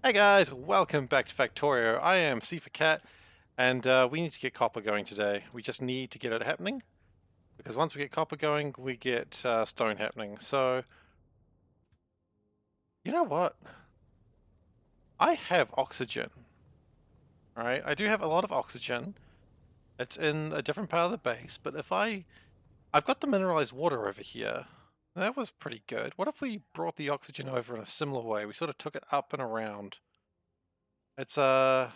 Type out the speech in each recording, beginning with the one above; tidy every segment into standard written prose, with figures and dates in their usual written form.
Hey guys, welcome back to Factorio. I am SeiferKatt, and we need to get copper going today. We just need to get it happening, because once we get copper going, we get stone happening. So, you know what? I have oxygen, right? I do have a lot of oxygen. It's in a different part of the base, but I've got the mineralized water over here. That was pretty good. What if we brought the oxygen over in a similar way? We sort of took it up and around. It's gonna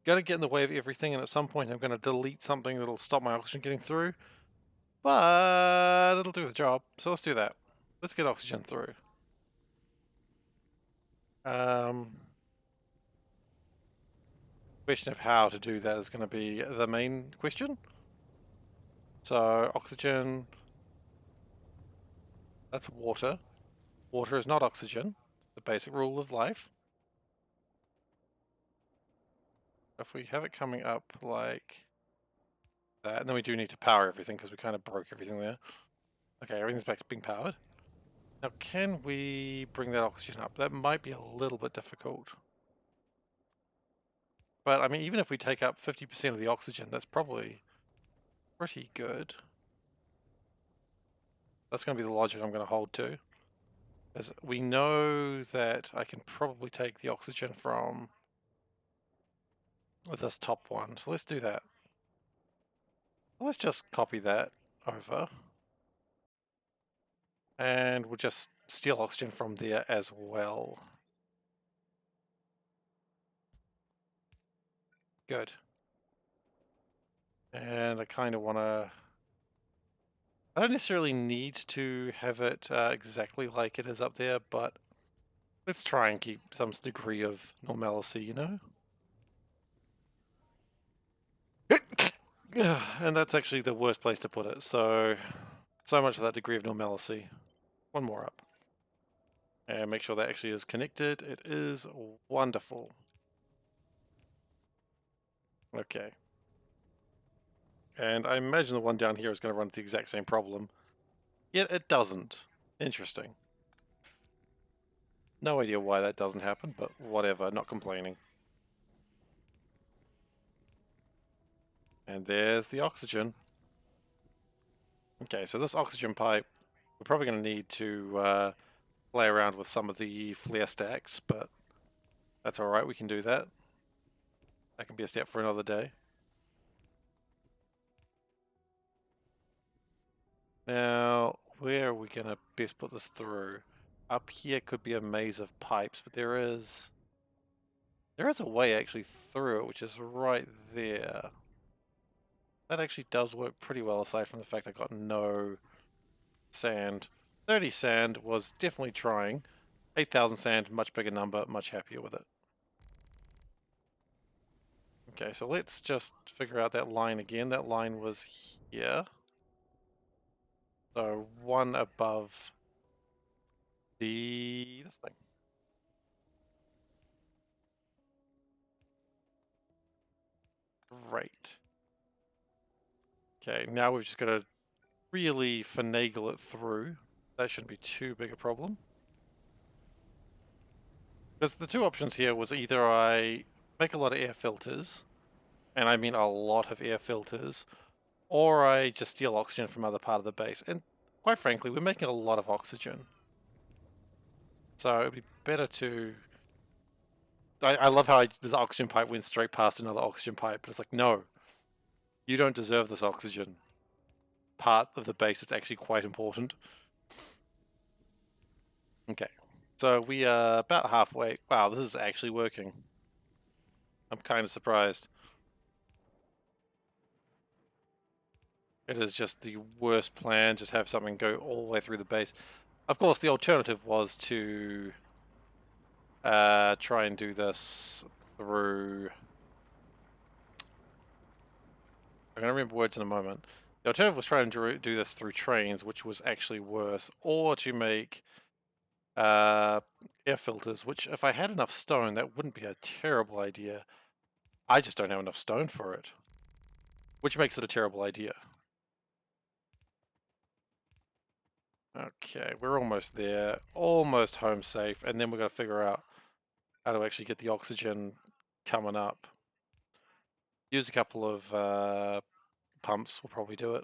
get in the way of everything, and at some point I'm gonna delete something that'll stop my oxygen getting through, but it'll do the job. So let's do that. Let's get oxygen through. Um, Question of how to do that is going to be the main question. So oxygen, that's water. Water is not oxygen. The basic rule of life. If we have it coming up like that, and then we do need to power everything because we kind of broke everything there. Okay, everything's back to being powered. Now, can we bring that oxygen up? That might be a little bit difficult. But, I mean, even if we take up 50% of the oxygen, that's probably pretty good. That's going to be the logic I'm going to hold to. Because we know that I can probably take the oxygen from this top one. So let's do that. Let's just copy that over. And we'll just steal oxygen from there as well. Good. And I kind of want to... I don't necessarily need to have it exactly like it is up there, but let's try and keep some degree of normalcy, you know? And that's actually the worst place to put it, so much of that degree of normalcy. One more up. And make sure that actually is connected. It is wonderful. Okay. And I imagine the one down here is going to run into the exact same problem. Yet it doesn't. Interesting. No idea why that doesn't happen, but whatever, not complaining. And there's the oxygen. Okay, so this oxygen pipe, we're probably going to need to play around with some of the flare stacks, but that's alright, we can do that. That can be a step for another day. Now, where are we going to best put this through? Up here could be a maze of pipes, but there is a way actually through it, which is right there. That actually does work pretty well, aside from the fact I got no sand. 30 sand was definitely trying. 8,000 sand, much bigger number, much happier with it. Okay, so let's just figure out that line again. That line was here. So one above this thing. Right. Okay, now we've just got to really finagle it through. That shouldn't be too big a problem. Because the two options here was either I make a lot of air filters, and I mean a lot of air filters, or I just steal oxygen from other part of the base. And quite frankly, we're making a lot of oxygen. So it'd be better to... I love how the oxygen pipe went straight past another oxygen pipe, but it's like, no, you don't deserve this oxygen. Part of the base is actually quite important. Okay, so we are about halfway. Wow, this is actually working. I'm kind of surprised. It is just the worst plan, just have something go all the way through the base. Of course, the alternative was to try and do this through... I'm going to remember words in a moment. The alternative was trying to do this through trains, which was actually worse, or to make air filters, which if I had enough stone, that wouldn't be a terrible idea. I just don't have enough stone for it, which makes it a terrible idea. Okay, we're almost there, almost home safe, and then we're going to figure out how to actually get the oxygen coming up. Use a couple of pumps will probably do it.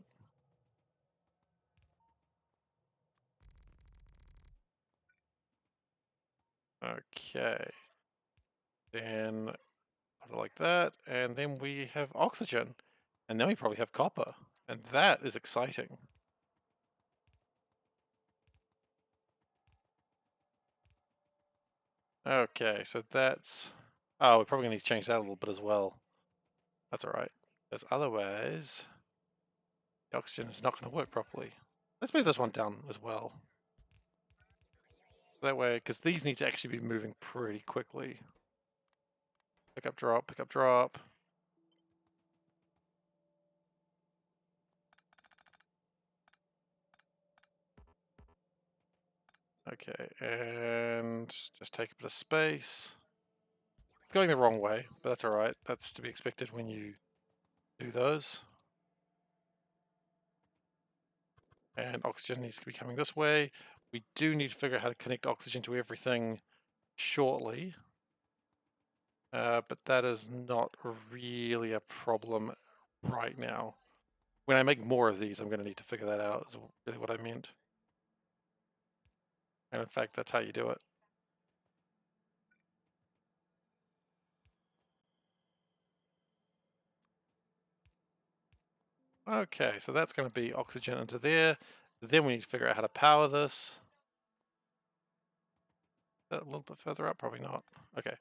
Okay. Then put it like that, and then we have oxygen. And then we probably have copper. And that is exciting. Okay, so that's... Oh, we're probably going to need to change that a little bit as well. That's alright. Because otherwise, the oxygen is not going to work properly. Let's move this one down as well. That way, because these need to actually be moving pretty quickly. Pick up, drop, pick up, drop. Okay, and just take a bit of space. It's going the wrong way, but that's alright. That's to be expected when you do those. And oxygen needs to be coming this way. We do need to figure out how to connect oxygen to everything shortly. But that is not really a problem right now. When I make more of these, I'm going to need to figure that out, is really what I meant. And in fact, that's how you do it. Okay, so that's going to be oxygen into there. Then we need to figure out how to power this. A little bit further up? Probably not. Okay.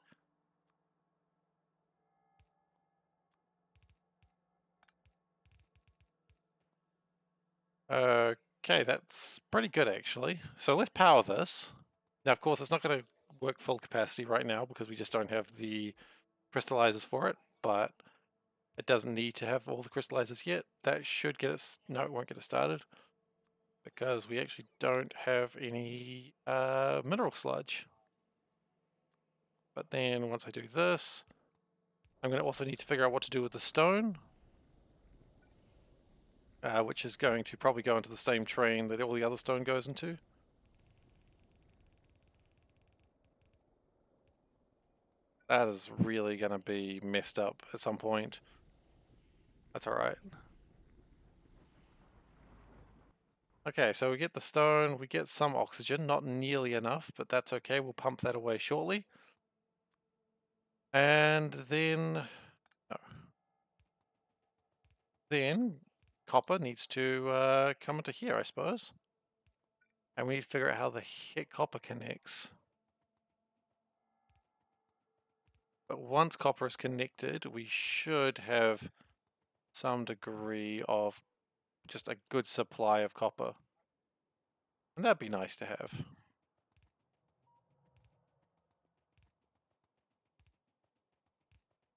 Okay, that's pretty good actually. So let's power this. Now, of course, it's not going to work full capacity right now because we just don't have the crystallizers for it, but it doesn't need to have all the crystallizers yet. That should get us... No, it won't get us started because we actually don't have any mineral sludge. But then once I do this, I'm going to also need to figure out what to do with the stone, which is going to probably go into the same train that all the other stone goes into. That is really going to be messed up at some point. That's alright. Okay, so we get the stone, we get some oxygen, not nearly enough, but that's okay, we'll pump that away shortly. And then... No. Then copper needs to come into here, I suppose. And we need to figure out how the heck copper connects. But once copper is connected, we should have some degree of just a good supply of copper. And that'd be nice to have.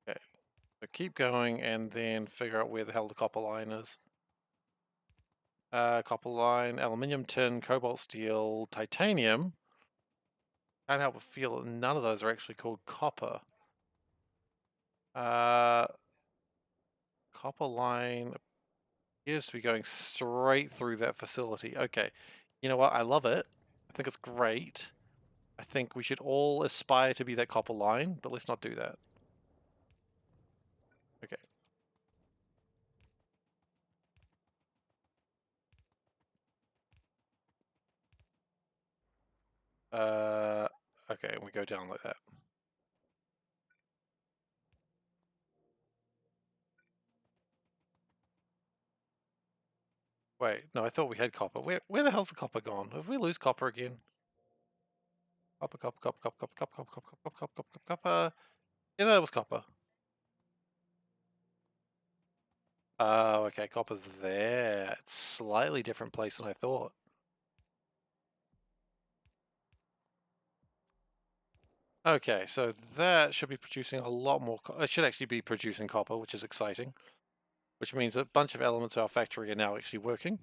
Okay, so keep going and then figure out where the hell the copper line is. Copper line, aluminium, tin, cobalt steel, titanium. Can't help but feel that none of those are actually called copper. Copper line appears to be going straight through that facility. Okay, you know what? I love it. I think it's great. I think we should all aspire to be that copper line, but let's not do that. Okay. Okay, and we go down like that. Wait, no, I thought we had copper. Where the hell's the copper gone? Have we lose copper again? Copper, copper, copper, copper, copper, copper, copper, copper, copper, copper, copper, copper. Yeah, that was copper. Oh, okay, copper's there. It's slightly different place than I thought. Okay, so that should be producing a lot more. It should actually be producing copper, which is exciting. Which means a bunch of elements of our factory are now actually working.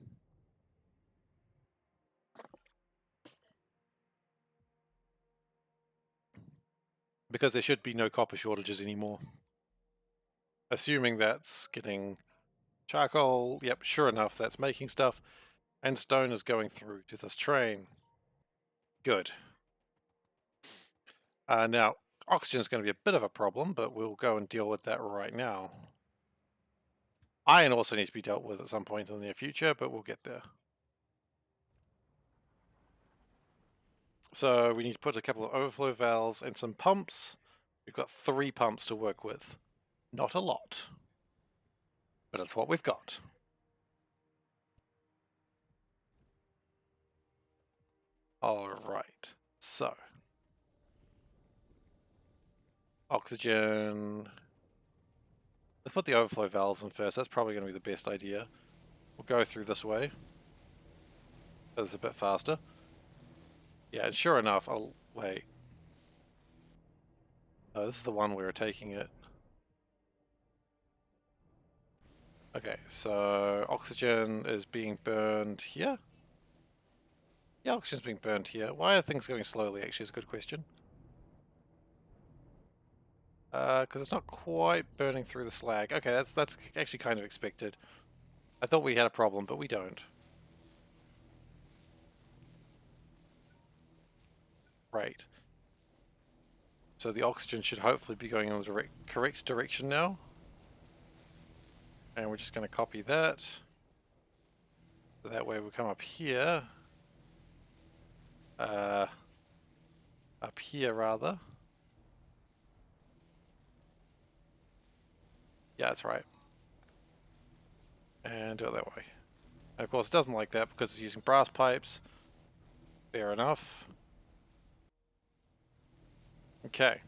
Because there should be no copper shortages anymore. Assuming that's getting charcoal. Yep, sure enough, that's making stuff. And stone is going through to this train. Good. Now, Oxygen is going to be a bit of a problem, but we'll go and deal with that right now. Iron also needs to be dealt with at some point in the near future, but we'll get there. So we need to put a couple of overflow valves and some pumps. We've got 3 pumps to work with. Not a lot, but it's what we've got. Alright, so oxygen. Let's put the overflow valves in first. That's probably going to be the best idea. We'll go through this way. It's a bit faster. Yeah, and sure enough, I'll wait. Oh, this is the one we were taking it. Okay, so oxygen is being burned here. Yeah, oxygen's being burned here. Why are things going slowly, actually, is a good question. Because it's not quite burning through the slag. Okay, that's actually kind of expected. I thought we had a problem, but we don't. Right. So the oxygen should hopefully be going in the correct direction now. And we're just going to copy that. So that way we'll come up here. Up here, rather. Yeah, that's right. And do it that way. And of course it doesn't like that because it's using brass pipes. Fair enough. Okay.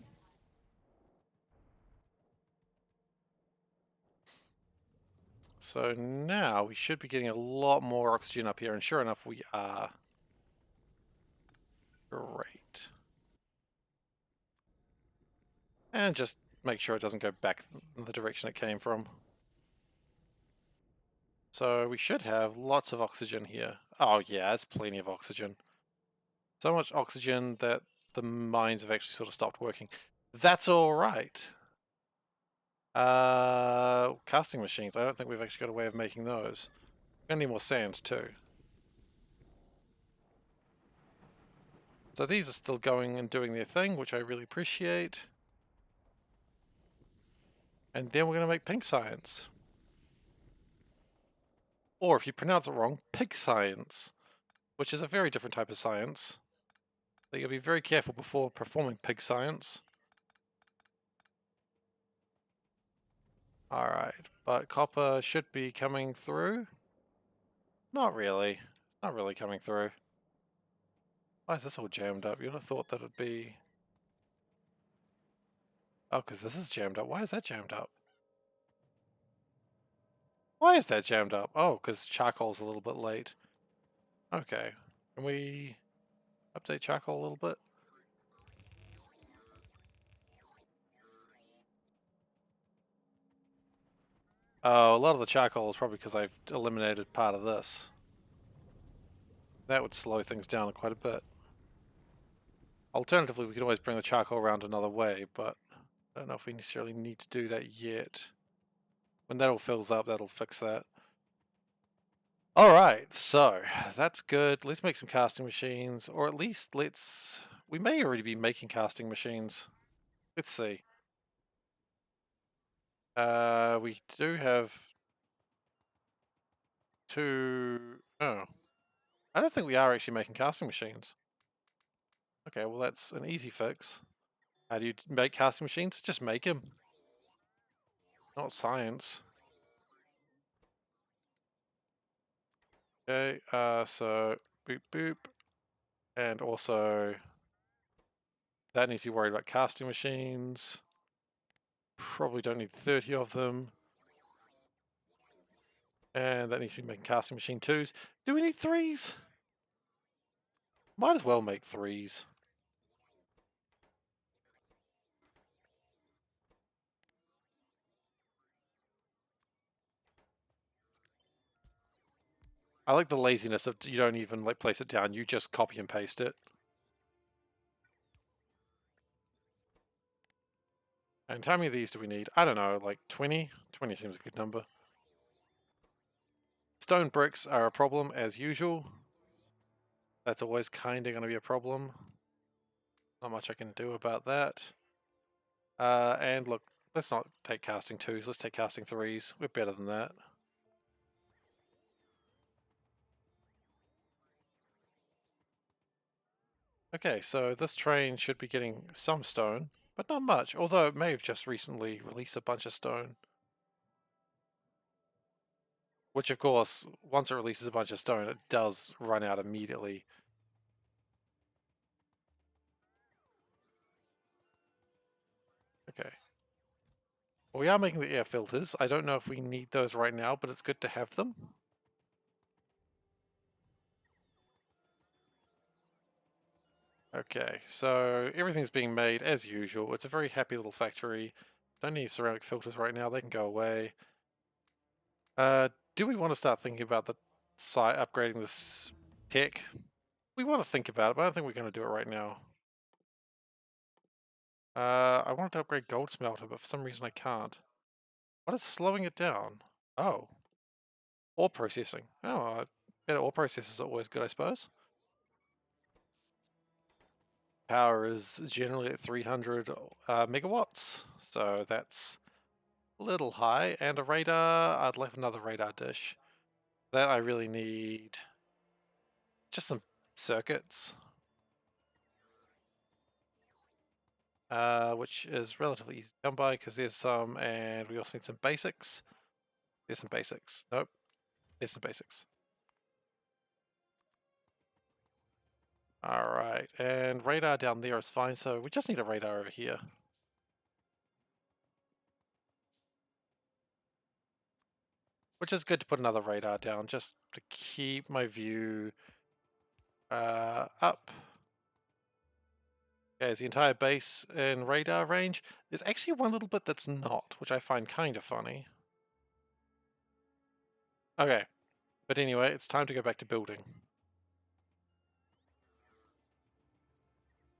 So now we should be getting a lot more oxygen up here, and sure enough we are. Great. And just make sure it doesn't go back in the direction it came from. So we should have lots of oxygen here. Oh yeah, it's plenty of oxygen. So much oxygen that the mines have actually sort of stopped working. That's alright. Casting machines. I don't think we've actually got a way of making those. We're gonna need more sand too. So these are still going and doing their thing, which I really appreciate. And then we're going to make pink science. Or if you pronounce it wrong, pig science, which is a very different type of science. So you'll be very careful before performing pig science. Alright, but copper should be coming through. Not really. Not really coming through. Why is this all jammed up? You'd have thought that it'd be... Oh, because this is jammed up. Why is that jammed up? Why is that jammed up? Oh, because charcoal's a little bit late. Okay. Can we update charcoal a little bit? Oh, a lot of the charcoal is probably because I've eliminated part of this. That would slow things down quite a bit. Alternatively, we could always bring the charcoal around another way, but I don't know if we necessarily need to do that yet. When that all fills up, that'll fix that. Alright, so that's good. Let's make some casting machines, or at least let's... We may already be making casting machines. Let's see. We do have 2... Oh. I don't think we are actually making casting machines. Okay, well that's an easy fix. How do you make casting machines? Just make them. Not science. Okay, so boop boop. And also that needs to be worried about casting machines. Probably don't need 30 of them. And that needs to be making casting machine 2s. Do we need 3s? Might as well make 3s. I like the laziness of you don't even like place it down, you just copy and paste it. And how many of these do we need? I don't know, like 20? 20 seems a good number. Stone bricks are a problem as usual. That's always kind of going to be a problem. Not much I can do about that. And look, let's not take casting 2s, let's take casting 3s. We're better than that. Okay, so this train should be getting some stone, but not much, although it may have just recently released a bunch of stone. Which, of course, once it releases a bunch of stone, it does run out immediately. Okay. Well, we are making the air filters. I don't know if we need those right now, but it's good to have them. Okay, so everything's being made as usual. It's a very happy little factory. Don't need ceramic filters right now, they can go away. Do we want to start thinking about the site upgrading this tech? We want to think about it, but I don't think we're going to do it right now. I wanted to upgrade gold smelter, but for some reason I can't. What is slowing it down? Oh, ore processing. Oh, better ore processors are always good, I suppose. Power is generally at 300 megawatts, so that's a little high. And a radar, I'd like another radar dish. That I really need just some circuits, which is relatively easy to come by because there's some, and we also need some basics. There's some basics. Nope, there's some basics. All right, and radar down there is fine, so we just need a radar over here. Which is good to put another radar down just to keep my view up. Okay, is the entire base in radar range? There's actually one little bit that's not, which I find kind of funny. Okay, but anyway, it's time to go back to building.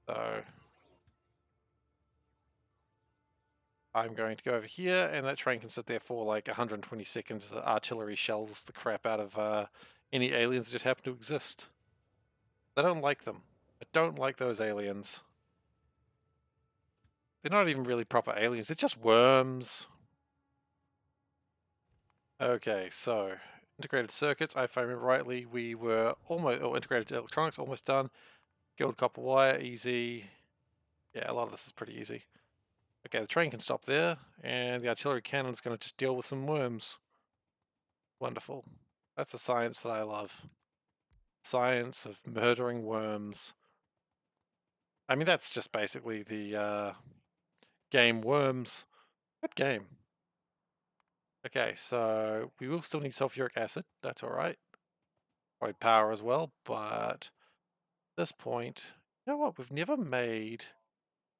So I'm going to go over here, and that train can sit there for like 120 seconds. The artillery shells the crap out of any aliens that just happen to exist. I don't like them. I don't like those aliens. They're not even really proper aliens, they're just worms. Okay, so integrated circuits, if I remember rightly, we were almost, or integrated electronics, almost done. Gilded copper wire, easy. Yeah, a lot of this is pretty easy. Okay, the train can stop there, and the artillery cannon is going to just deal with some worms. Wonderful. That's the science that I love. Science of murdering worms. I mean, that's just basically the game Worms. Good game. Okay, so we will still need sulfuric acid. That's alright. Probably power as well, but at this point, you know what? We've never made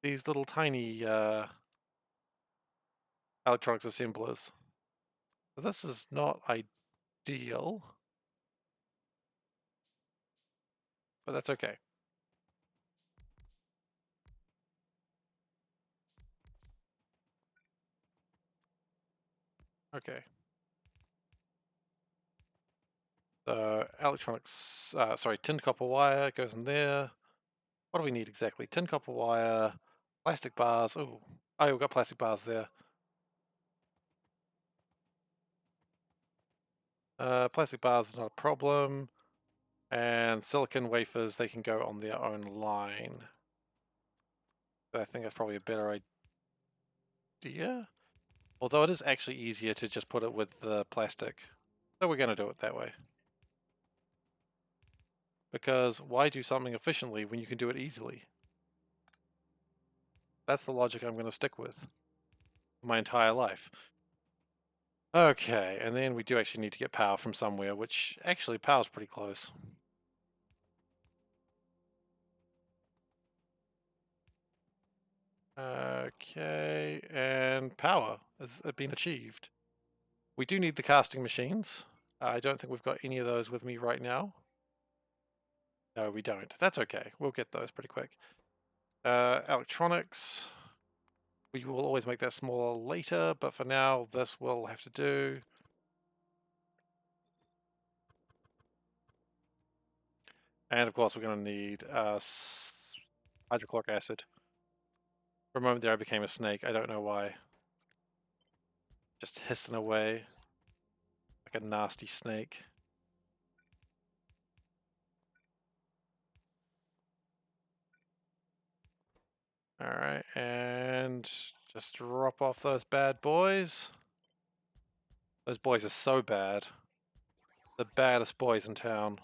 these little tiny electronics assemblers. So this is not ideal, but that's okay. Okay. So electronics, sorry, tin copper wire goes in there. What do we need exactly? Tin copper wire, plastic bars. Oh, we've got plastic bars there. Plastic bars is not a problem. And silicon wafers, they can go on their own line. I think that's probably a better idea. Although it is actually easier to just put it with the plastic. So we're going to do it that way. Because why do something efficiently when you can do it easily? That's the logic I'm going to stick with my entire life. Okay, and then we do actually need to get power from somewhere, which actually power's pretty close. Okay, and power has been achieved. We do need the casting machines. I don't think we've got any of those with me right now. No, we don't. That's okay. We'll get those pretty quick. Electronics. We will always make that smaller later, but for now, this will have to do. And of course, we're going to need hydrochloric acid. For a moment there I became a snake. I don't know why. Just hissing away like a nasty snake. Alright, and just drop off those bad boys. Those boys are so bad. The baddest boys in town.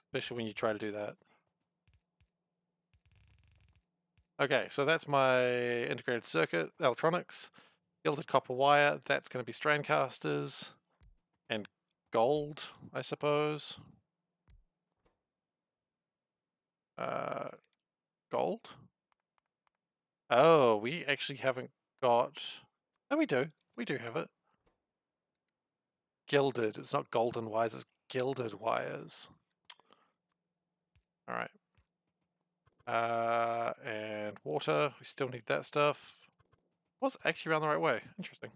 Especially when you try to do that. Okay, so that's my integrated circuit, electronics. Gilded copper wire, that's going to be strand casters. And gold, I suppose. Uh, gold? Oh, we actually haven't got... No, we do. We do have it. Gilded. It's not golden wires, it's gilded wires. Alright. And water. We still need that stuff. Was actually around the right way. Interesting.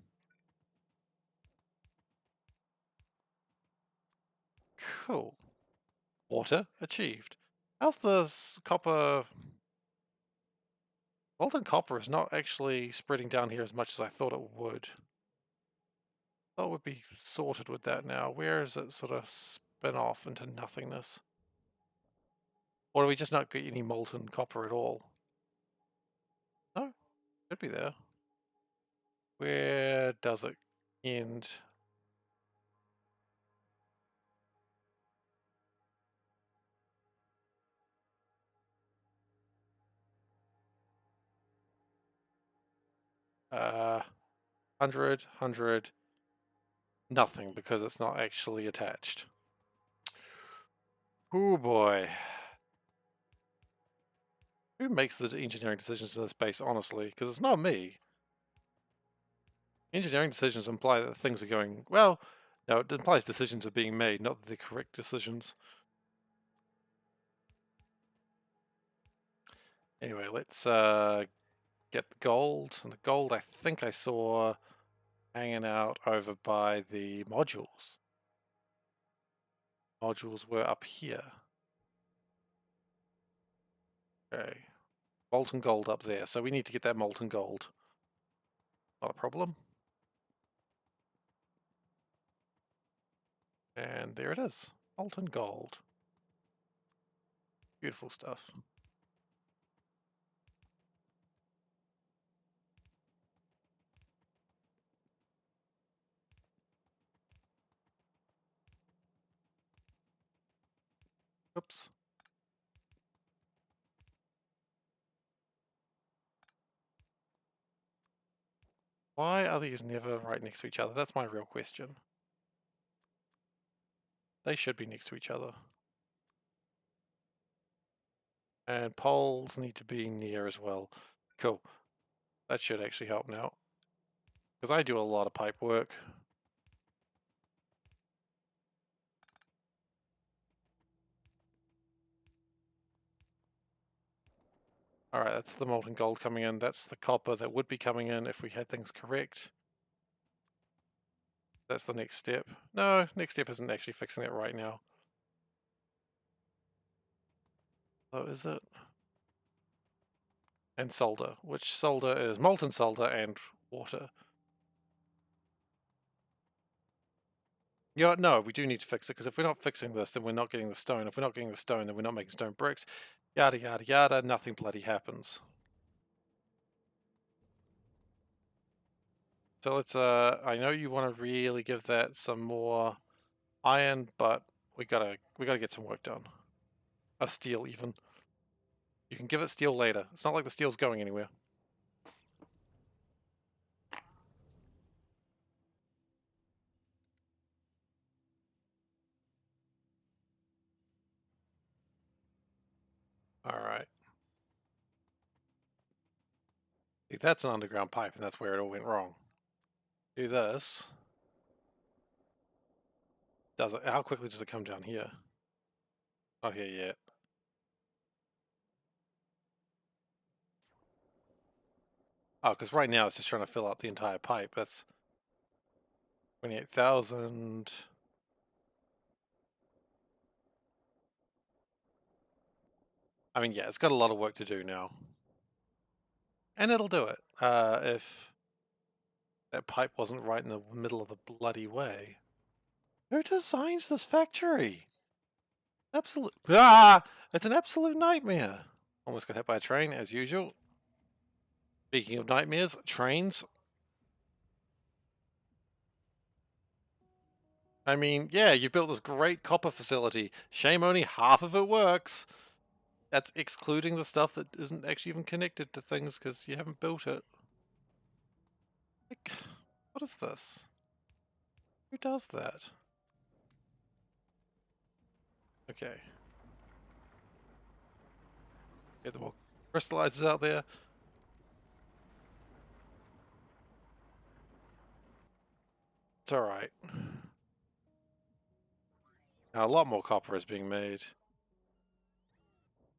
Cool. Water achieved. How's the copper... Golden copper is not actually spreading down here as much as I thought it would. Thought it would be sorted with that now. Where is it sort of spin off into nothingness? Or do we just not get any molten copper at all? No, should be there. Where does it end? Uh, 100, nothing because it's not actually attached. Oh boy. Who makes the engineering decisions in this space, honestly? Because it's not me. Engineering decisions imply that things are going, well, no, it implies decisions are being made, not the correct decisions. Anyway, let's get the gold. And the gold I think I saw hanging out over by the modules. Modules were up here. Okay. Molten gold up there. So we need to get that molten gold. Not a problem. And there it is. Molten gold. Beautiful stuff. Oops. Why are these never right next to each other? That's my real question. They should be next to each other. And poles need to be near as well. Cool. That should actually help now. Because I do a lot of pipe work. Alright, that's the molten gold coming in. That's the copper that would be coming in if we had things correct. That's the next step. No, next step isn't actually fixing it right now. Oh, is it? And solder, which solder is molten solder and water. Yeah, no, we do need to fix it, because if we're not fixing this, then we're not getting the stone. If we're not getting the stone, then we're not making stone bricks. Yada, yada, yada, nothing bloody happens. So let's, I know you want to really give that some more iron, but we gotta get some work done. A steel, even. You can give it steel later. It's not like the steel's going anywhere. Alright. See, that's an underground pipe, and that's where it all went wrong. Do this. Does it? How quickly does it come down here? Not here yet. Oh, because right now it's just trying to fill out the entire pipe. That's 28,000. I mean, yeah, it's got a lot of work to do now. And it'll do it, if that pipe wasn't right in the middle of the bloody way. Who designs this factory? Absolute. Ah! It's an absolute nightmare. Almost got hit by a train, as usual. Speaking of nightmares, trains. I mean, yeah, you've built this great copper facility. Shame only half of it works. That's excluding the stuff that isn't actually even connected to things because you haven't built it. Like, what is this? Who does that? Okay. Get the more crystallizers out there. It's alright. Now, a lot more copper is being made.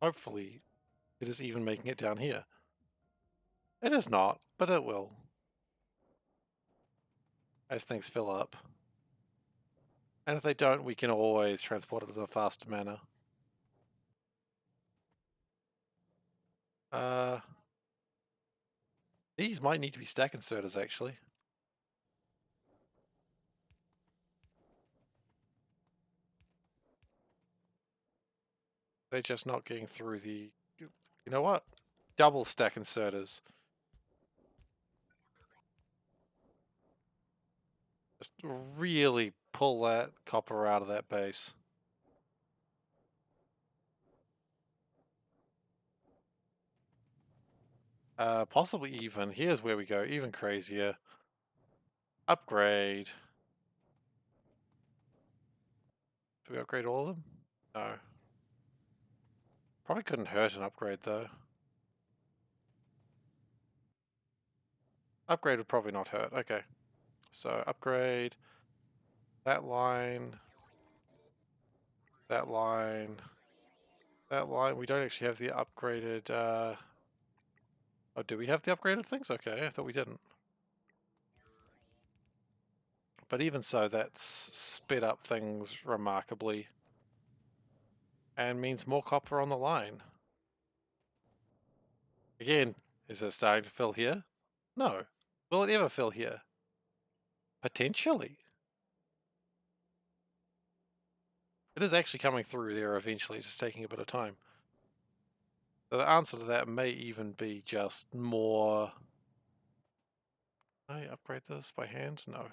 Hopefully, it is even making it down here. It is not, but it will. As things fill up. And if they don't, we can always transport it in a faster manner. These might need to be stack inserters, actually. They're just not getting through the... You know what? Double stack inserters. Just really pull that copper out of that base. Possibly even. Here's where we go. Even crazier. Upgrade. Do we upgrade all of them? No. Probably couldn't hurt an upgrade, though. Upgrade would probably not hurt. Okay. So, upgrade. That line. That line. That line. We don't actually have the upgraded... Oh, do we have the upgraded things? Okay, I thought we didn't. But even so, that's sped up things remarkably. And means more copper on the line. Again, is it starting to fill here? No. Will it ever fill here? Potentially. It is actually coming through there eventually, it's just taking a bit of time. So the answer to that may even be just more... Can I upgrade this by hand? No.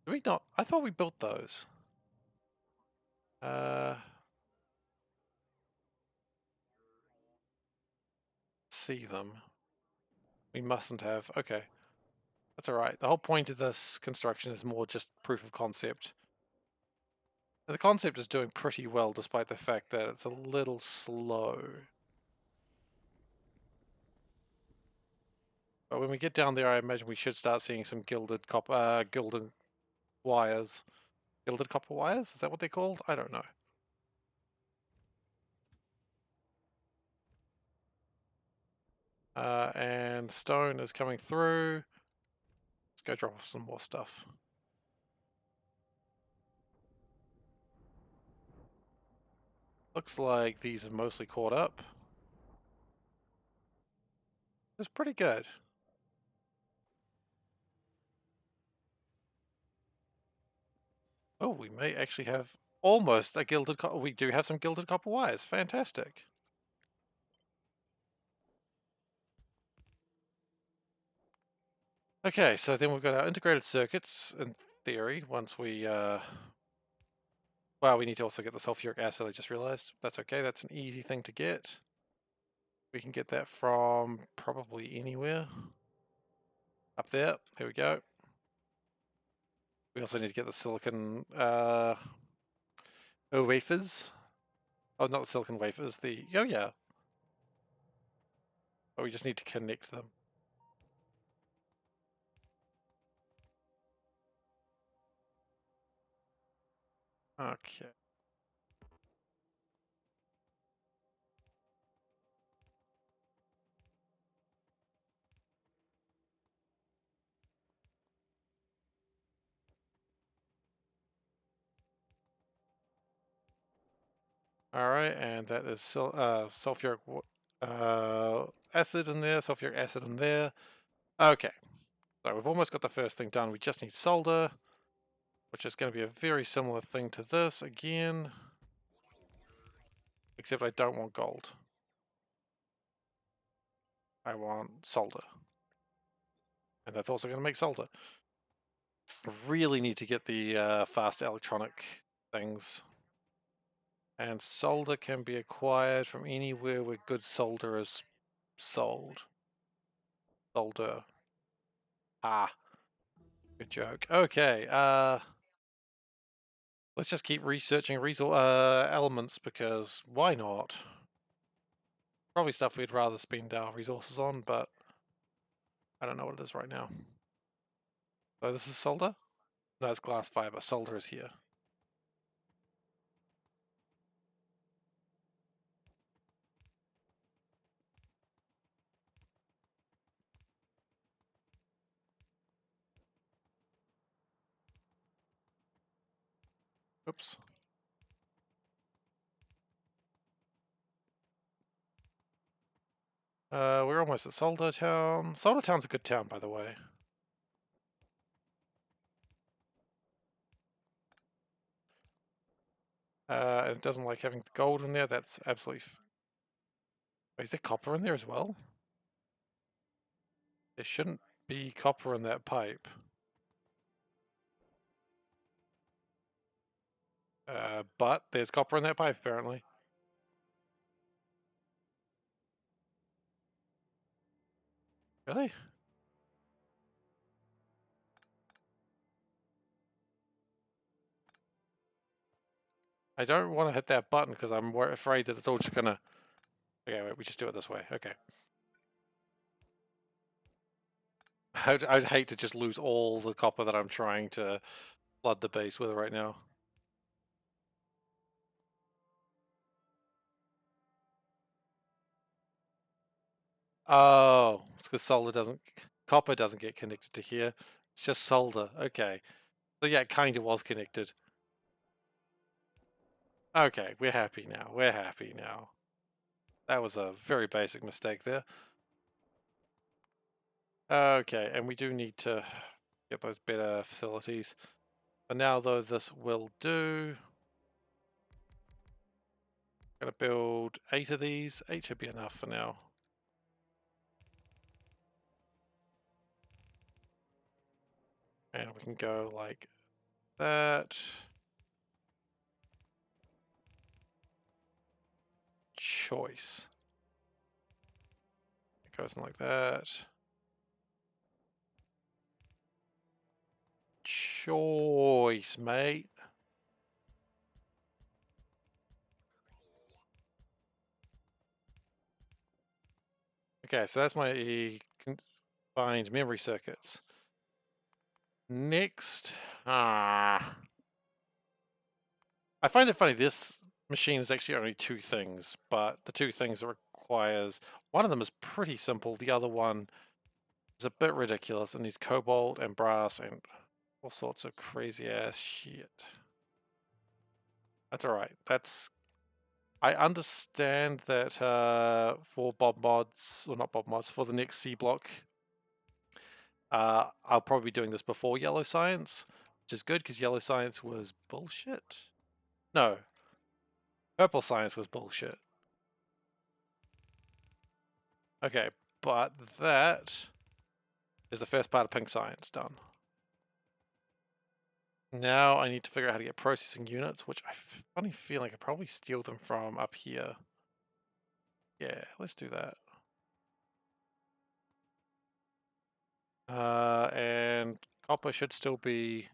Did we not? I thought we built those. See them. We mustn't have. Okay. That's alright. The whole point of this construction is more just proof of concept. And the concept is doing pretty well despite the fact that it's a little slow. But when we get down there, I imagine we should start seeing some gilded copper, gilded wires. Gilded copper wires? Is that what they're called? I don't know. And stone is coming through. Let's go drop off some more stuff. Looks like these are mostly caught up. It's pretty good. Oh, we may actually have almost a gilded copper. We do have some gilded copper wires. Fantastic. Okay, so then we've got our integrated circuits in theory once we well, we need to also get the sulfuric acid, I just realized. That's okay, that's an easy thing to get. We can get that from probably anywhere. Up there, here we go. We also need to get the silicon wafers. Oh, not the silicon wafers, the, oh yeah. But we just need to connect them. Okay. Alright, and that is sulfuric Acid in there, sulfuric acid in there. Okay, so we've almost got the first thing done. We just need solder, which is going to be a very similar thing to this again, except I don't want gold. I want solder. And that's also going to make solder. Really need to get the fast electronic things. And solder can be acquired from anywhere where good solder is sold. Solder. Ah, good joke. Okay, let's just keep researching elements because why not? Probably stuff we'd rather spend our resources on, but I don't know what it is right now. So this is solder? No, it's glass fiber. Solder is here. Oops. We're almost at Solder Town. Solder Town's a good town, by the way. And it doesn't like having the gold in there. That's absolutely... Wait, is there copper in there as well? There shouldn't be copper in that pipe. But there's copper in that pipe, apparently. Really? I don't want to hit that button because I'm afraid that it's all just gonna... Okay, wait, we just do it this way. Okay. I'd hate to just lose all the copper that I'm trying to flood the base with right now. Oh, it's because copper doesn't get connected to here. It's just solder. Okay. So yeah, it kind of was connected. Okay, we're happy now. We're happy now. That was a very basic mistake there. Okay, and we do need to get those better facilities. For now, though, this will do. Gonna build 8 of these. 8 should be enough for now. And we can go like that. Choice. It goes in like that. Choice, mate. Okay, so that's my combined memory circuits. Next, I find it funny, this machine is actually only 2 things, but the 2 things it requires, one of them is pretty simple, the other one is a bit ridiculous, and needs cobalt and brass and all sorts of crazy ass shit. That's alright, I understand that for Bob mods, or not Bob mods, for the next SeaBlock, I'll probably be doing this before Yellow Science, which is good because Yellow Science was bullshit. No, Purple Science was bullshit. Okay, but that is the first part of Pink Science done. Now I need to figure out how to get processing units, which I have a funny feeling I could probably steal them from up here. Yeah, let's do that. And copper should still be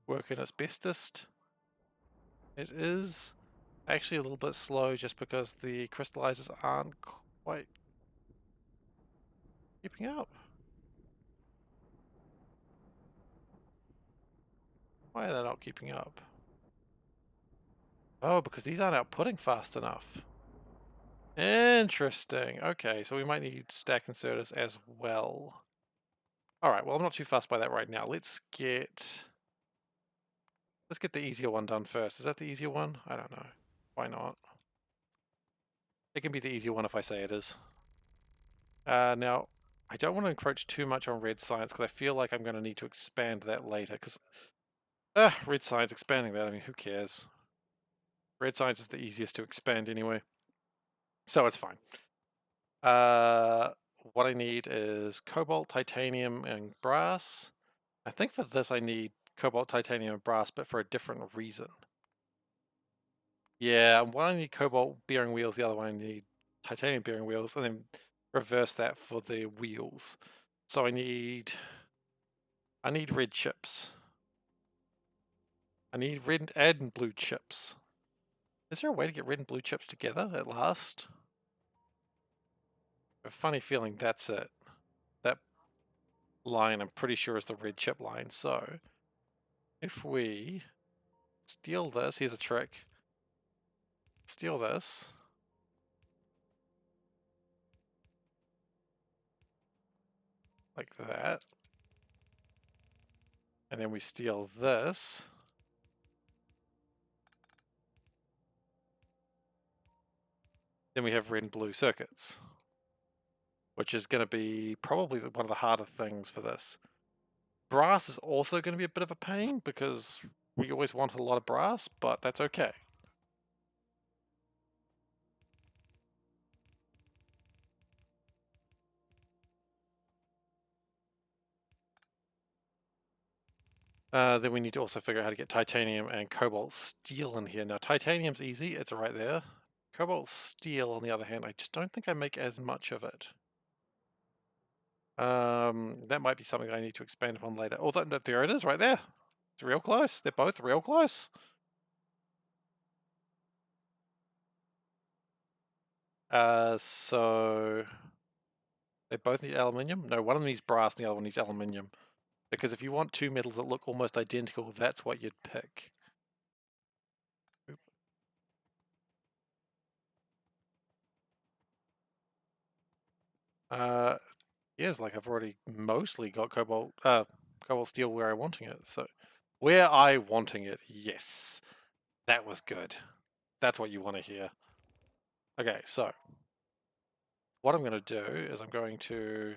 working its bestest. It is actually a little bit slow just because the crystallizers aren't quite keeping up. Why are they not keeping up? Oh, because these aren't outputting fast enough. Interesting. Okay, so we might need stack inserters as well. Alright, well I'm not too fussed by that right now. Let's get the easier one done first. Is that the easier one? I don't know. Why not? It can be the easier one if I say it is. Now, I don't want to encroach too much on red science because I feel like I'm going to need to expand that later. Because red science, expanding that, I mean, who cares? Red science is the easiest to expand anyway, so it's fine. What I need is cobalt, titanium, and brass. I think for this I need cobalt, titanium, and brass, but for a different reason. Yeah, one I need cobalt bearing wheels, the other one I need titanium bearing wheels, and then reverse that for the wheels. So I need red chips. I need red and blue chips. Is there a way to get red and blue chips together at last? A funny feeling that's it. That line I'm pretty sure is the red chip line. So if we steal this, here's a trick. Steal this. Like that. And then we steal this. Then we have red and blue circuits, which is going to be probably one of the harder things for this. Brass is also going to be a bit of a pain because we always want a lot of brass, but that's okay. Then we need to also figure out how to get titanium and cobalt steel in here. Now, titanium's easy, it's right there. Cobalt steel, on the other hand, I just don't think I make as much of it. That might be something I need to expand upon later. Although, there it is, right there. It's real close. They're both real close. So they both need aluminium? No, one of them needs brass and the other one needs aluminium. Because if you want two metals that look almost identical, that's what you'd pick. Yes, like I've already mostly got cobalt steel where I wanting it. So where I wanting it, yes. That was good. That's what you want to hear. Okay, so what I'm going to do is I'm going to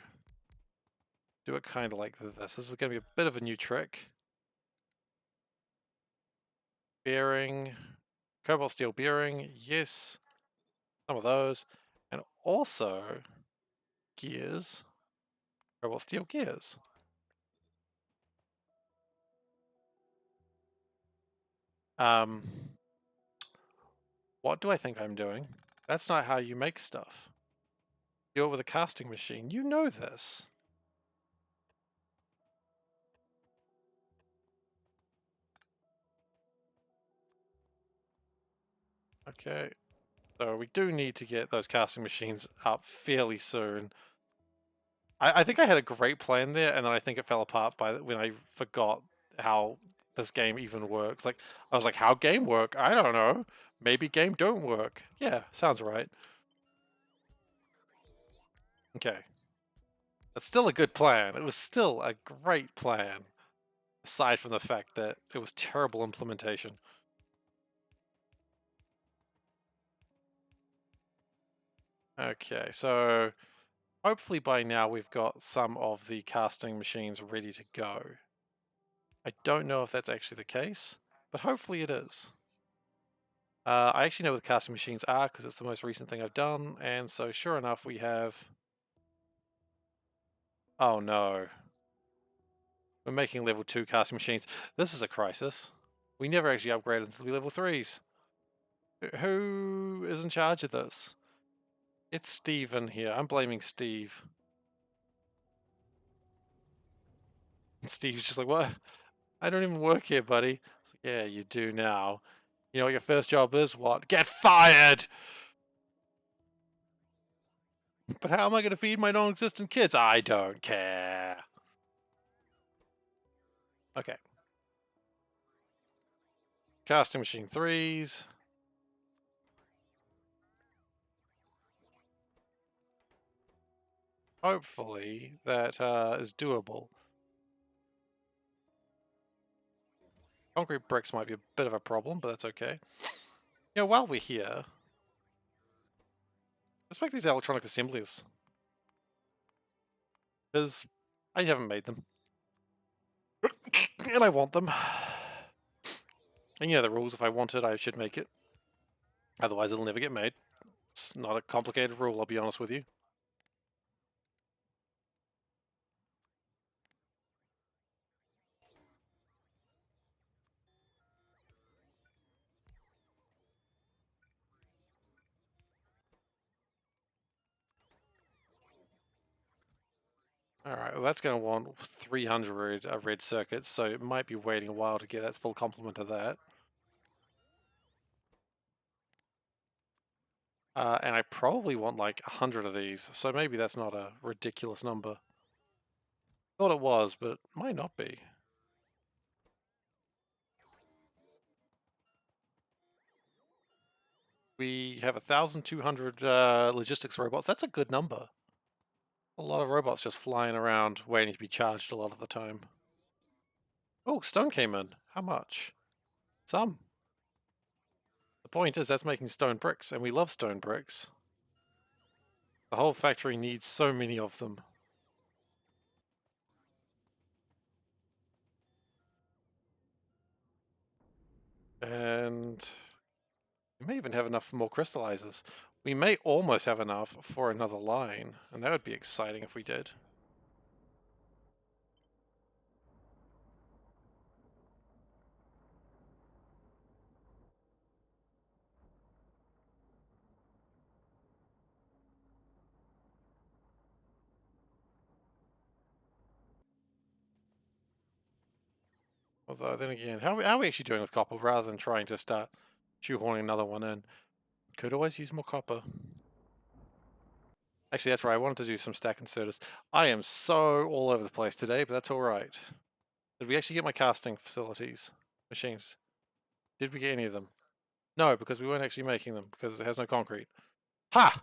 do it kind of like this. This is going to be a bit of a new trick. Bearing, cobalt steel bearing, yes. Some of those. And also gears, cobalt steel gears. What do I think I'm doing? That's not how you make stuff. Do it with a casting machine. You know this. Okay. So we do need to get those casting machines up fairly soon. I think I had a great plan there, and then I think it fell apart when I forgot how this game even works. Like, I was like, how game work? I don't know. Maybe game don't work. Yeah, sounds right. Okay. That's still a good plan. It was still a great plan, aside from the fact that it was terrible implementation. Okay, so hopefully by now we've got some of the casting machines ready to go. I don't know if that's actually the case, but hopefully it is. I actually know what the casting machines are because it's the most recent thing I've done, and so sure enough we have... Oh no. We're making level 2 casting machines. This is a crisis. We never actually upgraded until we level 3s. Who is in charge of this? It's Steven here. I'm blaming Steve. And Steve's just like, what? I don't even work here, buddy. It's like, yeah, you do now. You know what your first job is? What? Get fired! But how am I going to feed my non-existent kids? I don't care. Okay. Casting machine 3s. Hopefully that is doable. Concrete bricks might be a bit of a problem, but that's okay. You know, while we're here, Let's make these electronic assemblies. Because I haven't made them. And I want them. And you know the rules, if I want it, I should make it. Otherwise it'll never get made. It's not a complicated rule, I'll be honest with you. Alright, well that's going to want 300 red circuits, so it might be waiting a while to get its full complement of that. And I probably want like 100 of these, so maybe that's not a ridiculous number. Thought it was, but might not be. We have 1,200 logistics robots. That's a good number. A lot of robots just flying around waiting to be charged a lot of the time. Oh, stone came in. How much? Some. The point is that's making stone bricks, and we love stone bricks. The whole factory needs so many of them. And we may even have enough for more crystallizers. We may almost have enough for another line, and that would be exciting if we did. Although, then again, how are we actually doing with copper rather than trying to start shoehorning another one in? Could always use more copper. Actually, that's right. I wanted to do some stack inserters. I am so all over the place today, but that's all right. Did we actually get my casting facilities? Machines? Did we get any of them? No, because we weren't actually making them, because it has no concrete. Ha!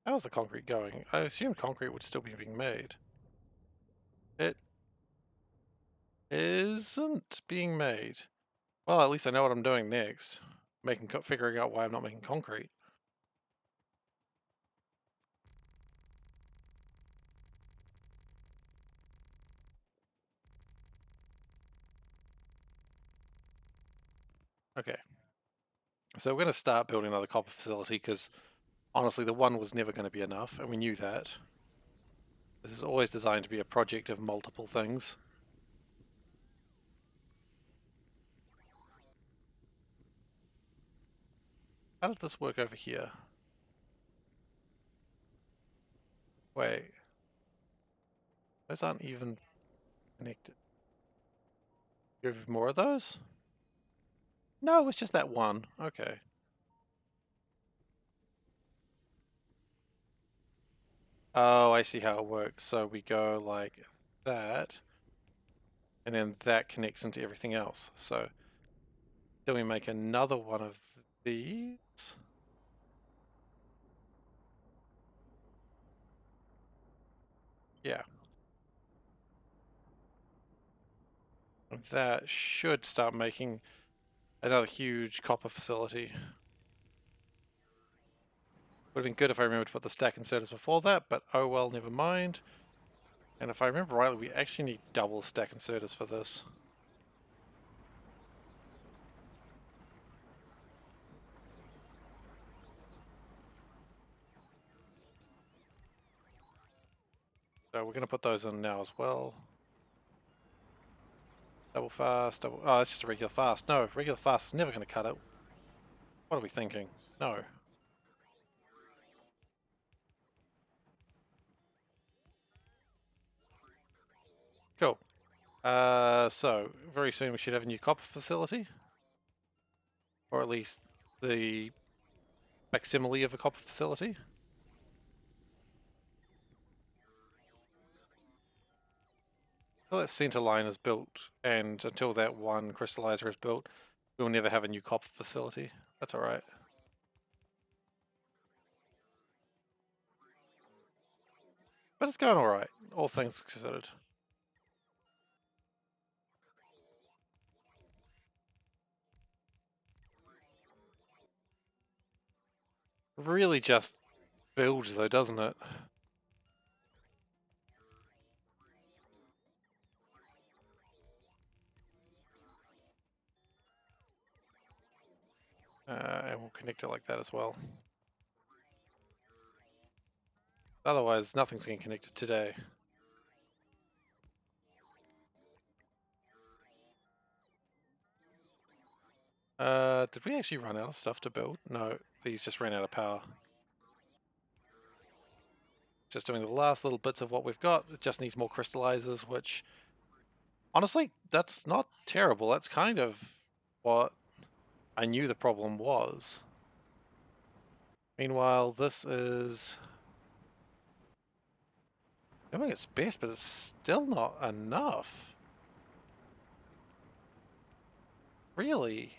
How's the concrete going? I assumed concrete would still be being made. It isn't being made. Well, at least I know what I'm doing next. Figuring out why I'm not making concrete. Okay. So we're going to start building another copper facility because honestly the one was never going to be enough, and we knew that. This is always designed to be a project of multiple things. How did this work over here? Wait. Those aren't even connected. You have more of those? No, it's just that one. Okay. Oh, I see how it works. So we go like that, and then that connects into everything else. So then we make another one of these. Yeah. That should start making another huge copper facility. Would have been good if I remembered to put the stack inserters before that, but oh well, never mind. And if I remember rightly, we actually need double stack inserters for this. So we're going to put those in now as well. Double fast, double... Oh, it's just a regular fast. No, regular fast is never going to cut it. What are we thinking? No. Cool. So, very soon we should have a new copper facility. Or at least the facsimile of a copper facility. Until that center line is built, and until that one crystallizer is built, we'll never have a new copper facility. That's alright. But it's going alright, all things considered. Really just builds though, doesn't it? And we'll connect it like that as well. Otherwise, nothing's getting connected today. Did we actually run out of stuff to build? No, these just ran out of power. Just doing the last little bits of what we've got. It just needs more crystallizers, which, honestly, that's not terrible. That's kind of what I knew the problem was. Meanwhile, this is doing its best, but it's still not enough. Really?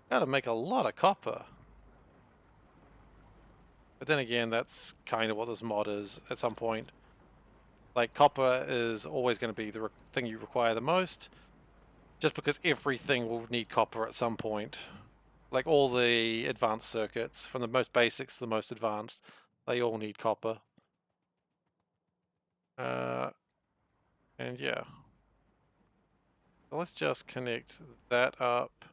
Gotta make a lot of copper. But then again, that's kind of what this mod is at some point. Like, copper is always going to be the thing you require the most, just because everything will need copper at some point. Like all the advanced circuits, from the most basics to the most advanced, they all need copper. And yeah. So let's just connect that up.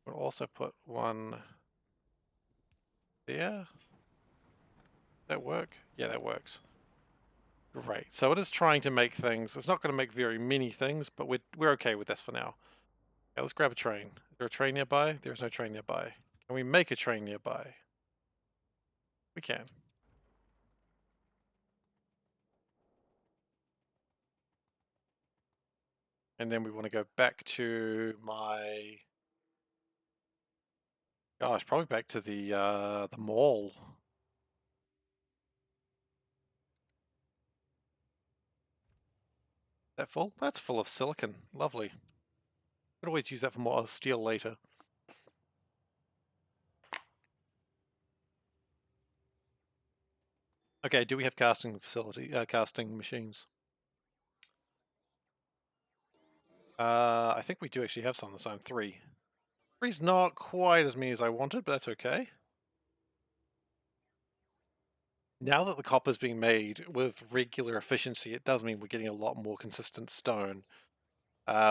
We'll also put one there. That work? Yeah, that works. Great. So it is trying to make things. It's not going to make very many things, but we're okay with this for now. Okay, let's grab a train. Is there a train nearby? There's no train nearby. Can we make a train nearby? We can. And then we want to go back to my... Gosh, probably back to the mall. That full? That's full of silicon. Lovely. Could always use that for more steel later. Okay, do we have casting casting machines? I think we do actually have some this time. 3. 3's not quite as many as I wanted, but that's okay. Now that the copper's being made with regular efficiency, it does mean we're getting a lot more consistent stone,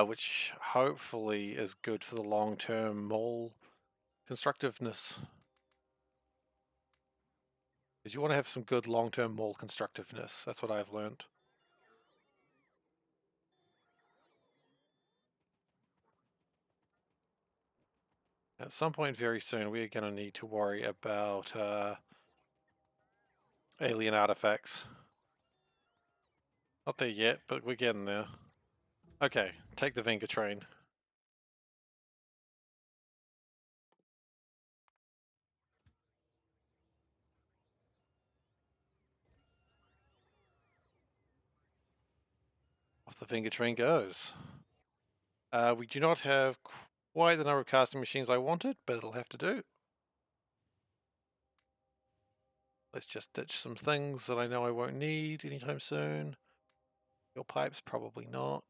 which hopefully is good for the long-term mall constructiveness. Because you want to have some good long-term mall constructiveness. That's what I've learned. At some point very soon, we're going to need to worry about alien artifacts. Not there yet, but we're getting there. Okay, take the Venga train. Off the Venga train goes. We do not have quite the number of casting machines I wanted, but it'll have to do. Let's just ditch some things that I know I won't need anytime soon. Your pipes, probably not.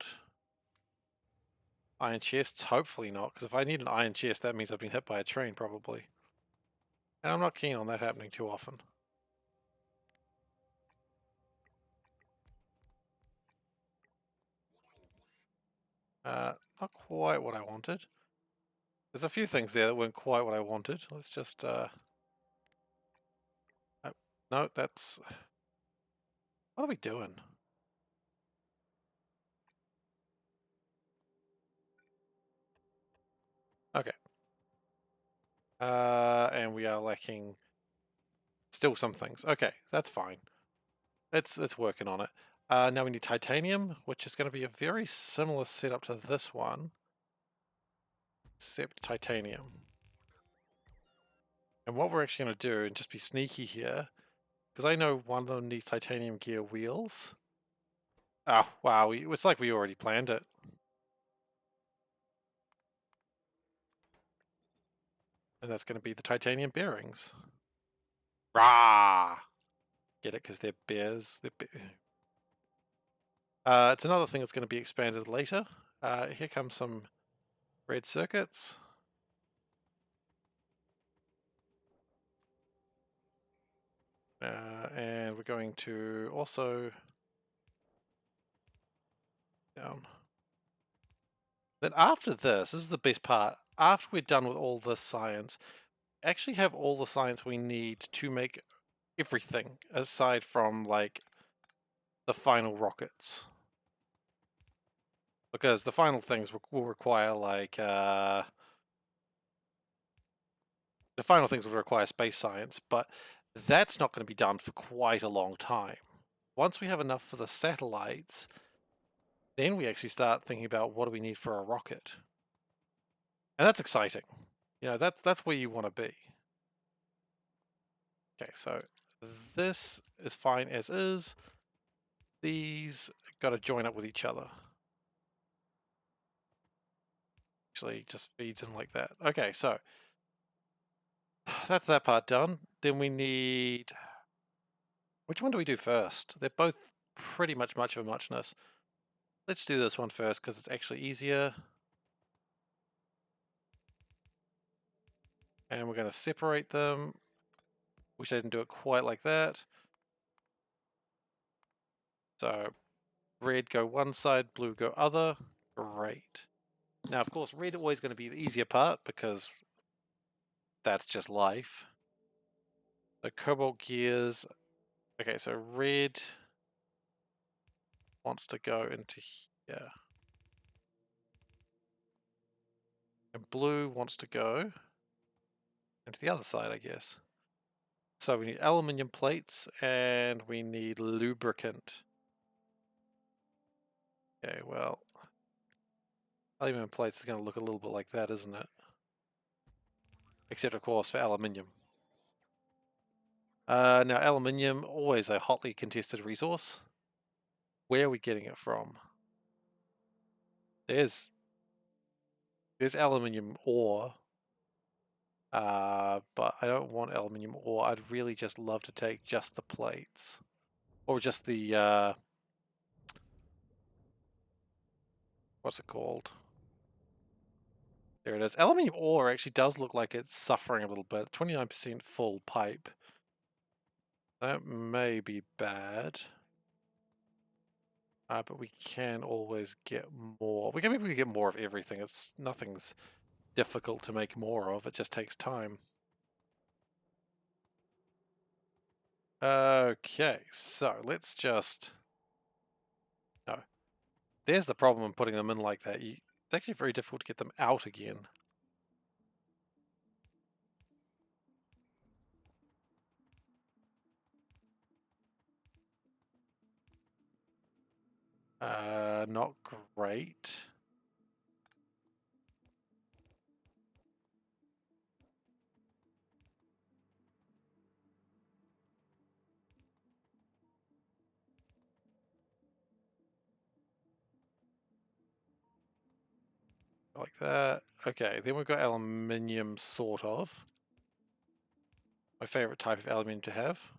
Iron chests, hopefully not, because if I need an iron chest, that means I've been hit by a train, probably. And I'm not keen on that happening too often. Not quite what I wanted. There's a few things there that weren't quite what I wanted. Let's just, oh, no, that's... What are we doing? Okay. And we are lacking still some things. Okay, that's fine. It's working on it. Now we need titanium, which is going to be a very similar setup to this one, except titanium. And what we're actually going to do, and just be sneaky here, because I know one of them needs titanium gear wheels. Oh, wow, it's like we already planned it. And that's going to be the titanium bearings. Rah! Get it? Because they're bears. It's another thing that's going to be expanded later. Here comes some red circuits. And we're going to also down. Then after this is the best part. After we're done with all this science, actually have all the science we need to make everything aside from like the final rockets. Because the final things will require like the final things will require space science, but that's not going to be done for quite a long time. Once we have enough for the satellites, then we actually start thinking about what do we need for a rocket. And that's exciting. You know, that's where you want to be. Okay, so this is fine as is. These got to join up with each other. Actually, just feeds in like that. Okay, so that's that part done. Then we need... Which one do we do first? They're both pretty much of a muchness. Let's do this one first because it's actually easier. And we're going to separate them. Wish I didn't do it quite like that. So red go one side, blue go other. Great. Now, of course, red always going to be the easier part because that's just life. The cobalt gears. Okay, so red wants to go into here. And blue wants to go into the other side, I guess. So we need aluminium plates and we need lubricant. Okay, well, aluminium plates is going to look a little bit like that, isn't it? Except, of course, for aluminium. Now, aluminium, always a hotly contested resource. Where are we getting it from? There's aluminium ore, but I don't want aluminium ore. I'd really just love to take just the plates. Or just the, what's it called? There it is. Aluminium ore actually does look like it's suffering a little bit. 29% full pipe. That may be bad. But we can always get more. We can maybe get more of everything. Nothing's difficult to make more of. It just takes time. Okay, so let's just... No. There's the problem in putting them in like that. It's actually very difficult to get them out again. Not great. Like that. Okay, then we've got aluminium, sort of. My favorite type of aluminium to have.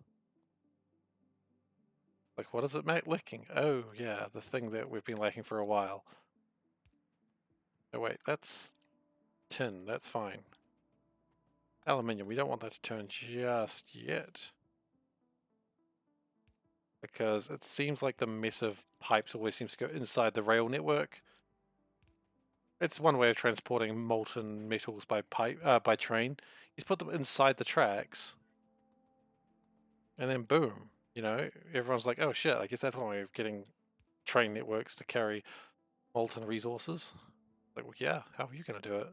Like, what does it make licking? Oh, yeah, the thing that we've been lacking for a while. Oh, wait, that's tin. That's fine. Aluminium, we don't want that to turn just yet. Because it seems like the mess of pipes always seems to go inside the rail network. It's one way of transporting molten metals by by train. You just put them inside the tracks, and then boom, you know, everyone's like, oh shit, I guess that's one way of getting train networks to carry molten resources. Like, well, yeah, how are you going to do it?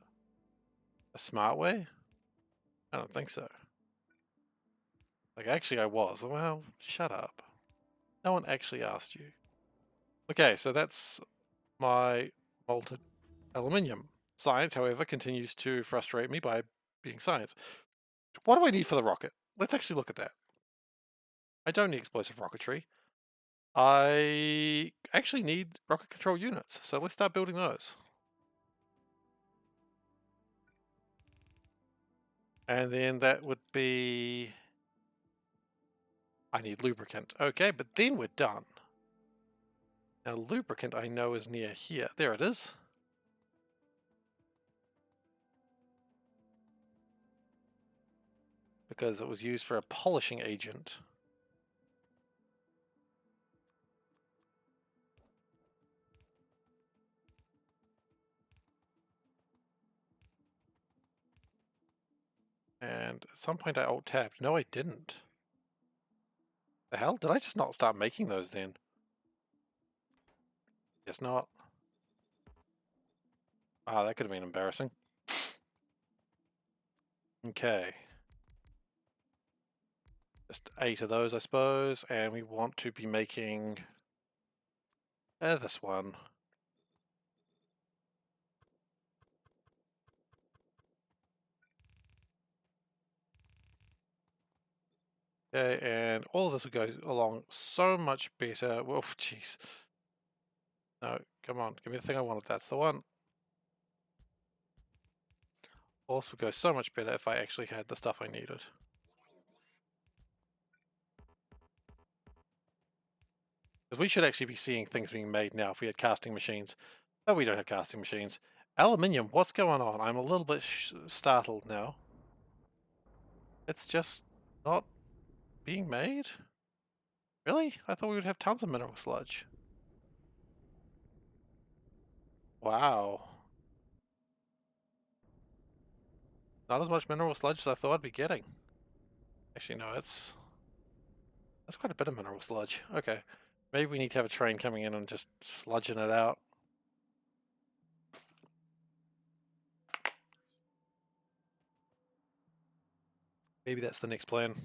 A smart way? I don't think so. Like, actually I was. Well, shut up. No one actually asked you. Okay, so that's my molten aluminium. Science, however, continues to frustrate me by being science. What do I need for the rocket? Let's actually look at that. I don't need explosive rocketry. I actually need rocket control units, so let's start building those. And then that would be... I need lubricant. Okay, but then we're done. Now, lubricant I know is near here. There it is. Because it was used for a polishing agent. And at some point I alt-tabbed. No, I didn't. The hell? Did I just not start making those then? Guess not. Ah, that could have been embarrassing. Okay. Just 8 of those, I suppose, and we want to be making this one. Okay, and all of this will go along so much better. Whoa, jeez. No, come on, give me the thing I wanted. That's the one. All this would go so much better if I actually had the stuff I needed. Because we should actually be seeing things being made now if we had casting machines. But we don't have casting machines. Aluminium, what's going on? I'm a little bit startled now. It's just not being made? Really? I thought we would have tons of mineral sludge. Wow. Not as much mineral sludge as I thought I'd be getting. Actually, no, that's quite a bit of mineral sludge. Okay. Maybe we need to have a train coming in and just sludging it out. Maybe that's the next plan.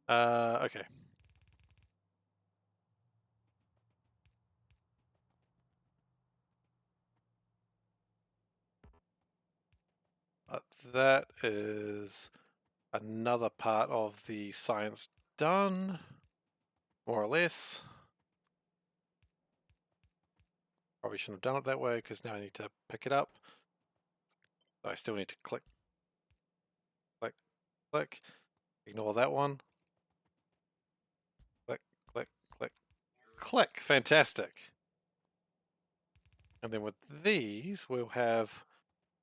Okay. That is another part of the science done, more or less. Probably shouldn't have done it that way because now I need to pick it up. So I still need to click, click, click. Ignore that one. Click, click, click, click. Fantastic. And then with these, we'll have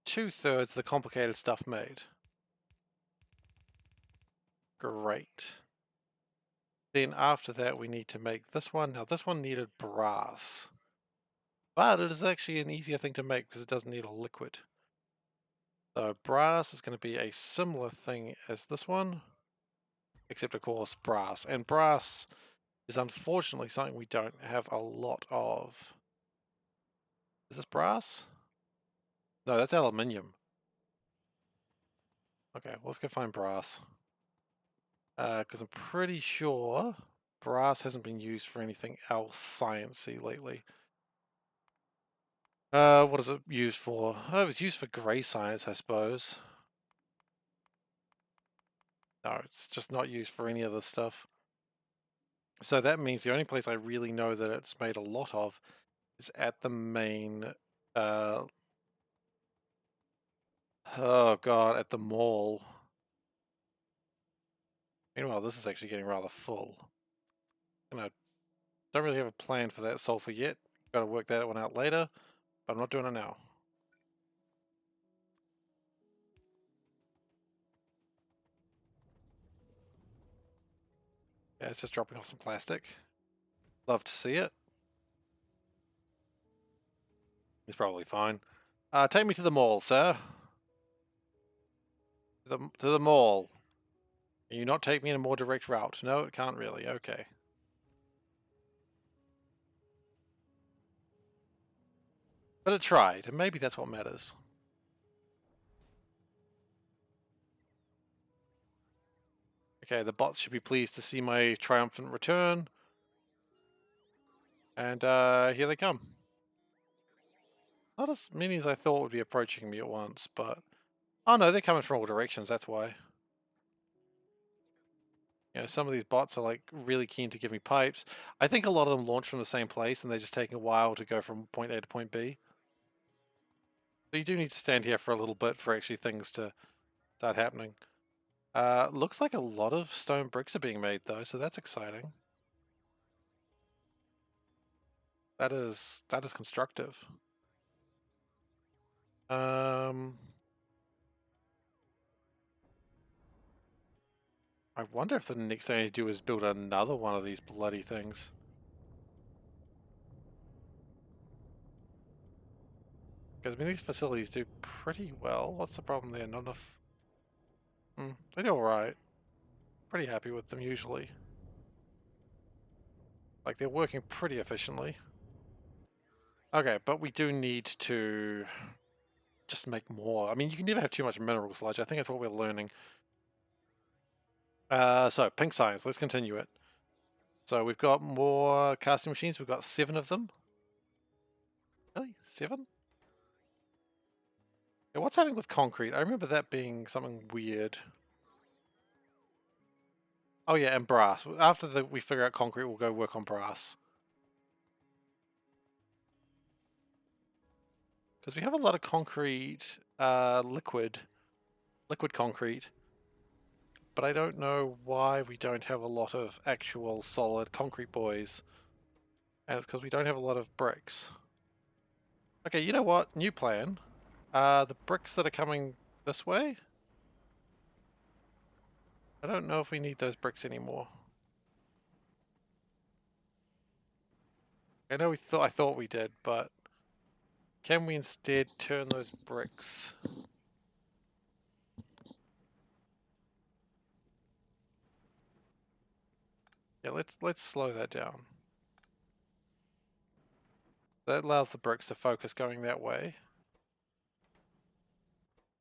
2/3 of the complicated stuff made. Great. Then after that, we need to make this one. Now, this one needed brass. But it is actually an easier thing to make because it doesn't need a liquid. So brass is going to be a similar thing as this one, except of course brass. And brass is unfortunately something we don't have a lot of. Is this brass? No, that's aluminium. Okay, well, let's go find brass. Because I'm pretty sure brass hasn't been used for anything else sciencey lately. What is it used for? Oh, it was used for grey science, I suppose. No, it's just not used for any of this stuff. So that means the only place I really know that it's made a lot of is at the main, oh god, at the mall. Meanwhile, this is actually getting rather full. Don't really have a plan for that sulfur yet. Got to work that one out later, but I'm not doing it now. Yeah, it's just dropping off some plastic. Love to see it. He's probably fine. Take me to the mall, sir. To the mall. Can you not take me in a more direct route? No, it can't really. Okay. But it tried, and maybe that's what matters. Okay, the bots should be pleased to see my triumphant return. And here they come. Not as many as I thought would be approaching me at once, but... Oh no, they're coming from all directions, that's why. You know, some of these bots are like really keen to give me pipes. I think a lot of them launch from the same place and they're just taking a while to go from point A to point B. So you do need to stand here for a little bit for actually things to start happening. Looks like a lot of stone bricks are being made though, so that's exciting. That is constructive. I wonder if the next thing I do is build another one of these bloody things. Because I mean, these facilities do pretty well. What's the problem there? Not enough. They do alright. Pretty happy with them usually. Like, they're working pretty efficiently. Okay, but we do need to just make more. I mean, you can never have too much mineral sludge. I think that's what we're learning. So, pink science. Let's continue it. So, we've got more casting machines. We've got 7 of them. Really? 7? Yeah, what's happening with concrete? I remember that being something weird. Oh yeah, and brass. After we figure out concrete, we'll go work on brass. Because we have a lot of concrete, liquid concrete. But I don't know why we don't have a lot of actual solid concrete boys. And it's because we don't have a lot of bricks. Okay, you know what? New plan. The bricks that are coming this way? I don't know if we need those bricks anymore. I know I thought we did, but can we instead turn those bricks? Yeah, let's slow that down. That allows the bricks to focus going that way.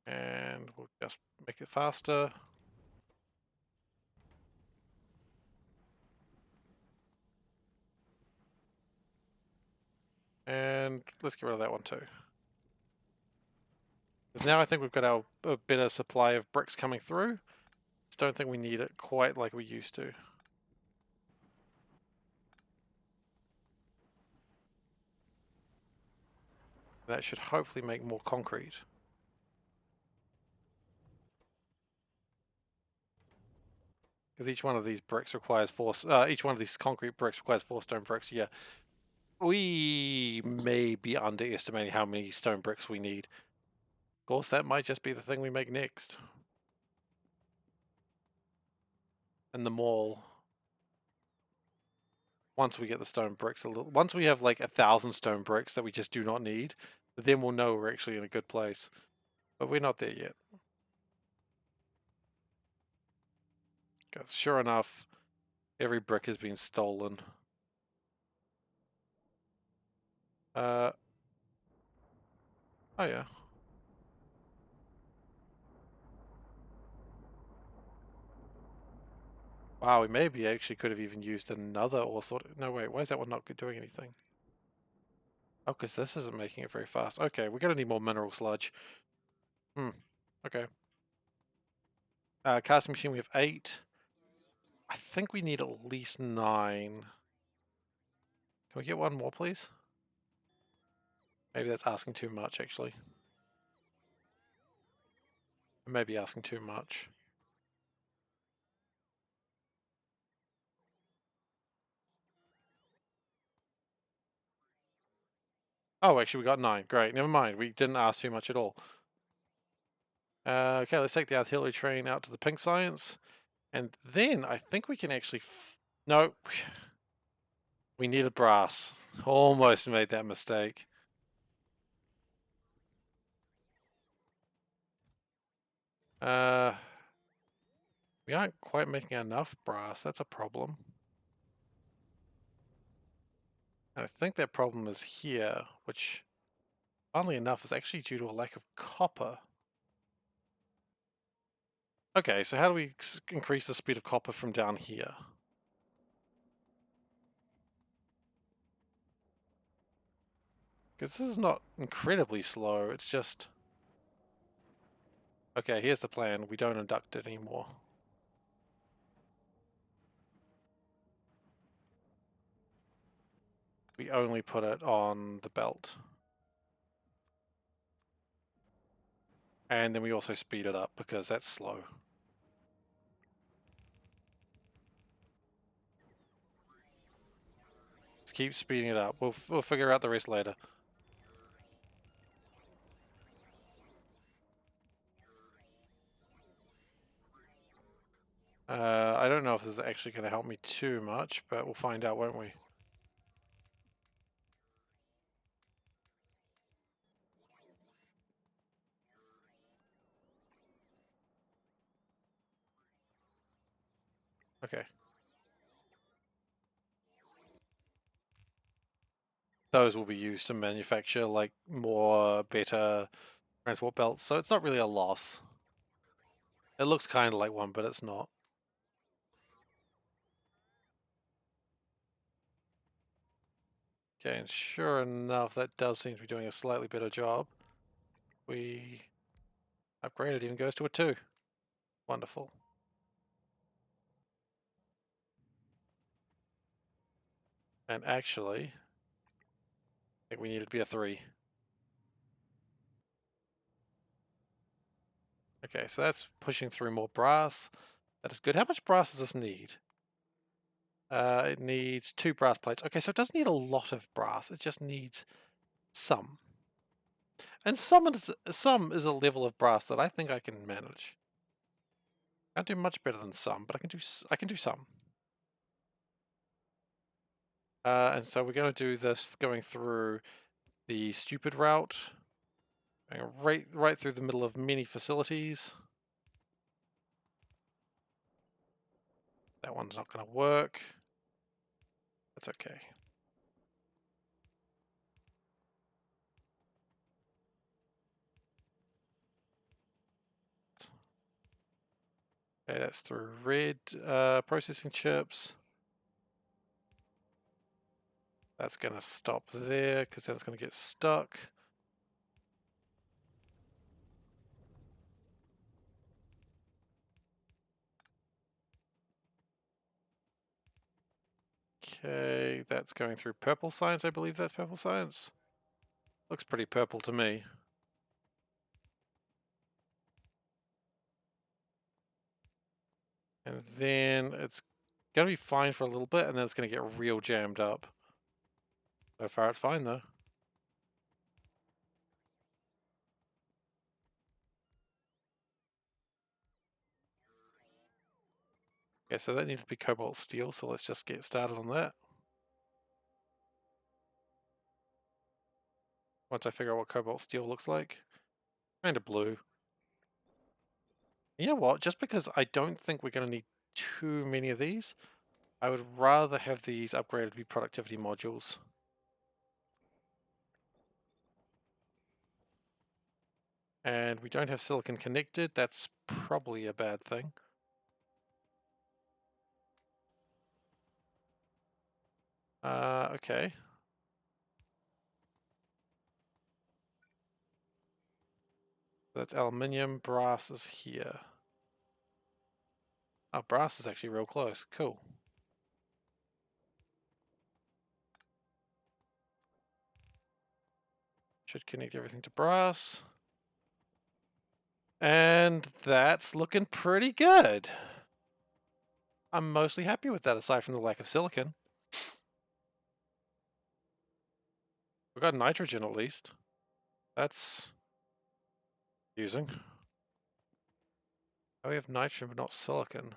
And we'll just make it faster. And let's get rid of that one too. Because now I think we've got a better supply of bricks coming through. Just don't think we need it quite like we used to. That should hopefully make more concrete. Because each one of these bricks requires each one of these concrete bricks requires 4 stone bricks. Yeah, we may be underestimating how many stone bricks we need. Of course, that might just be the thing we make next. And the mall. Once we get the stone bricks once we have like 1,000 stone bricks that we just do not need, then we'll know we're actually in a good place. But we're not there yet. Because sure enough, every brick has been stolen. Oh yeah. Wow, we maybe actually could have even used another ore sort. No, wait, why is that one not doing anything? Oh, because this isn't making it very fast. Okay, we're going to need more mineral sludge. Okay. Casting machine, we have 8. I think we need at least 9. Can we get one more, please? Maybe that's asking too much, actually. Maybe asking too much. Oh, actually, we got 9. Great, never mind. We didn't ask too much at all. Okay, let's take the artillery train out to the pink science. And then I think we can actually... No. We needed brass. Almost made that mistake. We aren't quite making enough brass. That's a problem. And I think that problem is here, which, funnily enough, is actually due to a lack of copper. Okay, so how do we increase the speed of copper from down here? Because this is not incredibly slow, it's just... Okay, here's the plan. We don't induct it anymore. We only put it on the belt. And then we also speed it up because that's slow. Let's keep speeding it up. We'll figure out the rest later. I don't know if this is actually going to help me too much, but we'll find out, won't we? Okay. Those will be used to manufacture like more better transport belts, so it's not really a loss. It looks kind of like one, but it's not. Okay, and sure enough, that does seem to be doing a slightly better job. We upgraded, even goes to a 2. Wonderful. And actually, I think we need it to be a 3. Okay, so that's pushing through more brass. That is good. How much brass does this need? It needs 2 brass plates. Okay, so it doesn't need a lot of brass. It just needs some. And some is a level of brass that I think I can manage. I can't do much better than some, but I can do some. And so we're going to do this going through the stupid route, going right through the middle of many facilities. That one's not going to work. That's okay. Okay, that's through red processing chips. That's going to stop there because then it's going to get stuck. Okay, that's going through purple science. I believe that's purple science. Looks pretty purple to me. And then it's going to be fine for a little bit, and then it's going to get real jammed up. So far it's fine though. Okay, so that needs to be cobalt steel, so let's just get started on that. Once I figure out what cobalt steel looks like. Kind of blue. You know what? Just because I don't think we're going to need too many of these, I would rather have these upgraded to be productivity modules. And we don't have silicon connected. That's probably a bad thing. Okay. That's aluminium. Brass is here. Oh, brass is actually real close. Cool. Should connect everything to brass. And that's looking pretty good. I'm mostly happy with that, aside from the lack of silicon. We got nitrogen at least. That's using. Oh, we have nitrogen but not silicon.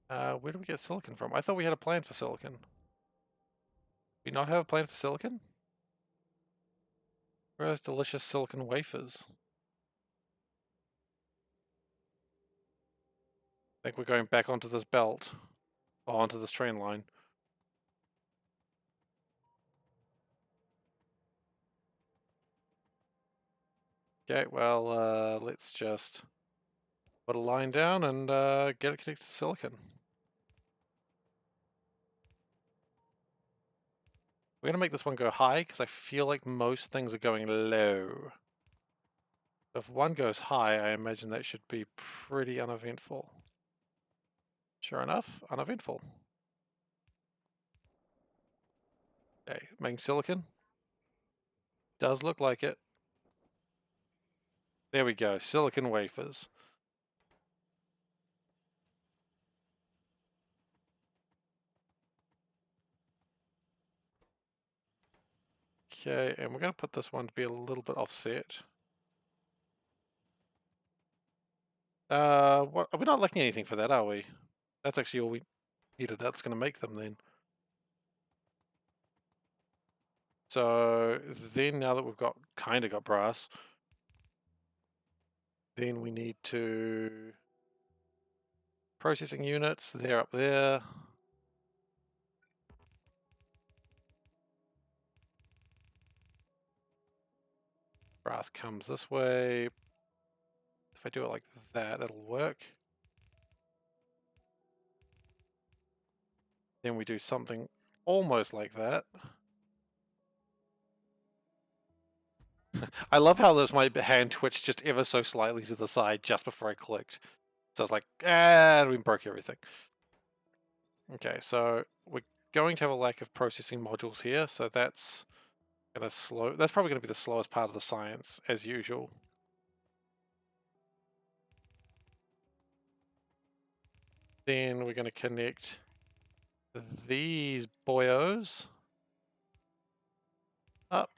Where do we get silicon from? I thought we had a plan for silicon. We not have a plan for silicon? Where are those delicious silicon wafers? I think we're going back onto this belt. Or onto this train line. Okay, well, let's just put a line down and get it connected to silicon. We're going to make this one go high because I feel like most things are going low. If one goes high, I imagine that should be pretty uneventful. Sure enough, uneventful. Okay, making silicon. Does look like it. There we go, silicon wafers. Okay, and we're going to put this one to be a little bit offset. What? We're not looking anything for that, are we? That's actually all we needed. That's going to make them then. So then, now that we've kind of got brass, then we need to processing units. They're up there. Brass comes this way. If I do it like that, that'll work. Then we do something almost like that. I love how my hand twitched just ever so slightly to the side just before I clicked. So I was like, we broke everything. Okay, so we're going to have a lack of processing modules here, so that's that's probably going to be the slowest part of the science, as usual. Then we're going to connect these boyos up.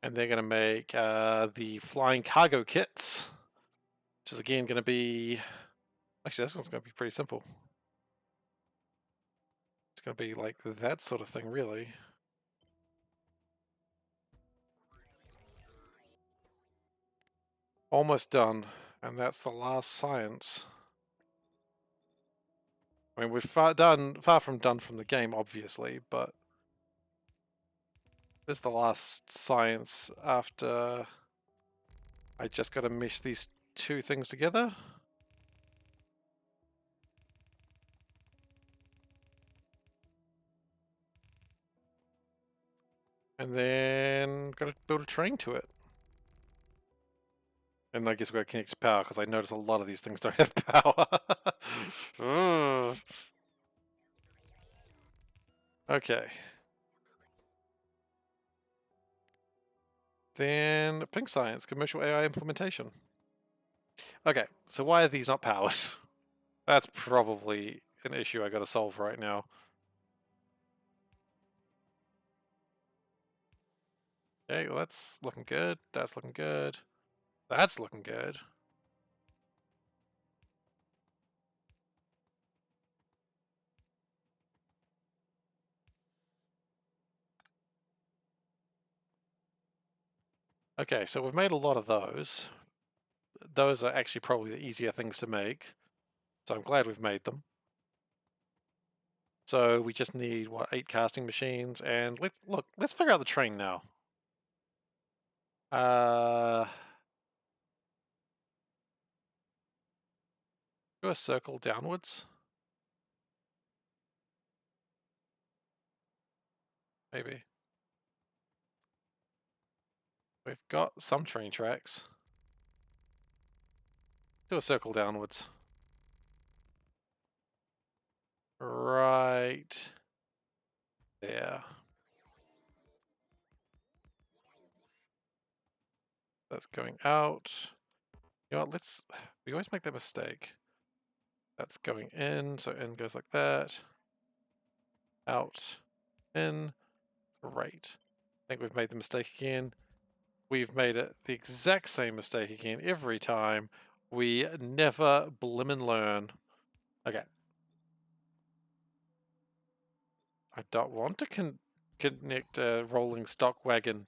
And they're going to make the flying cargo kits, which is again going to be... Actually, this one's going to be pretty simple. It's going to be like that sort of thing, really. Almost done, and that's the last science. I mean, we're far from done from the game, obviously, but this is the last science after I just got to mesh these two things together. And then got to build a train to it. And I guess we've got to connect to power, because I notice a lot of these things don't have power. Okay. Then pink science, commercial AI implementation. Okay, so why are these not powered? That's probably an issue I got to solve right now. Okay, well that's looking good. That's looking good. That's looking good. Okay, so we've made a lot of those. Those are actually probably the easier things to make. So I'm glad we've made them. So we just need, what, 8 casting machines, and let's figure out the train now. Do a circle downwards. Maybe. We've got some train tracks. Do a circle downwards. Right there. That's going out. You know what, we always make that mistake. That's going in, so in goes like that. Out, in, right. I think we've made the mistake again. We've made it the exact same mistake again every time. We never blimmin' learn. Okay. I don't want to connect a rolling stock wagon.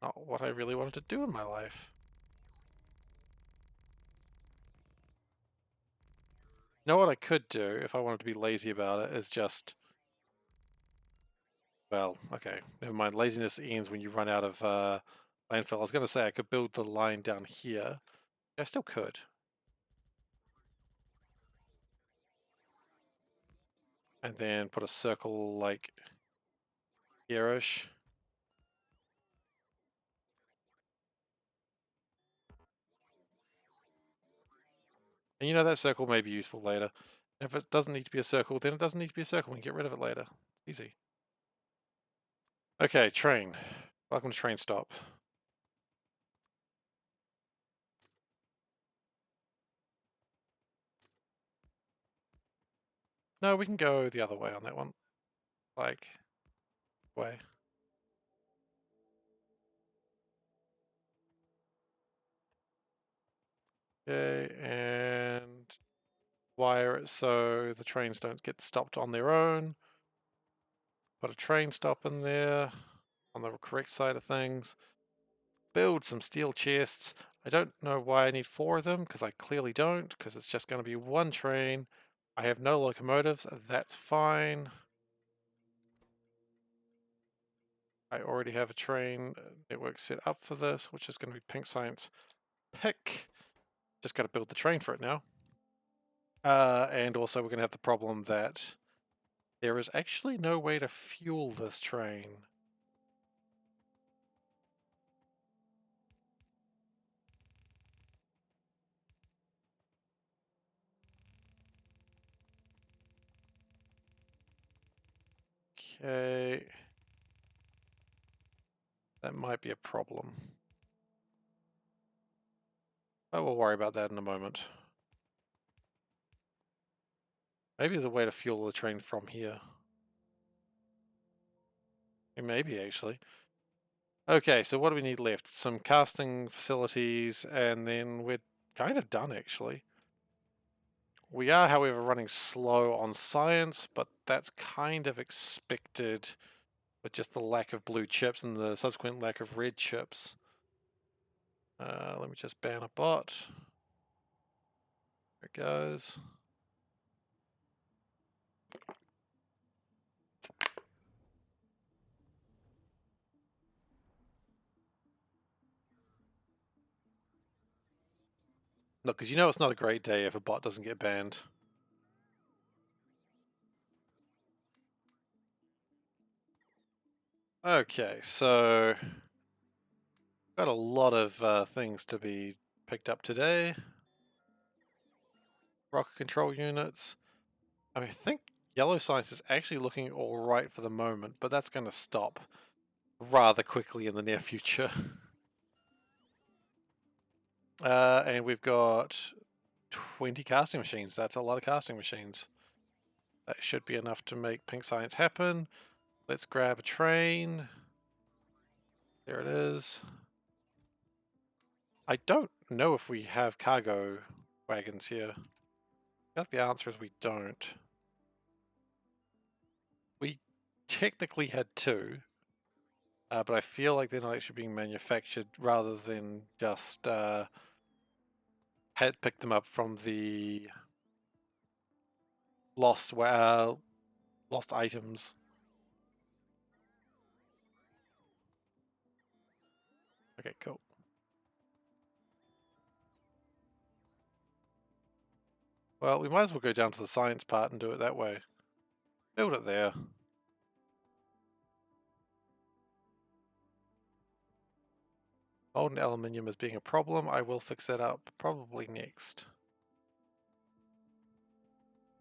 Not what I really wanted to do in my life. You know what I could do, if I wanted to be lazy about it, is just... Well, okay, never mind. Laziness ends when you run out of landfill. I was going to say I could build the line down here. I still could. And then put a circle like here-ish. And you know, that circle may be useful later. If it doesn't need to be a circle, then it doesn't need to be a circle. We can get rid of it later. Easy. Okay, train. Welcome to train stop. No, we can go the other way on that one. Like way. Okay, and wire it so the trains don't get stopped on their own. Put a train stop in there on the correct side of things. Build some steel chests. I don't know why I need 4 of them, because I clearly don't, because it's just going to be one train. I have no locomotives, that's fine. I already have a train network set up for this, which is going to be Pink Science Pick. Just got to build the train for it now. And also we're going to have the problem that there is actually no way to fuel this train. Okay. That might be a problem. But we'll worry about that in a moment. Maybe there's a way to fuel the train from here. Maybe, actually. Okay, so what do we need left? Some casting facilities, and then we're kind of done, actually. We are, however, running slow on science, but that's kind of expected with just the lack of blue chips and the subsequent lack of red chips. Let me just ban a bot. There it goes. Look, because you know it's not a great day if a bot doesn't get banned. Okay, so got a lot of things to be picked up today. Rocket control units. I think yellow science is actually looking alright for the moment, but that's going to stop rather quickly in the near future. And we've got 20 casting machines. That's a lot of casting machines. That should be enough to make pink science happen. Let's grab a train. There it is. I don't know if we have cargo wagons here. I got the answer is we don't. We technically had 2, but I feel like they're not actually being manufactured, rather than just had picked them up from the lost items. Okay, cool. Well, we might as well go down to the science part and do it that way. Build it there. Gold and aluminium is being a problem. I will fix that up probably next.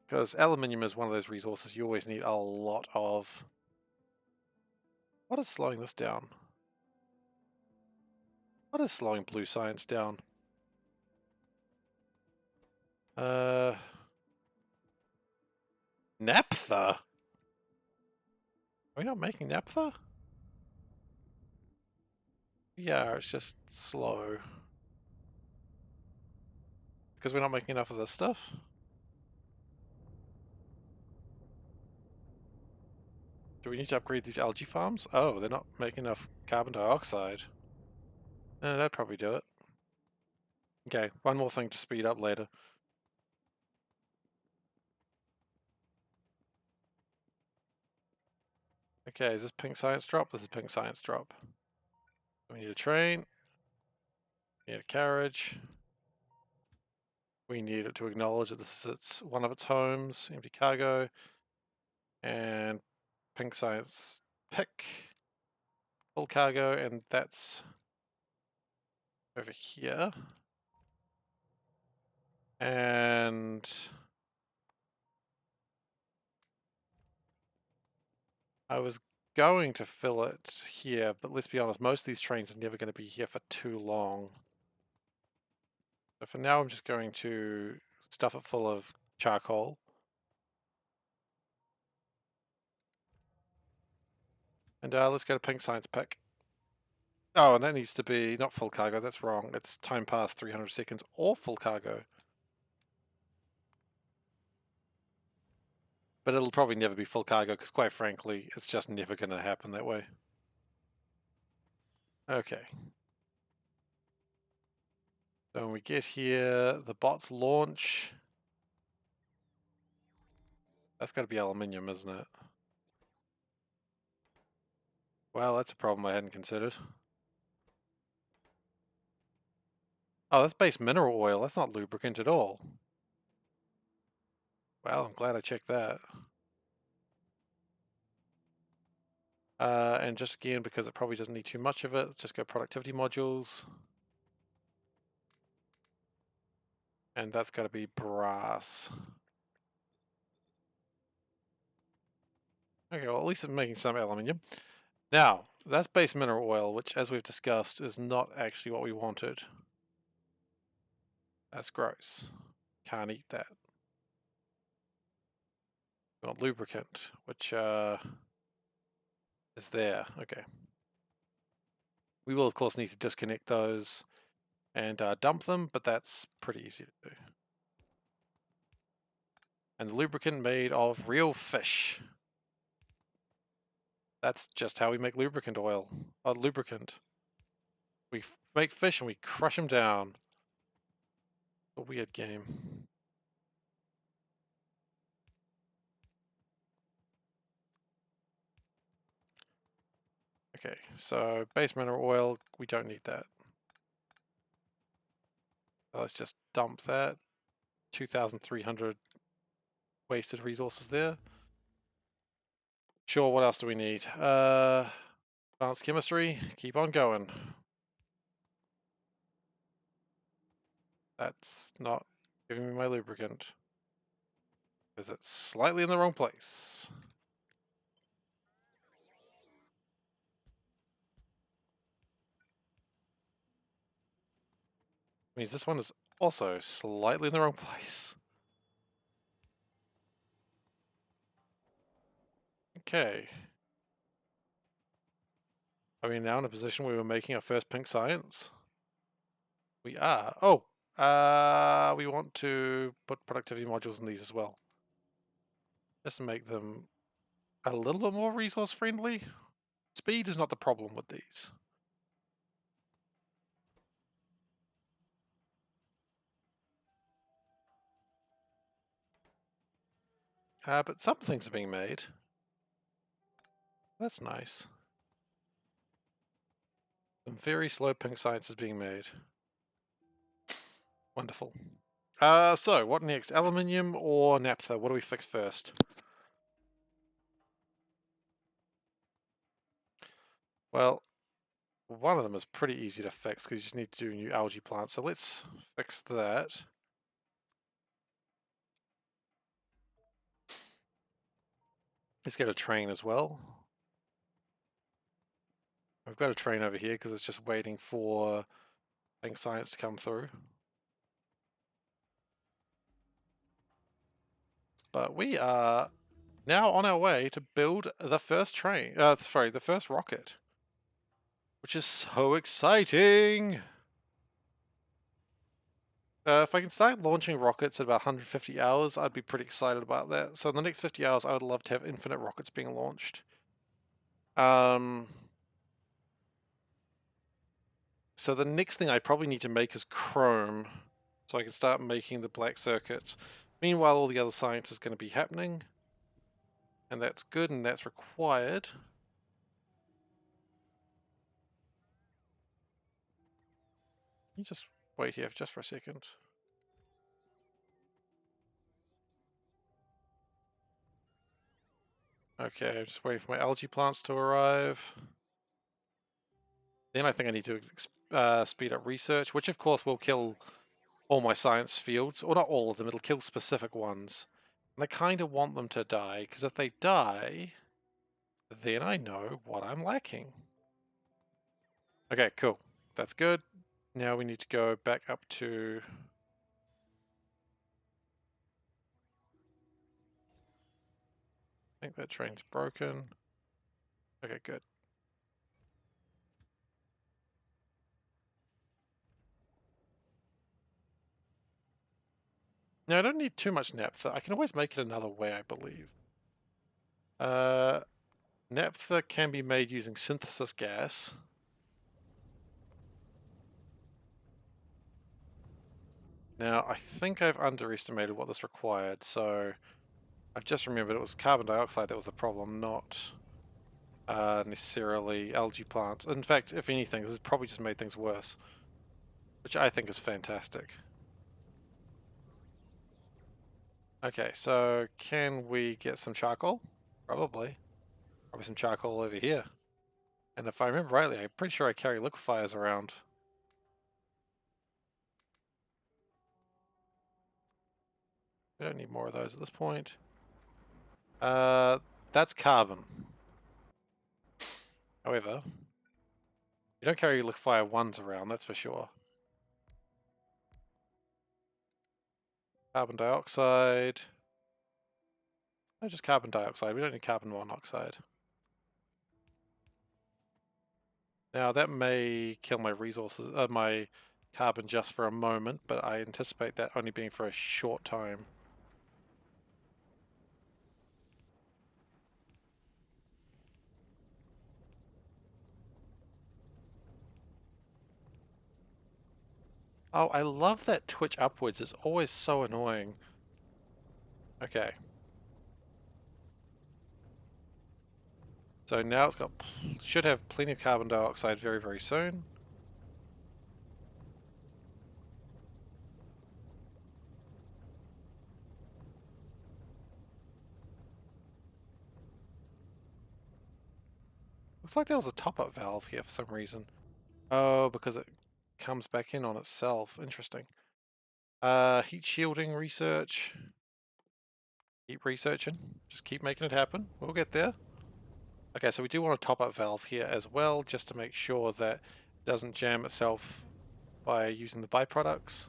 Because aluminium is one of those resources you always need a lot of. What is slowing this down? What is slowing blue science down? Naphtha? Are we not making naphtha? Yeah, it's just slow. Because we're not making enough of this stuff? Do we need to upgrade these algae farms? Oh, they're not making enough carbon dioxide. That'd probably do it. Okay, one more thing to speed up later. Okay, is this pink science drop? This is pink science drop. We need a train. We need a carriage. We need it to acknowledge that this is one of its homes. Empty cargo. And pink science pick. Full cargo, and that's over here. And I was going to fill it here, but let's be honest, most of these trains are never going to be here for too long. So for now, I'm just going to stuff it full of charcoal. And let's go to pink science pick. Oh, and that needs to be not full cargo. That's wrong. It's time past 300 seconds or full cargo. But it'll probably never be full cargo because, quite frankly, it's just never going to happen that way. Okay. So when we get here, the bots launch. That's got to be aluminium, isn't it? Well, that's a problem I hadn't considered. Oh, that's base mineral oil. That's not lubricant at all. Well, I'm glad I checked that. And just again, because it probably doesn't need too much of it, just go productivity modules. And that's got to be brass. Okay, well, at least I'm making some aluminium. Now, that's base mineral oil, which, as we've discussed, is not actually what we wanted. That's gross. Can't eat that. We want lubricant, which is there. Okay. We will, of course, need to disconnect those and dump them, but that's pretty easy to do. And the lubricant made of real fish. That's just how we make lubricant oil. Lubricant. We make fish and we crush them down. A weird game. Okay, so base mineral oil, we don't need that. So let's just dump that. 2,300 wasted resources there. Sure, what else do we need? Advanced chemistry, keep on going. That's not giving me my lubricant. Because it's slightly in the wrong place. Means this one is also slightly in the wrong place. Okay. Are we now in a position where we're making our first pink science? We are. Oh! We want to put productivity modules in these as well. Just to make them a little bit more resource friendly. Speed is not the problem with these. But some things are being made. That's nice. Some very slow pink science is being made. Wonderful. So what next? Aluminium or naphtha? What do we fix first? Well, one of them is pretty easy to fix because you just need to do a new algae plant. So let's fix that. Let's get a train as well. I've got a train over here because it's just waiting for pink science to come through. But we are now on our way to build the first train. Sorry, the first rocket. Which is so exciting! If I can start launching rockets at about 150 hours, I'd be pretty excited about that. So in the next 50 hours, I would love to have infinite rockets being launched. So the next thing I probably need to make is chrome, so I can start making the black circuits. Meanwhile, all the other science is going to be happening, and that's good, and that's required. You just wait here just for a second. Okay, I'm just waiting for my algae plants to arrive. Then I think I need to speed up research, which of course will kill all my science fields, or not all of them, it'll kill specific ones. And I kind of want them to die, because if they die, then I know what I'm lacking. Okay, cool. That's good. Now we need to go back up to... I think that train's broken. Okay, good. Now, I don't need too much naphtha. I can always make it another way, I believe. Uh, naphtha can be made using synthesis gas. Now, I think I've underestimated what this required, so I've just remembered it was carbon dioxide that was the problem, not necessarily algae plants. In fact, if anything, this has probably just made things worse, which I think is fantastic. Okay, so can we get some charcoal? Probably. Probably some charcoal over here. And if I remember rightly, I'm pretty sure I carry liquefiers around. We don't need more of those at this point. That's carbon. However, you don't carry liquefier 1s around, that's for sure. Carbon dioxide. No, just carbon dioxide. We don't need carbon monoxide. Now that may kill my resources, my carbon just for a moment, but I anticipate that only being for a short time. Oh, I love that twitch upwards. It's always so annoying. Okay. So now it's got, should have plenty of carbon dioxide very, very soon. Looks like there was a top-up valve here for some reason. Oh, because it comes back in on itself. Interesting. Heat shielding research. Keep researching. Just keep making it happen. We'll get there. Okay, so we do want a top-up valve here as well, just to make sure that it doesn't jam itself by using the byproducts.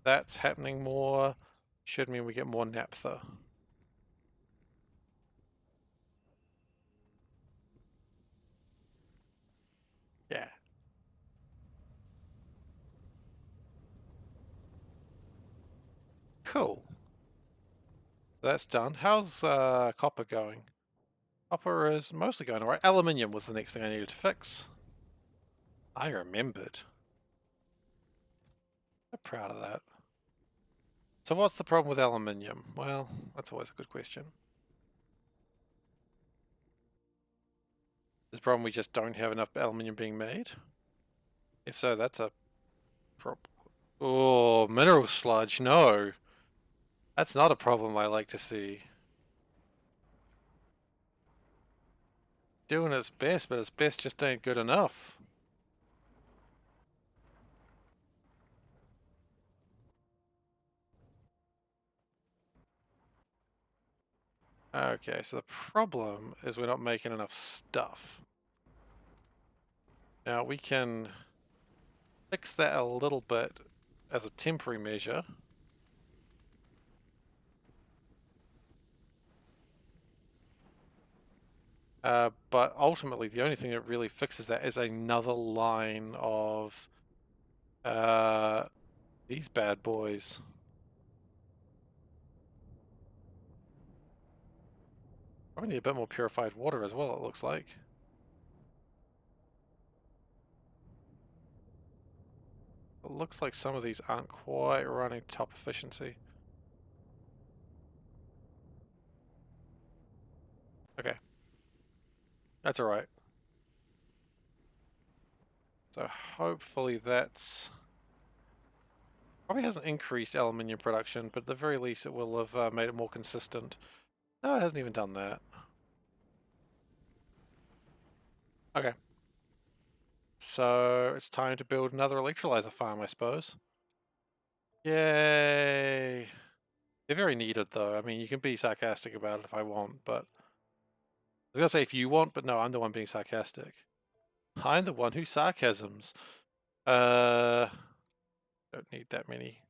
That's happening more. Should mean we get more naphtha. Yeah. Cool. That's done. How's copper going? Copper is mostly going alright. Aluminium was the next thing I needed to fix. I remembered. I'm proud of that. So what's the problem with aluminium? Well, that's always a good question. Is the problem we just don't have enough aluminium being made? If so, that's a problem. Oh, mineral sludge, no. That's not a problem I like to see. Doing its best, but its best just ain't good enough. Okay, so the problem is we're not making enough stuff. Now we can fix that a little bit as a temporary measure. But ultimately the only thing that really fixes that is another line of these bad boys. Probably need a bit more purified water as well, it looks like. It looks like some of these aren't quite running top efficiency. Okay. That's alright. So hopefully that's... Probably hasn't increased aluminium production, but at the very least it will have made it more consistent. No, it hasn't even done that. Okay. So it's time to build another electrolyzer farm, I suppose. Yay! They're very needed though. I mean, you can be sarcastic about it if I want, but... I was gonna say if you want, but no, I'm the one being sarcastic. I'm the one who sarcasms. Don't need that many.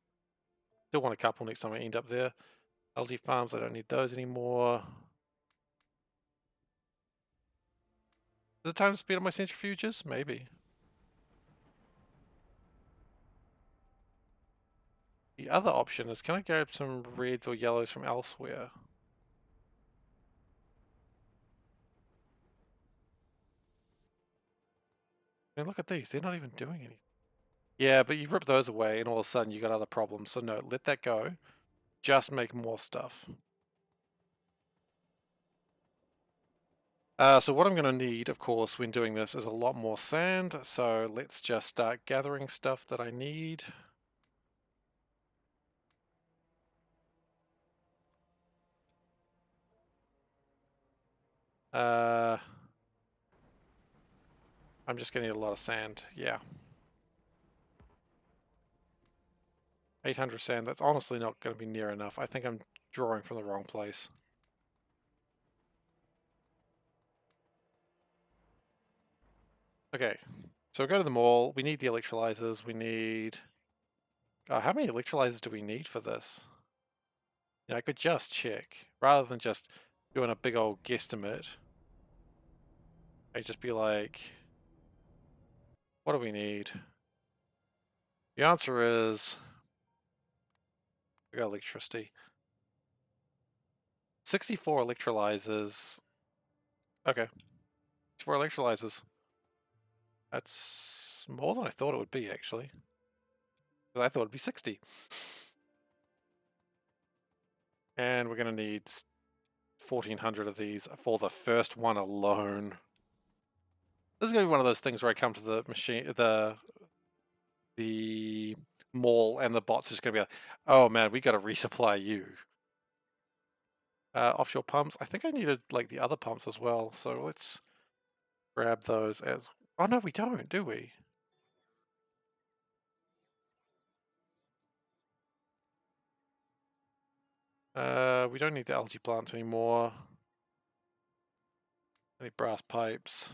Still want a couple next time I end up there. LD farms, I don't need those anymore. Is it time to speed up my centrifuges? Maybe. The other option is, can I grab some reds or yellows from elsewhere? I mean, look at these. They're not even doing anything. Yeah, but you rip those away and all of a sudden you got other problems. So no, let that go. Just make more stuff. So what I'm going to need, of course, when doing this is a lot more sand. So let's just start gathering stuff that I need. I'm just going to need a lot of sand. Yeah. 800 sand. That's honestly not going to be near enough. I think I'm drawing from the wrong place. Okay. So we go to the mall. We need the electrolyzers. We need... how many electrolyzers do we need for this? Yeah, I could just check. Rather than just doing a big old guesstimate. I'd just be like... what do we need? The answer is... we got electricity. 64 electrolyzers. Okay. 64 electrolyzers. That's more than I thought it would be, actually. I thought it'd be 60. And we're going to need 1,400 of these for the first one alone. This is going to be one of those things where I come to the machine, the mall, and the bots are just going to be like, oh man, we got to resupply you. Offshore pumps. I think I needed like the other pumps as well. So let's grab those as... oh no, we don't, do we? We don't need the algae plants anymore. Any brass pipes.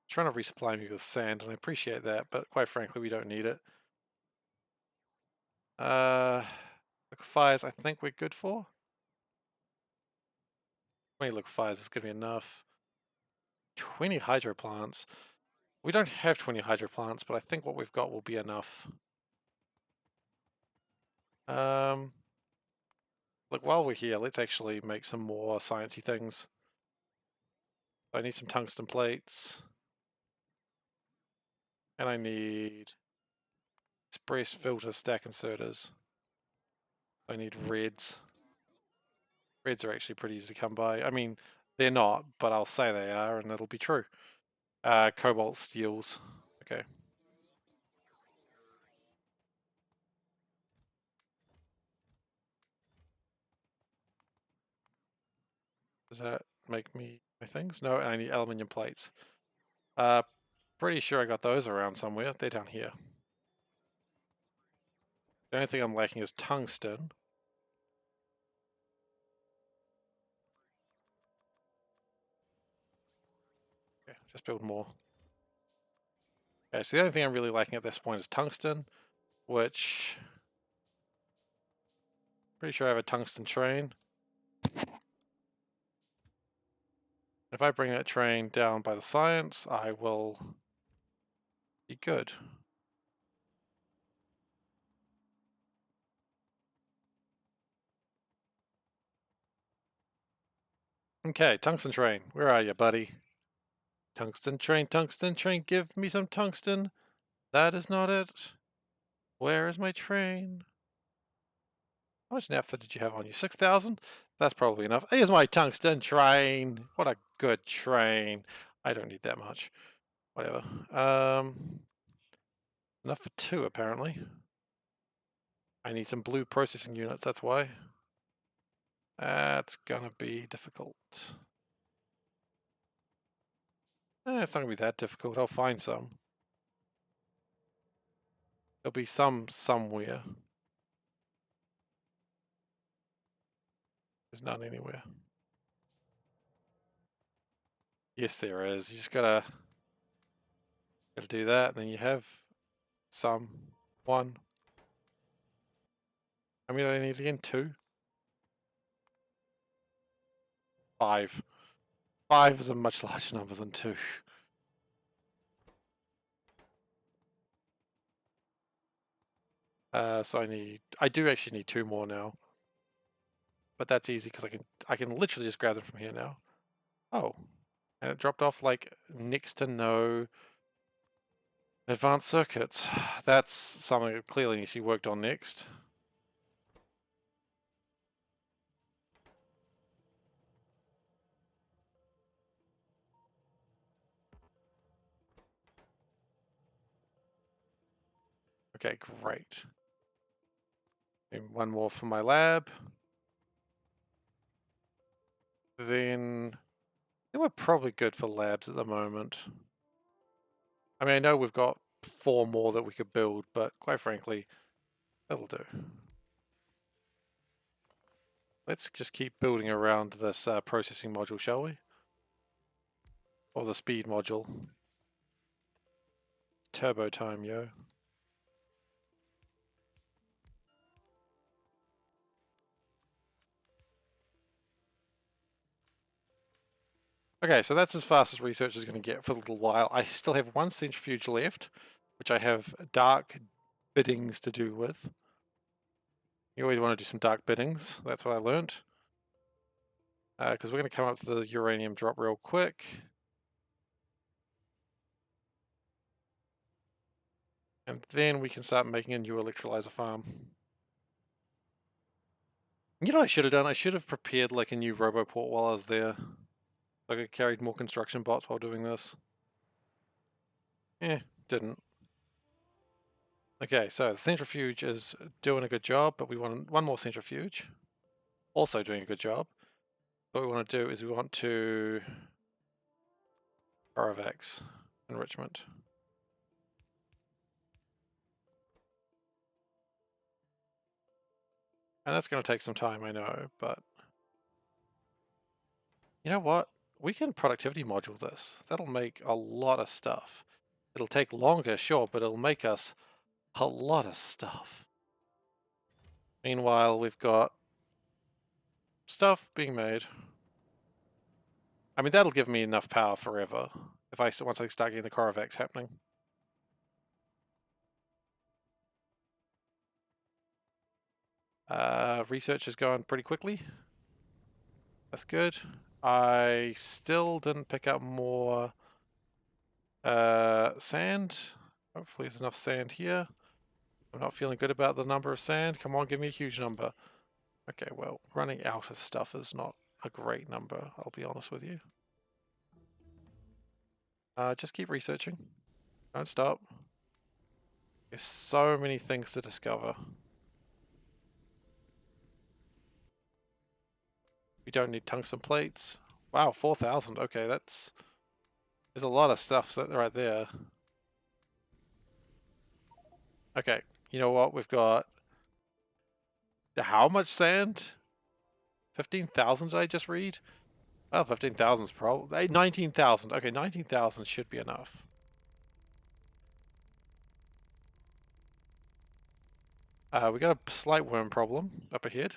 Trying to resupply me with sand, and I appreciate that, but quite frankly, we don't need it. Liquefiers, I think we're good for. 20 liquefiers is going to be enough. 20 hydro plants. We don't have 20 hydro plants, but I think what we've got will be enough. Look, while we're here, let's actually make some more sciencey things. I need some tungsten plates. And I need express filter stack inserters. I need reds. Reds are actually pretty easy to come by. I mean, they're not, but I'll say they are, and it'll be true. Cobalt steels. Okay. Does that make me my things? No, I need aluminium plates. Pretty sure I got those around somewhere. They're down here. The only thing I'm lacking is tungsten. Okay, just build more. Okay, so the only thing I'm really lacking at this point is tungsten, which... pretty sure I have a tungsten train. If I bring that train down by the science, I will be good. Okay, tungsten train. Where are you, buddy? Tungsten train, give me some tungsten. That is not it. Where is my train? How much naphtha did you have on you? 6,000? That's probably enough. Here's my tungsten train. What a good train. I don't need that much. Whatever. Enough for 2, apparently. I need some blue processing units, that's why. That's gonna be difficult. It's not gonna be that difficult. I'll find some. There'll be some somewhere. There's none anywhere. Yes, there is. You just gotta do that, and then you have some. 1. I mean, I need again 2. 5. 5 is a much larger number than 2. So I do actually need 2 more now. But that's easy because I can literally just grab them from here now. Oh, and it dropped off like next to no advanced circuits. That's something that clearly needs to be worked on next. Okay, great. And 1 more for my lab. Then we're probably good for labs at the moment. I mean, I know we've got 4 more that we could build, but quite frankly, that'll do. Let's just keep building around this processing module, shall we? Or the speed module. Turbo time, yo. Okay, so that's as fast as research is going to get for a little while. I still have 1 centrifuge left, which I have dark biddings to do with. You always want to do some dark biddings. That's what I learnt. Because we're going to come up to the uranium drop real quick. And then we can start making a new electrolyzer farm. You know what I should have done? I should have prepared like a new roboport while I was there. Like I carried more construction bots while doing this. Didn't. Okay, so the centrifuge is doing a good job, but we want 1 more centrifuge. Also doing a good job. What we want to do is we want to Paravex enrichment. And that's going to take some time, I know, but you know what? We can productivity module this. That'll make a lot of stuff. It'll take longer, sure, but it'll make us a lot of stuff. Meanwhile, we've got stuff being made. I mean, that'll give me enough power forever if once I start getting the Paravex happening. Research is going pretty quickly. That's good. I still didn't pick up more sand. Hopefully there's enough sand here. I'm not feeling good about the number of sand. Come on, give me a huge number. Okay, well, running out of stuff is not a great number, I'll be honest with you. Just keep researching. Don't stop. There's so many things to discover. We don't need tungsten plates. Wow, 4,000. Okay, there's a lot of stuff right there. Okay, you know what? We've got how much sand? 15,000 did I just read? Well, 15,000 is probably 19,000. Okay, 19,000 should be enough. We got a slight worm problem up ahead,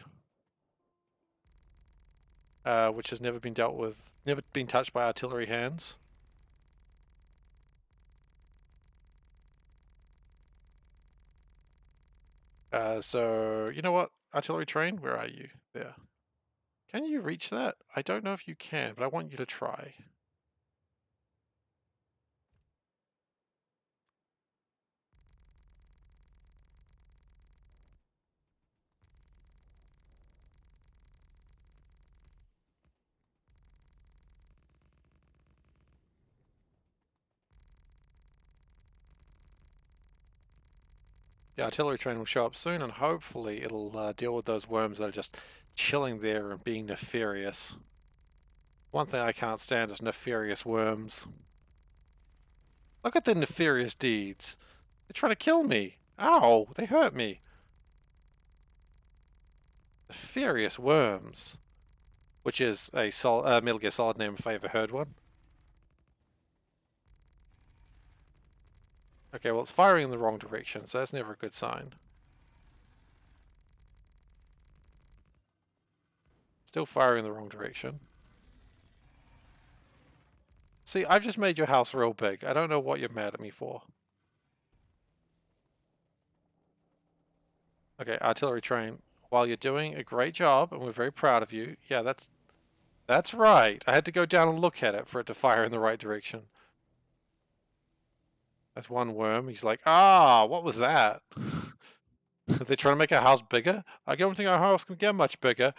which has never been dealt with, never been touched by artillery hands. So, you know what? Artillery train, where are you? There. Can you reach that? I don't know if you can, but I want you to try. The artillery train will show up soon, and hopefully it'll deal with those worms that are just chilling there and being nefarious. One thing I can't stand is nefarious worms. Look at their nefarious deeds. They're trying to kill me. Ow, they hurt me. Nefarious worms. Which is a Metal Gear Solid name if I ever heard one. Okay, well it's firing in the wrong direction, so that's never a good sign. Still firing in the wrong direction. See, I've just made your house real big. I don't know what you're mad at me for. Okay, artillery train. While you're doing a great job, and we're very proud of you. Yeah, that's right. I had to go down and look at it for it to fire in the right direction. That's one worm. He's like, ah, what was that? They're trying to make our house bigger? I don't think our house can get much bigger.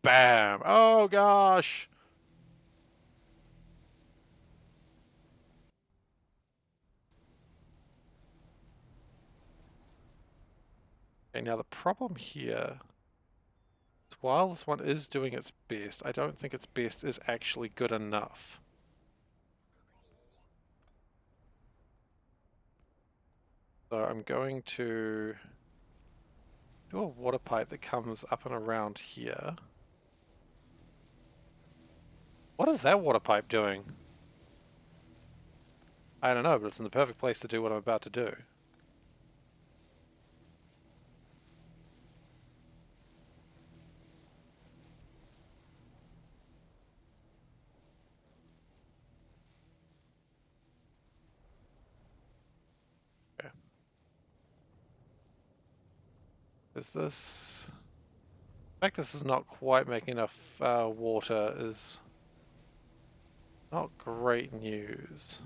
Bam! Oh gosh! Okay, now the problem here is while this one is doing its best, I don't think its best is actually good enough. So I'm going to do a water pipe that comes up and around here. What is that water pipe doing? I don't know, but it's in the perfect place to do what I'm about to do. Okay. Is this... The fact this is not quite making enough water is not great news.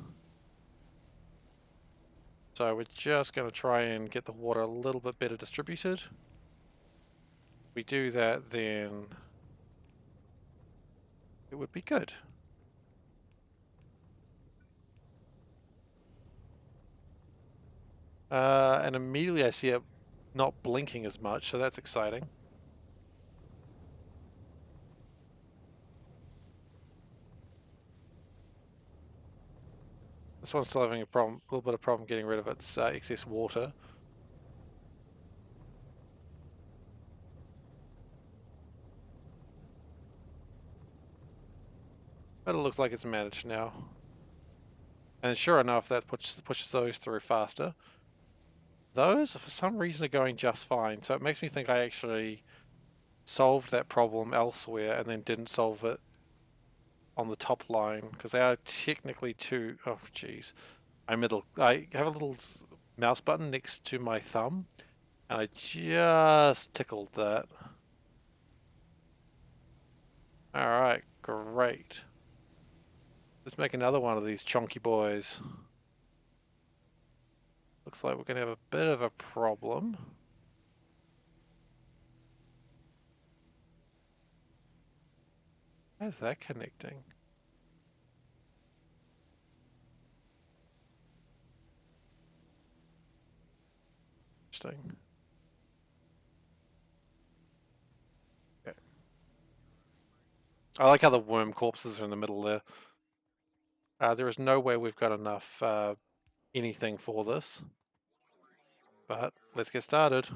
So we're just going to try and get the water a little bit better distributed. If we do that, then it would be good. And immediately I see it not blinking as much, so that's exciting. This one's still having a little bit of problem getting rid of its excess water. But it looks like it's managed now. And sure enough, that pushes those through faster. Those, for some reason, are going just fine, so it makes me think I actually solved that problem elsewhere and then didn't solve it on the top line, because they are technically two... Oh, jeez. I have a little mouse button next to my thumb, and I just tickled that. Alright, great. Let's make another one of these chunky boys. Looks like we're going to have a bit of a problem. How's that connecting? Interesting. Okay. I like how the worm corpses are in the middle there. There is no way we've got enough anything for this. But let's get started.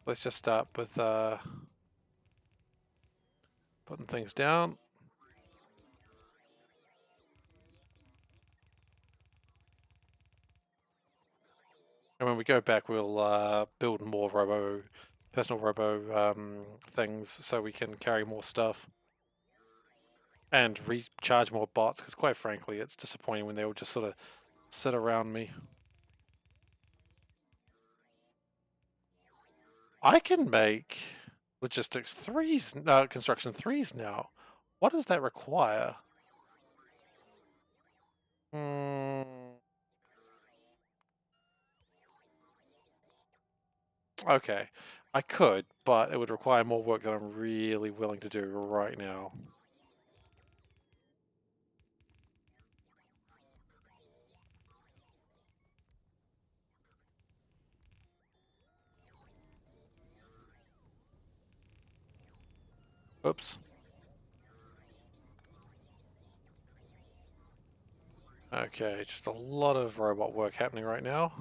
Let's just start with putting things down. And when we go back, we'll build more personal robo things so we can carry more stuff. And recharge more bots, because quite frankly, it's disappointing when they all just sort of sit around me. I can make logistics 3s, construction 3s now. What does that require? Okay, I could, but it would require more work than I'm really willing to do right now. Oops. Okay, just a lot of robot work happening right now.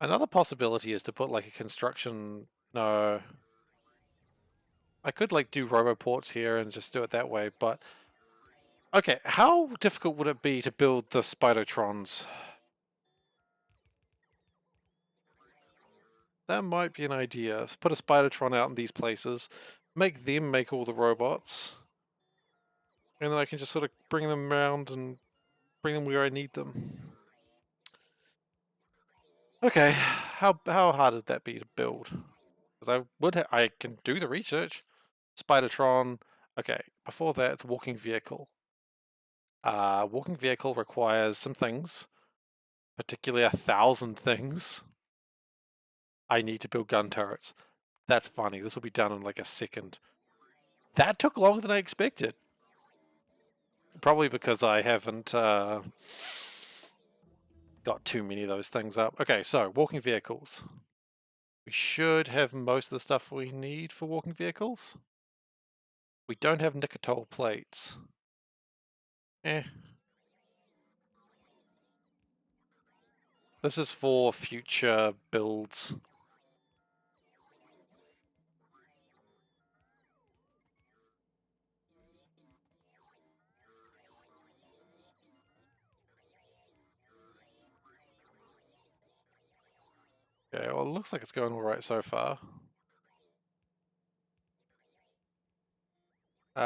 Another possibility is to put like a construction... No. I could like do roboports here and just do it that way, but... Okay, how difficult would it be to build the Spidotrons? That might be an idea. Put a Spidertron out in these places, make them make all the robots, and then I can just sort of bring them around and bring them where I need them. Okay, how hard would that be to build? Because I can do the research. Spidertron. Okay, before that, it's walking vehicle. Walking vehicle requires some things, particularly 1,000 things. I need to build gun turrets. That's funny. This will be done in like a second. That took longer than I expected. Probably because I haven't got too many of those things up. Okay, so walking vehicles. We should have most of the stuff we need for walking vehicles. We don't have nicotol plates. Eh. This is for future builds. Okay, well, it looks like it's going alright so far.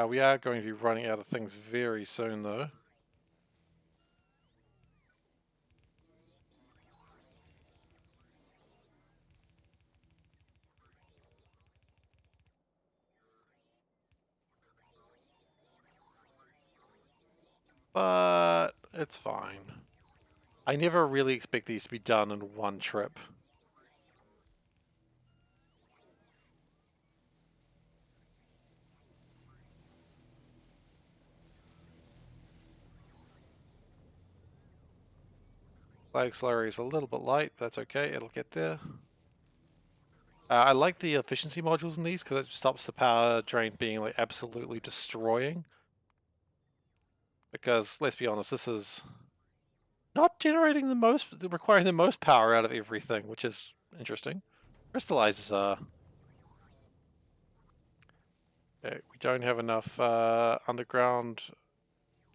We are going to be running out of things very soon, though. But it's fine. I never really expect these to be done in one trip. Flag slurry is a little bit light, but that's okay, it'll get there. I like the efficiency modules in these because it stops the power drain being like absolutely destroying. Because let's be honest, this is not generating requiring the most power out of everything, which is interesting. Crystallizers are. Okay, we don't have enough underground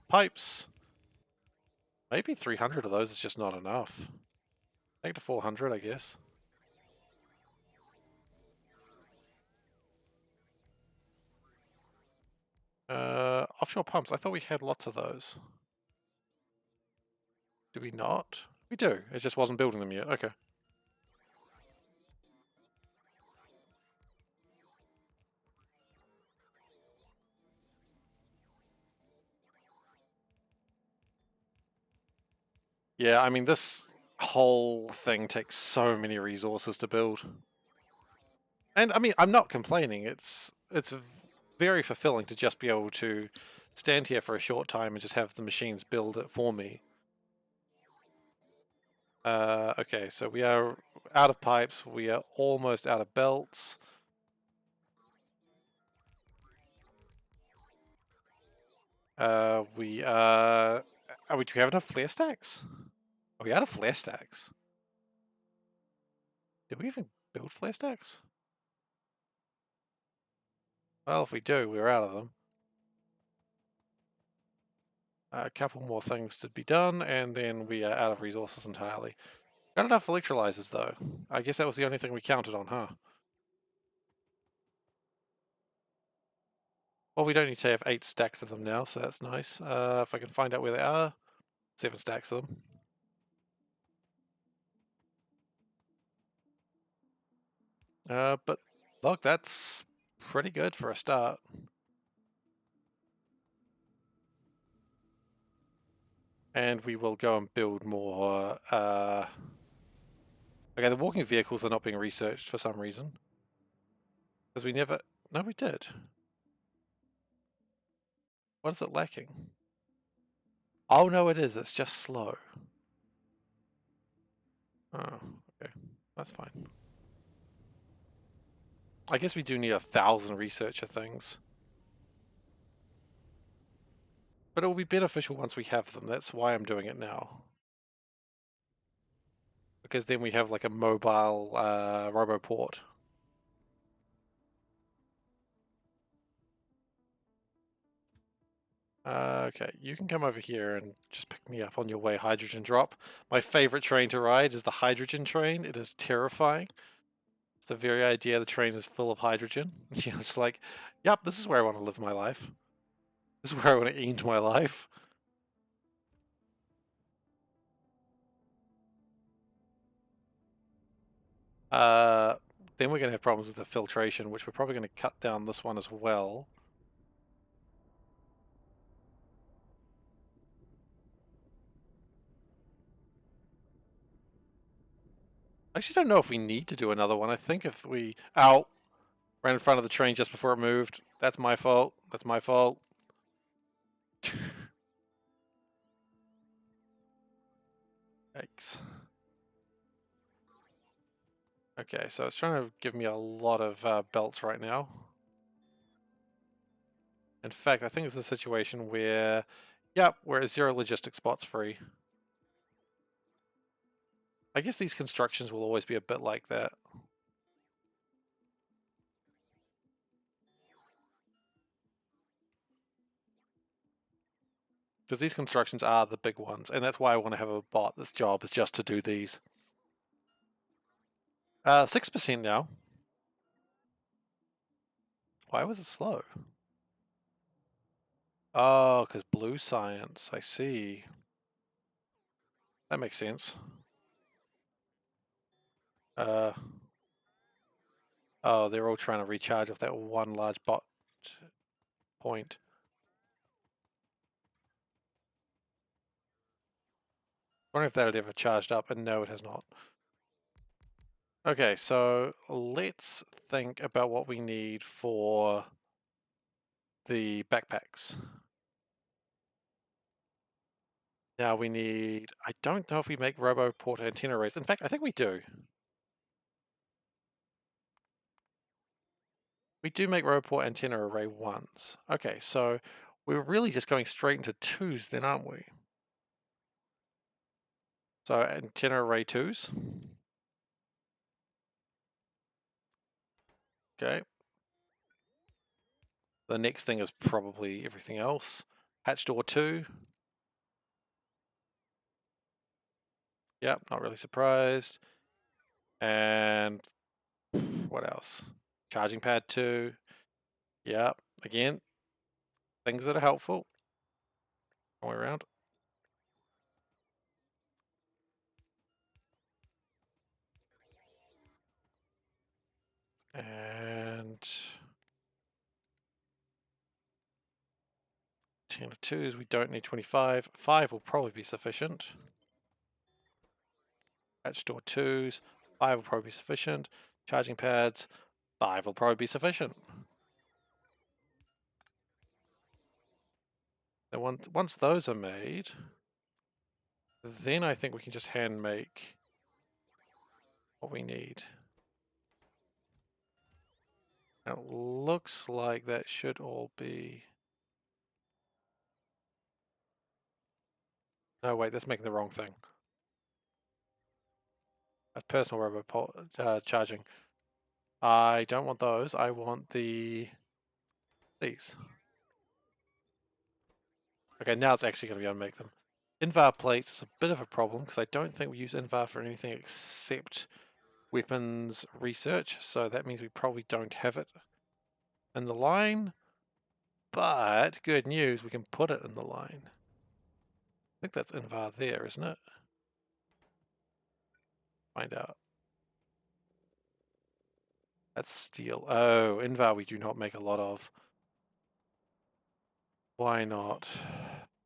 pipes. Maybe 300 of those is just not enough. Take to 400, I guess. Offshore pumps. I thought we had lots of those. Do we not? We do. It just wasn't building them yet. Okay. Yeah, I mean, this whole thing takes so many resources to build. And I mean, I'm not complaining. It's very fulfilling to just be able to stand here for a short time and just have the machines build it for me. Okay, so we are out of pipes. We are almost out of belts. We are do we have enough flare stacks? Are we out of flare stacks? Did we even build flare stacks? Well, if we do, we're out of them. A couple more things to be done, and then we are out of resources entirely. Got enough electrolyzers, though. I guess that was the only thing we counted on, huh? Well, we don't need to have 8 stacks of them now, so that's nice. If I can find out where they are, 7 stacks of them. But look, that's pretty good for a start. And we will go and build more. Okay, the walking vehicles are not being researched for some reason. Because we never. No, we did. What is it lacking? Oh, no, it is. It's just slow. Oh, okay. That's fine. I guess we do need 1,000 researcher things. But it will be beneficial once we have them. That's why I'm doing it now. Because then we have like a mobile roboport. Okay, you can come over here and just pick me up on your way, hydrogen drop. My favorite train to ride is the hydrogen train. It is terrifying. the very idea the train is full of hydrogen. You know, it's like, yep, this is where I want to live my life. This is where I want to end my life. Then we're going to have problems with the filtration, which we're probably going to cut down this one as well. I actually don't know if we need to do another one. I think if we... Ow! Ran in front of the train just before it moved. That's my fault. That's my fault. Yikes. Okay, so it's trying to give me a lot of belts right now. In fact, I think it's a situation where, yep, we're at 0 logistic spots free. I guess these constructions will always be a bit like that. Because these constructions are the big ones, and that's why I want to have a bot that's job is just to do these. 6% now. Why was it slow? Oh, because blue science, I see. That makes sense. Oh, they're all trying to recharge off that one large bot point. I wonder if that had ever charged up, and no, it has not. Okay, so let's think about what we need for the backpacks. Now we need, I don't know if we make RoboPort antenna arrays. In fact, I think we do. We do make RoboPort antenna array 1s. Okay, so we're really just going straight into 2s then, aren't we? So antenna array 2s. Okay. The next thing is probably everything else. Hatch door 2. Yep, not really surprised. And what else? Charging pad 2. Yep, again, things that are helpful. All the way around. And 10 of 2s, we don't need 25. 5 will probably be sufficient. Hatch door 2s, 5 will probably be sufficient. Charging pads, 5 will probably be sufficient. And once those are made, then I think we can just hand make what we need. And it looks like that should all be... No, wait, that's making the wrong thing. That's personal robot charging. I don't want those. I want these. Okay, now it's actually going to be able to make them. Invar plates is a bit of a problem because I don't think we use Invar for anything except weapons research. So that means we probably don't have it in the line. But good news, we can put it in the line. I think that's Invar there, isn't it? Find out. That's steel. Oh, Invar we do not make a lot of. Why not?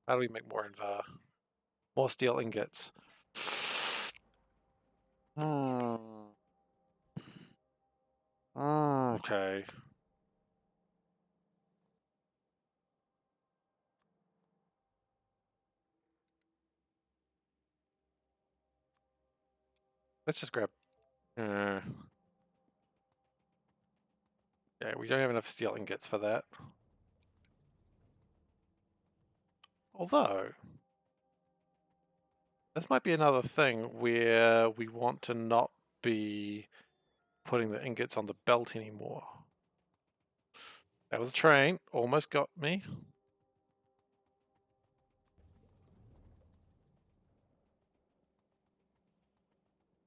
How do we make more Invar? More steel ingots. Okay. Let's just grab... yeah, we don't have enough steel ingots for that. Although, this might be another thing where we want to not be putting the ingots on the belt anymore. That was a train, almost got me.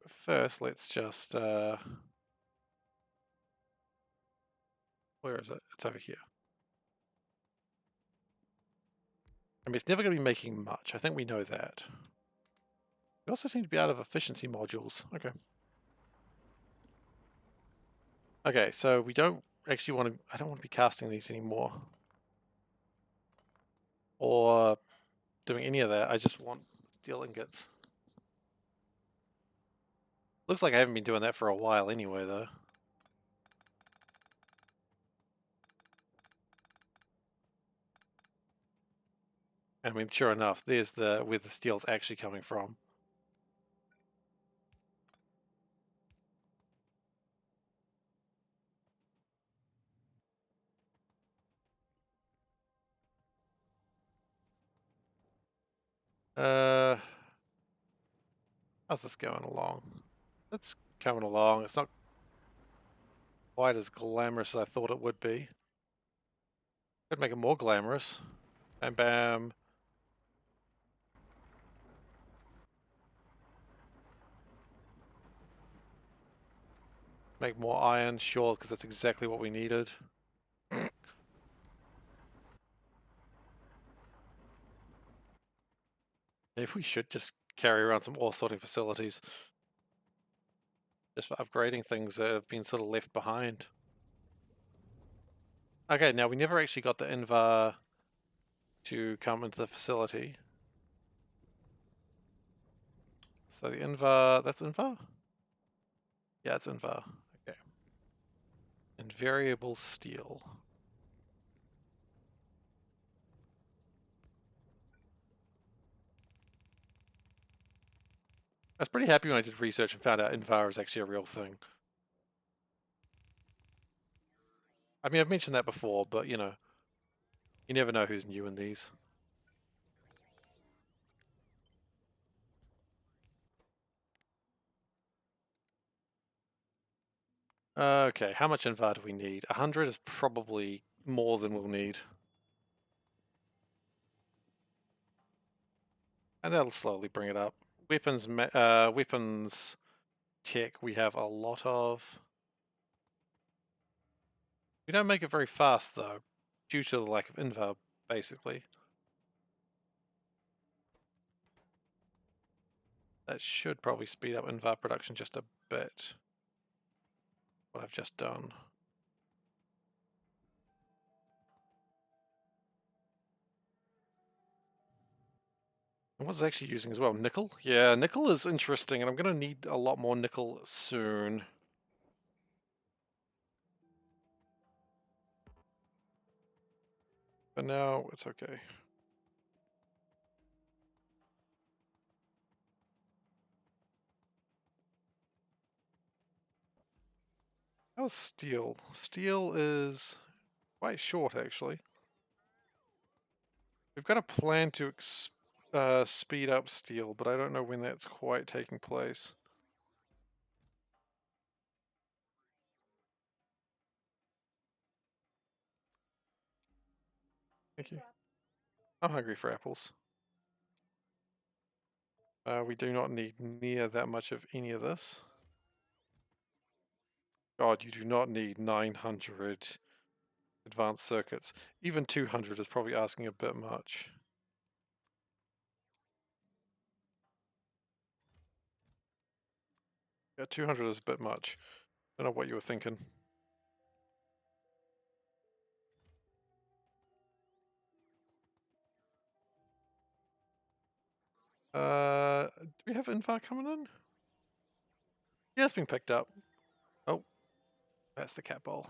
First, let's just Where is it? It's over here. I mean, it's never going to be making much. I think we know that. We also seem to be out of efficiency modules. Okay. Okay, so we don't actually want to... I don't want to be casting these anymore. Or doing any of that. I just want steel ingots. Looks like I haven't been doing that for a while anyway, though. I mean, sure enough, there's where the steel's actually coming from. How's this going along? It's coming along. It's not quite as glamorous as I thought it would be. Could make it more glamorous. Bam bam. Make more iron, sure, because that's exactly what we needed. Maybe we should just carry around some ore sorting facilities. Just for upgrading things that have been sort of left behind. Okay, now we never actually got the Invar to come into the facility. So the Invar, that's Invar? Yeah, it's Invar. Okay. And variable steel. I was pretty happy when I did research and found out Invar is actually a real thing. I mean, I've mentioned that before, but you know, you never know who's new in these. Okay, how much Invar do we need? 100 is probably more than we'll need. And that'll slowly bring it up. Weapons tech we have a lot of. We don't make it very fast though, due to the lack of Invar, basically. That should probably speed up Invar production just a bit. What I've just done. And what's it actually using as well? Nickel? Yeah, nickel is interesting, and I'm going to need a lot more nickel soon. But now it's okay. How's steel? Steel is quite short, actually. We've got a plan to speed up steel, but I don't know when that's quite taking place. Thank you. I'm hungry for apples. We do not need near that much of any of this. God, you do not need 900 advanced circuits. Even 200 is probably asking a bit much. Yeah, 200 is a bit much. Don't know what you were thinking. Do we have Invar coming in? Yeah, it's been picked up. Oh, that's the cat bowl.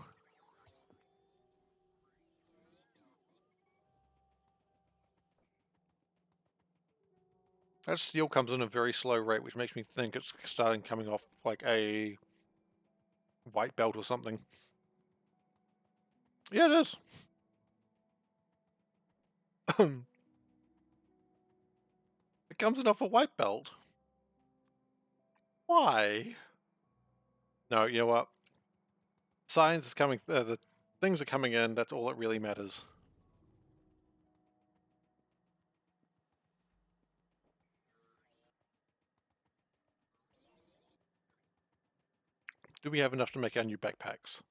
That steel comes in a very slow rate, which makes me think it's starting coming off like a white belt or something. Yeah, it is. It comes in off a white belt. Why? No, you know what? Science is coming. The things are coming in. That's all that really matters. Do we have enough to make our new backpacks?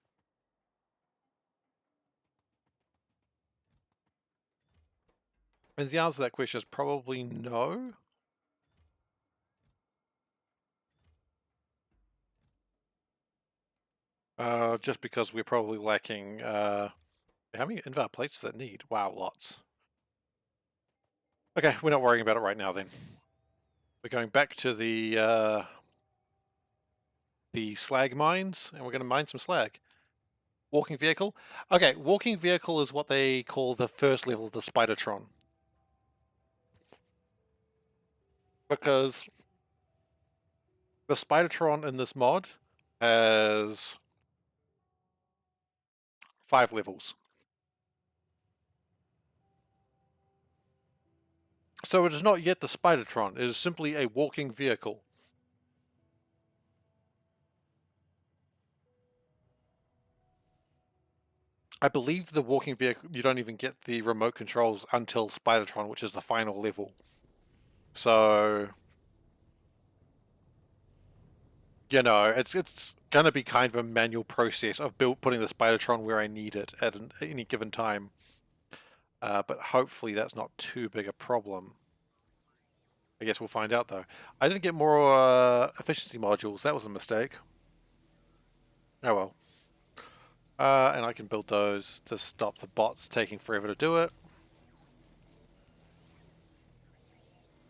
And the answer to that question is probably no. Just because we're probably lacking, how many invar plates does that need? Wow, lots. Okay, we're not worrying about it right now then. We're going back to the slag mines, and we're going to mine some slag. Walking vehicle? Okay, walking vehicle is what they call the first level of the Spidertron. Because the Spidertron in this mod has 5 levels. So it is not yet the Spidertron, it is simply a walking vehicle. I believe the walking vehicle, you don't even get the remote controls until Spidertron, which is the final level. So, you know, it's going to be kind of a manual process of putting the Spidertron where I need it at any given time. But hopefully that's not too big a problem. I guess we'll find out though. I didn't get more efficiency modules. That was a mistake. Oh well. And I can build those to stop the bots taking forever to do it.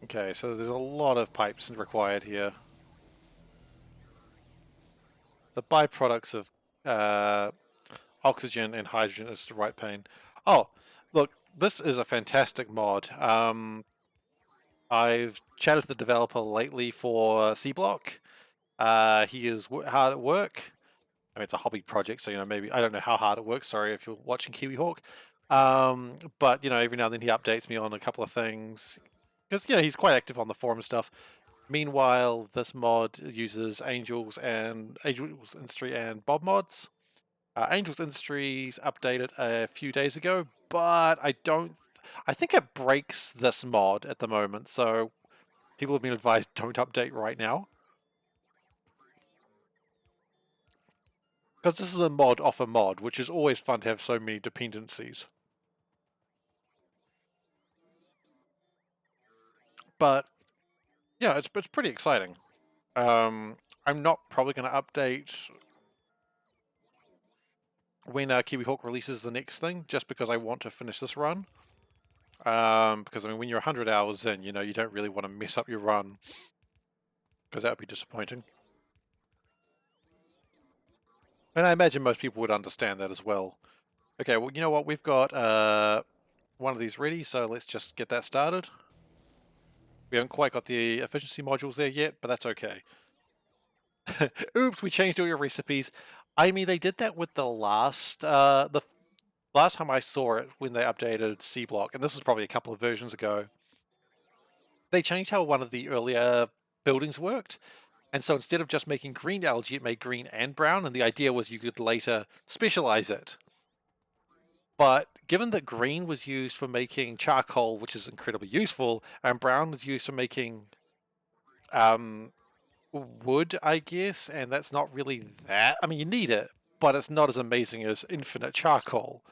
Okay, so there's a lot of pipes required here. The byproducts of oxygen and hydrogen is the right pain. Oh, look, this is a fantastic mod. I've chatted to the developer lately for SeaBlock. He is hard at work. I mean, it's a hobby project, so, you know, maybe, I don't know how hard it works. Sorry if you're watching Kiwi Hawk. But, you know, every now and then he updates me on a couple of things. Because, you know, he's quite active on the forum and stuff. Meanwhile, this mod uses Angels Industry and Bob mods. Angels Industries updated a few days ago, but I think it breaks this mod at the moment, so people have been advised don't update right now. Because this is a mod off a mod, which is always fun to have so many dependencies. But yeah, it's pretty exciting. I'm not probably going to update when Kiwi Hawk releases the next thing, just because I want to finish this run. Because I mean, when you're 100 hours in, you know, you don't really want to mess up your run, because that would be disappointing. And I imagine most people would understand that as well. Okay, well, you know what? We've got one of these ready, so let's just get that started. We haven't quite got the efficiency modules there yet, but that's okay. Oops, we changed all your recipes. I mean, they did that with the last time I saw it when they updated SeaBlock, and this was probably a couple of versions ago. They changed how one of the earlier buildings worked. And so instead of just making green algae, it made green and brown, and the idea was you could later specialize it. But given that green was used for making charcoal, which is incredibly useful, and brown was used for making wood, I guess, and that's not really that. I mean, you need it, but it's not as amazing as infinite charcoal.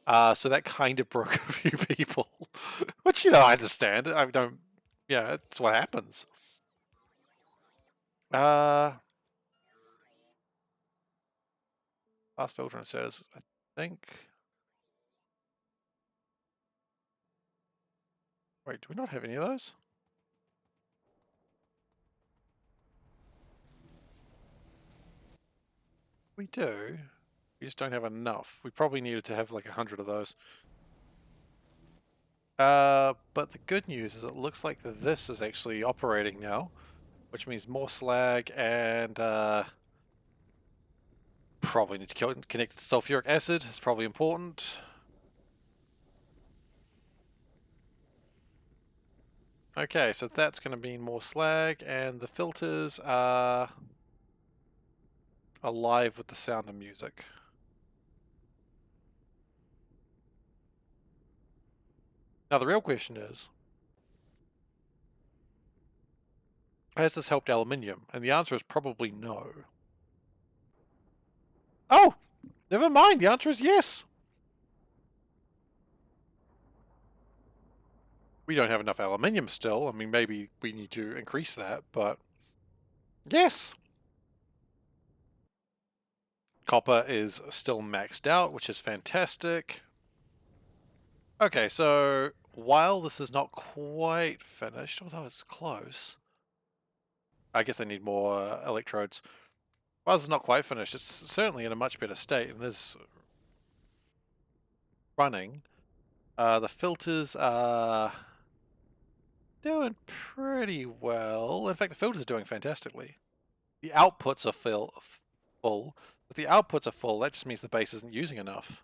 So that kind of broke a few people, which, you know, I understand. I don't, yeah, it's what happens. Fast filter inserters, I think. Wait, do we not have any of those? We do. We just don't have enough. We probably needed to have like 100 of those. But the good news is it looks like this is actually operating now, which means more slag and probably need to connect to sulfuric acid. It's probably important. Okay, so that's going to mean more slag, and the filters are alive with the sound of music. Now the real question is, has this helped aluminium? And the answer is probably no. Oh, never mind. The answer is yes. We don't have enough aluminium still. I mean, maybe we need to increase that, but yes! Copper is still maxed out, which is fantastic. Okay, so while this is not quite finished, although it's close, I guess I need more electrodes. While this is not quite finished, it's certainly in a much better state and is running. The filters are doing pretty well. In fact, the filters are doing fantastically. The outputs are full. If the outputs are full, that just means the base isn't using enough.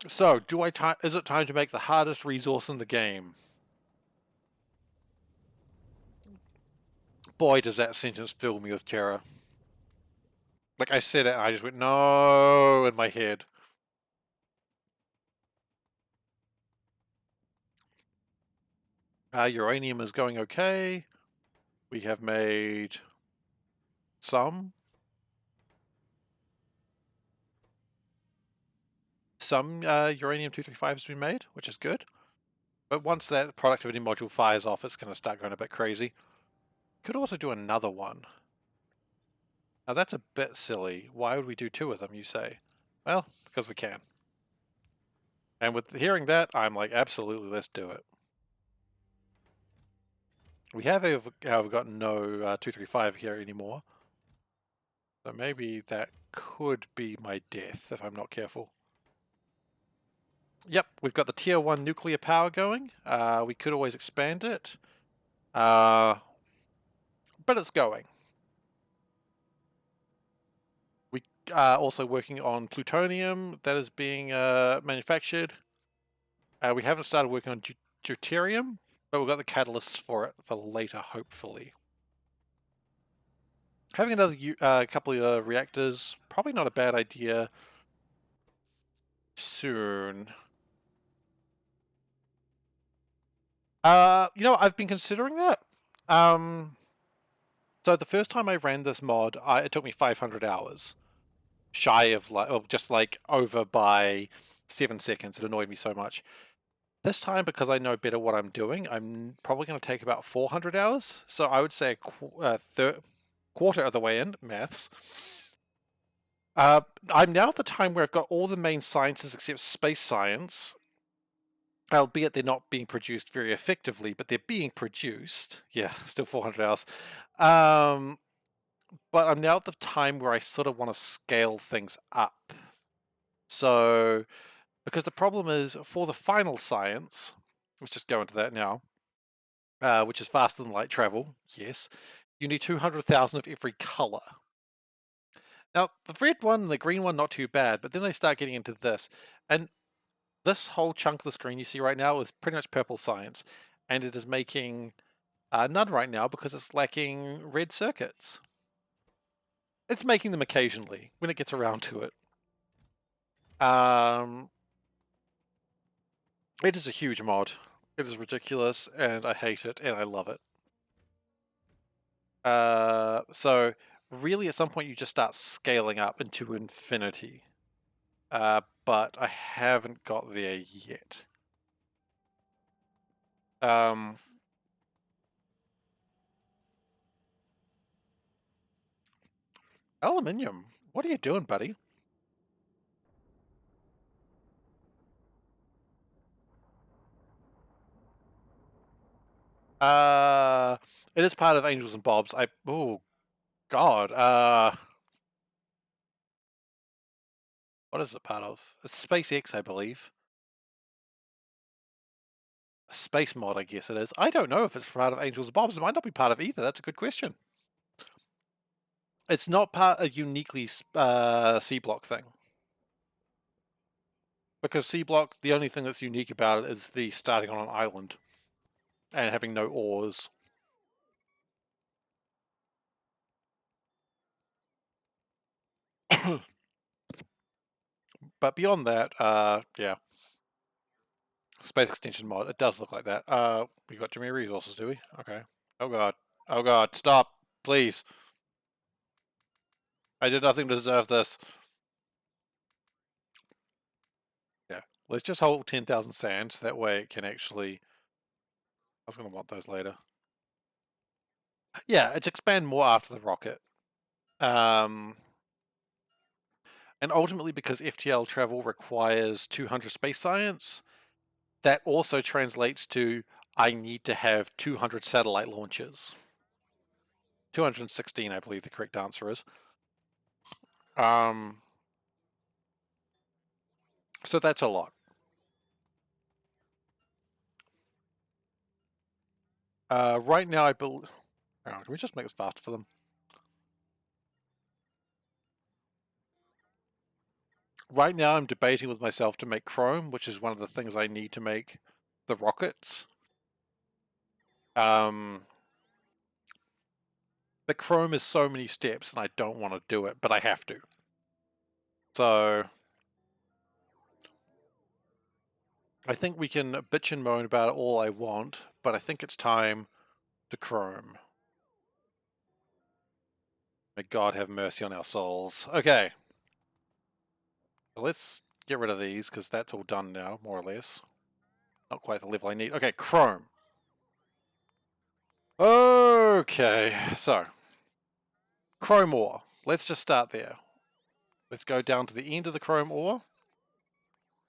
So, is it time to make the hardest resource in the game? Boy, does that sentence fill me with terror. Like, I said it and I just went, no, in my head. Uranium is going okay. We have made some uranium-235 has been made, which is good. But once that productivity module fires off, it's going to start going a bit crazy. Could also do another one. Now that's a bit silly. Why would we do two of them, you say? Well, because we can. And with hearing that, I'm like, absolutely, let's do it. We have, however, got no 235 here anymore. So maybe that could be my death if I'm not careful. Yep, we've got the tier 1 nuclear power going. We could always expand it. But it's going. We are also working on plutonium that is being manufactured. We haven't started working on deuterium, but we've got the catalysts for it for later, hopefully. Having another couple of reactors, probably not a bad idea soon. You know, I've been considering that. So the first time I ran this mod, it took me 500 hours. Shy of like, or just like over by 7 seconds. It annoyed me so much. This time, because I know better what I'm doing, I'm probably going to take about 400 hours. So I would say a quarter of the way in, maths. I'm now at the time where I've got all the main sciences except space science, albeit they're not being produced very effectively, but they're being produced. Yeah, still 400 hours. But I'm now at the time where I sort of want to scale things up. So, because the problem is for the final science, let's just go into that now, which is faster than light travel, yes, you need 200,000 of every color. Now, the red one and the green one, not too bad, but then they start getting into this. And this whole chunk of the screen you see right now is pretty much purple science, and it is making none right now because it's lacking red circuits. It's making them occasionally when it gets around to it. It is a huge mod. It is ridiculous, and I hate it, and I love it. So really, at some point, you just start scaling up into infinity. But I haven't got there yet. Aluminium, what are you doing, buddy? It is part of Angels and Bobs. Oh God. What is it part of? It's SpaceX, I believe. A space mod, I guess it is. I don't know if it's part of Angels and Bobs. It might not be part of either. That's a good question. It's not part a uniquely SeaBlock thing. Because SeaBlock, the only thing that's unique about it is the starting on an island and having no oars. But beyond that, yeah. Space extension mod, it does look like that. We got too many resources, do we? Okay. Oh god. Oh god, stop. Please. I did nothing to deserve this. Let's just hold 10,000 sand, so that way it can actually... I was going to want those later. Yeah, it's expand more after the rocket. And ultimately, because FTL travel requires 200 space science, that also translates to I need to have 200 satellite launches. 216, I believe the correct answer is. So that's a lot. Right now, I believe... Oh, can we just make this faster for them? Right now, I'm debating with myself to make chrome, which is one of the things I need to make the rockets. But chrome is so many steps, and I don't want to do it, but I have to. So I think we can bitch and moan about it all I want, but I think it's time to chrome. May God have mercy on our souls. Okay. Let's get rid of these, because that's all done now, more or less. Not quite the level I need. Okay, chrome. Okay, so. Chrome ore. Let's just start there. Let's go down to the end of the chrome ore.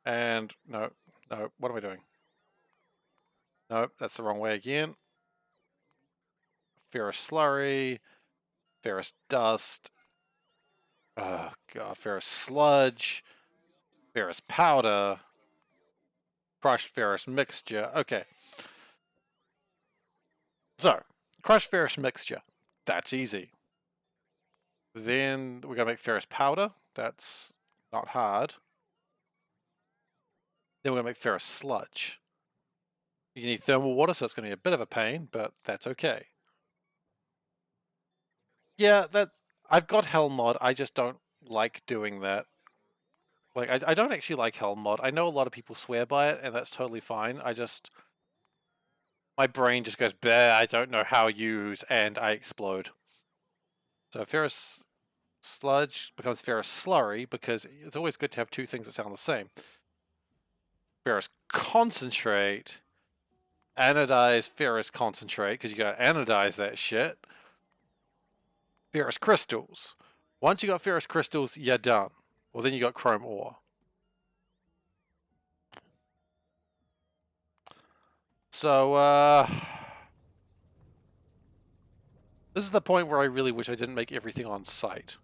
And, no, what am I doing? Nope, that's the wrong way again. Ferrous slurry, ferrous dust, oh god, ferrous sludge, ferrous powder, crushed ferrous mixture. Okay. So, crushed ferrous mixture. That's easy. Then we're going to make ferrous powder. That's not hard. Then we're going to make ferrous sludge. You need thermal water, so it's going to be a bit of a pain, but that's okay. Yeah, I've got Hell mod. I just don't like doing that. Like, I don't actually like Hell mod. I know a lot of people swear by it, and that's totally fine. My brain just goes, bleh, I don't know how use, and I explode. So ferrous sludge becomes ferrous slurry, because it's always good to have two things that sound the same. Ferrous concentrate, anodized ferrous concentrate, because you gotta anodize that shit. Ferrous crystals. Once you got ferrous crystals, you're done. Well, then you got chrome ore. So, this is the point where I really wish I didn't make everything on site.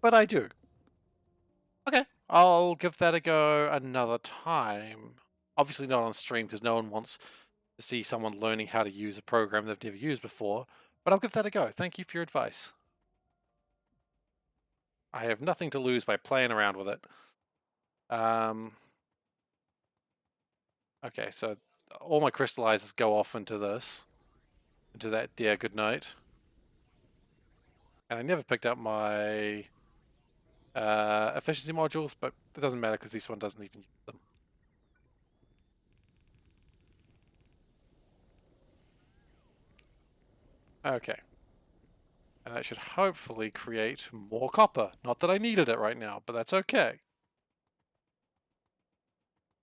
But I do. Okay, I'll give that a go another time. Obviously not on stream, because no one wants to see someone learning how to use a program they've never used before. But I'll give that a go. Thank you for your advice. I have nothing to lose by playing around with it. Okay, so all my crystallizers go off into this. Into that dear good night. And I never picked up my efficiency modules, but it doesn't matter because this one doesn't even use them. Okay. And that should hopefully create more copper. Not that I needed it right now, but that's okay.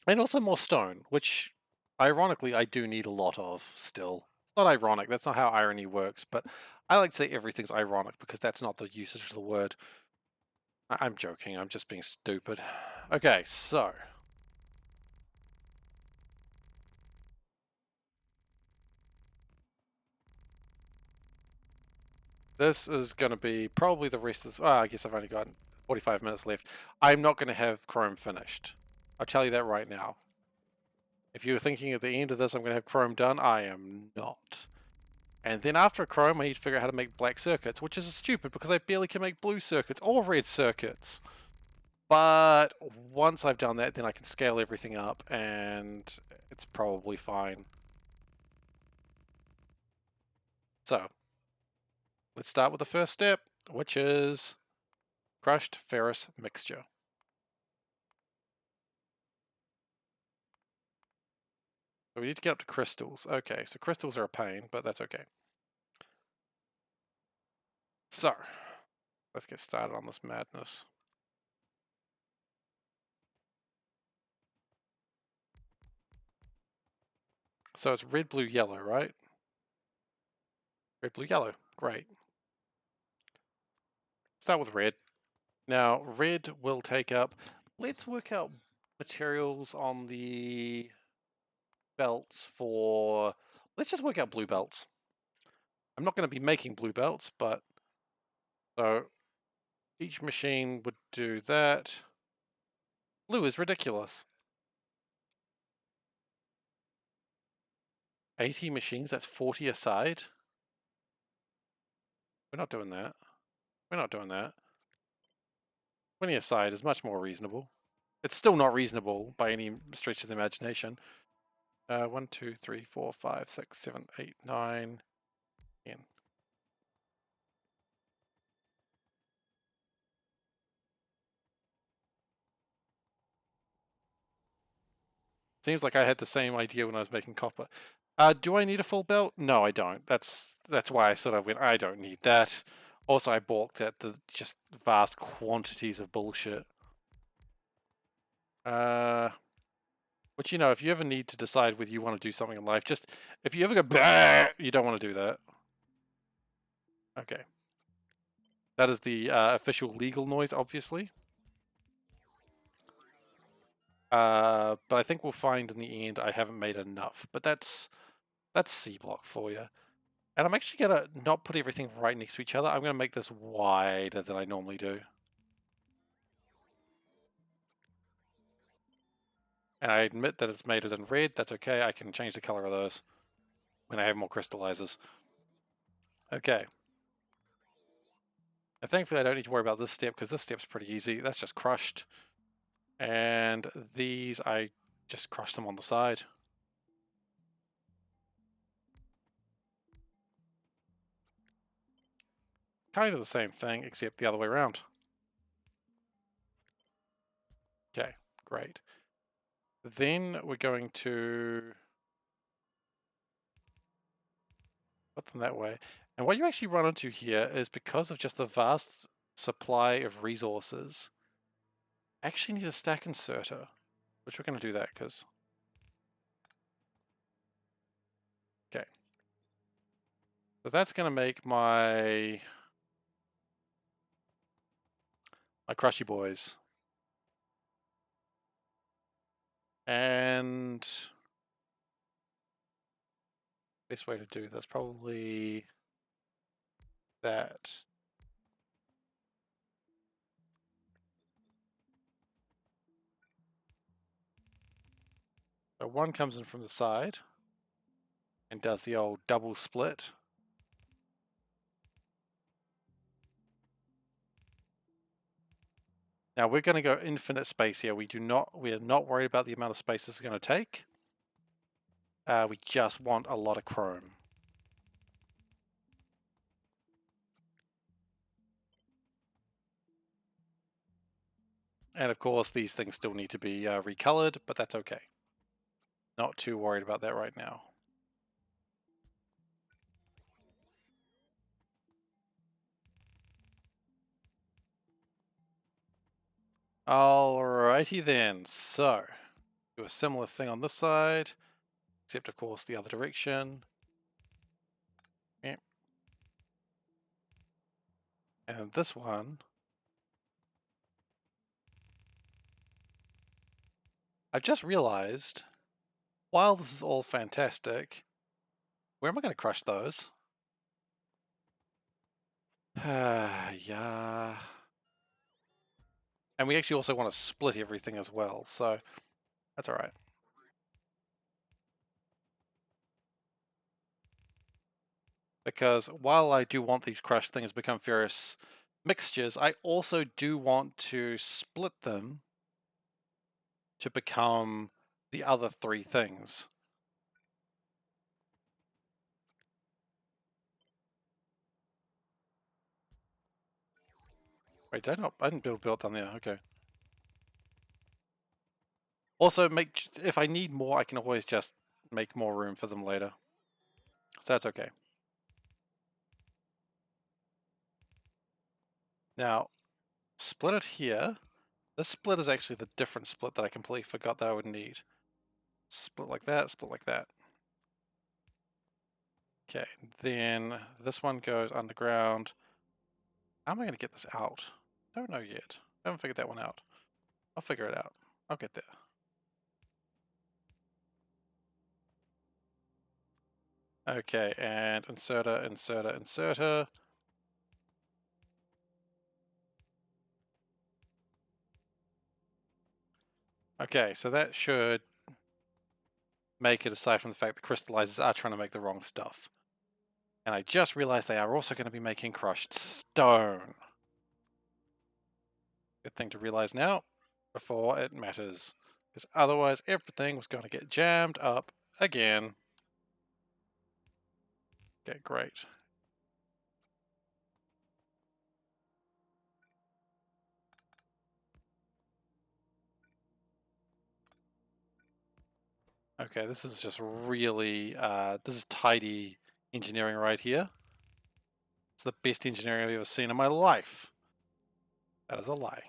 And also more stone, which ironically I do need a lot of still. It's not ironic, that's not how irony works, but I like to say everything's ironic because that's not the usage of the word. I'm joking, I'm just being stupid. Okay, so. This is going to be probably the rest of... I guess I've only got 45 minutes left. I'm not going to have Chrome finished. I'll tell you that right now. If you were thinking at the end of this I'm going to have Chrome done, I am not. And then after Chrome, I need to figure out how to make black circuits, which is stupid because I barely can make blue circuits or red circuits. But once I've done that, then I can scale everything up and it's probably fine. So, let's start with the first step, which is crushed ferrous mixture. So we need to get up to crystals. Okay, so crystals are a pain, but that's okay. So, let's get started on this madness. So it's red, blue, yellow, right? Red, blue, yellow. Great. Start with red. Now, red will take up... Let's work out materials on the belts for... Let's just work out blue belts. I'm not going to be making blue belts, but... So, each machine would do that. Blue is ridiculous. 80 machines, that's 40 a side. We're not doing that. We're not doing that. 20 a side is much more reasonable. It's still not reasonable by any stretch of the imagination. 1, 2, 3, 4, 5, 6, 7, 8, 9, 10. Seems like I had the same idea when I was making copper. Do I need a full belt? No, I don't. That's why I sort of went, I don't need that. Also, I balked at the just vast quantities of bullshit. But you know, if you ever need to decide whether you want to do something in life, just if you ever go, bah, you don't want to do that. Okay. That is the official legal noise, obviously. But I think we'll find in the end I haven't made enough. But that's SeaBlock for you. And I'm actually going to not put everything right next to each other. I'm going to make this wider than I normally do. And I admit that it's made it in red. That's okay. I can change the color of those when I have more crystallizers. Okay. And thankfully I don't need to worry about this step because this step's pretty easy. That's just crushed. And these, I just crushed them on the side. Kind of the same thing, except the other way around. Okay, great. Then we're going to put them that way. And what you actually run into here is because of just the vast supply of resources, I actually need a stack inserter, which we're going to do that because... Okay. So that's going to make my crushy boys. And best way to do this, probably that. So one comes in from the side and does the old double split. Now we're going to go infinite space here. We're not worried about the amount of space this is going to take. We just want a lot of chrome. And of course these things still need to be recolored, but that's okay. Not too worried about that right now. Alrighty then, so do a similar thing on this side, except of course the other direction. Yep. And this one, I just realized, while this is all fantastic, where am I going to crush those? Yeah. And we actually also want to split everything as well, so that's alright. Because while I do want these crushed things to become ferrous mixtures, I also do want to split them to become the other three things. Wait, did I not? I didn't build a build down there. Okay. Also, if I need more, I can always just make more room for them later. So that's okay. Now, split it here. This split is actually the different split that I completely forgot that I would need. Split like that, split like that. Okay, then this one goes underground. How am I going to get this out? Don't know yet. Haven't figured that one out. I'll figure it out. I'll get there. Okay, and inserter, inserter, inserter. Okay, so that should make it, aside from the fact that crystallizers are trying to make the wrong stuff. And I just realized they are also going to be making crushed stone. Good thing to realize now before it matters. Because otherwise everything was going to get jammed up again. Okay, great. Okay, this is just really, this is tidy engineering right here. It's the best engineering I've ever seen in my life. That is a lie.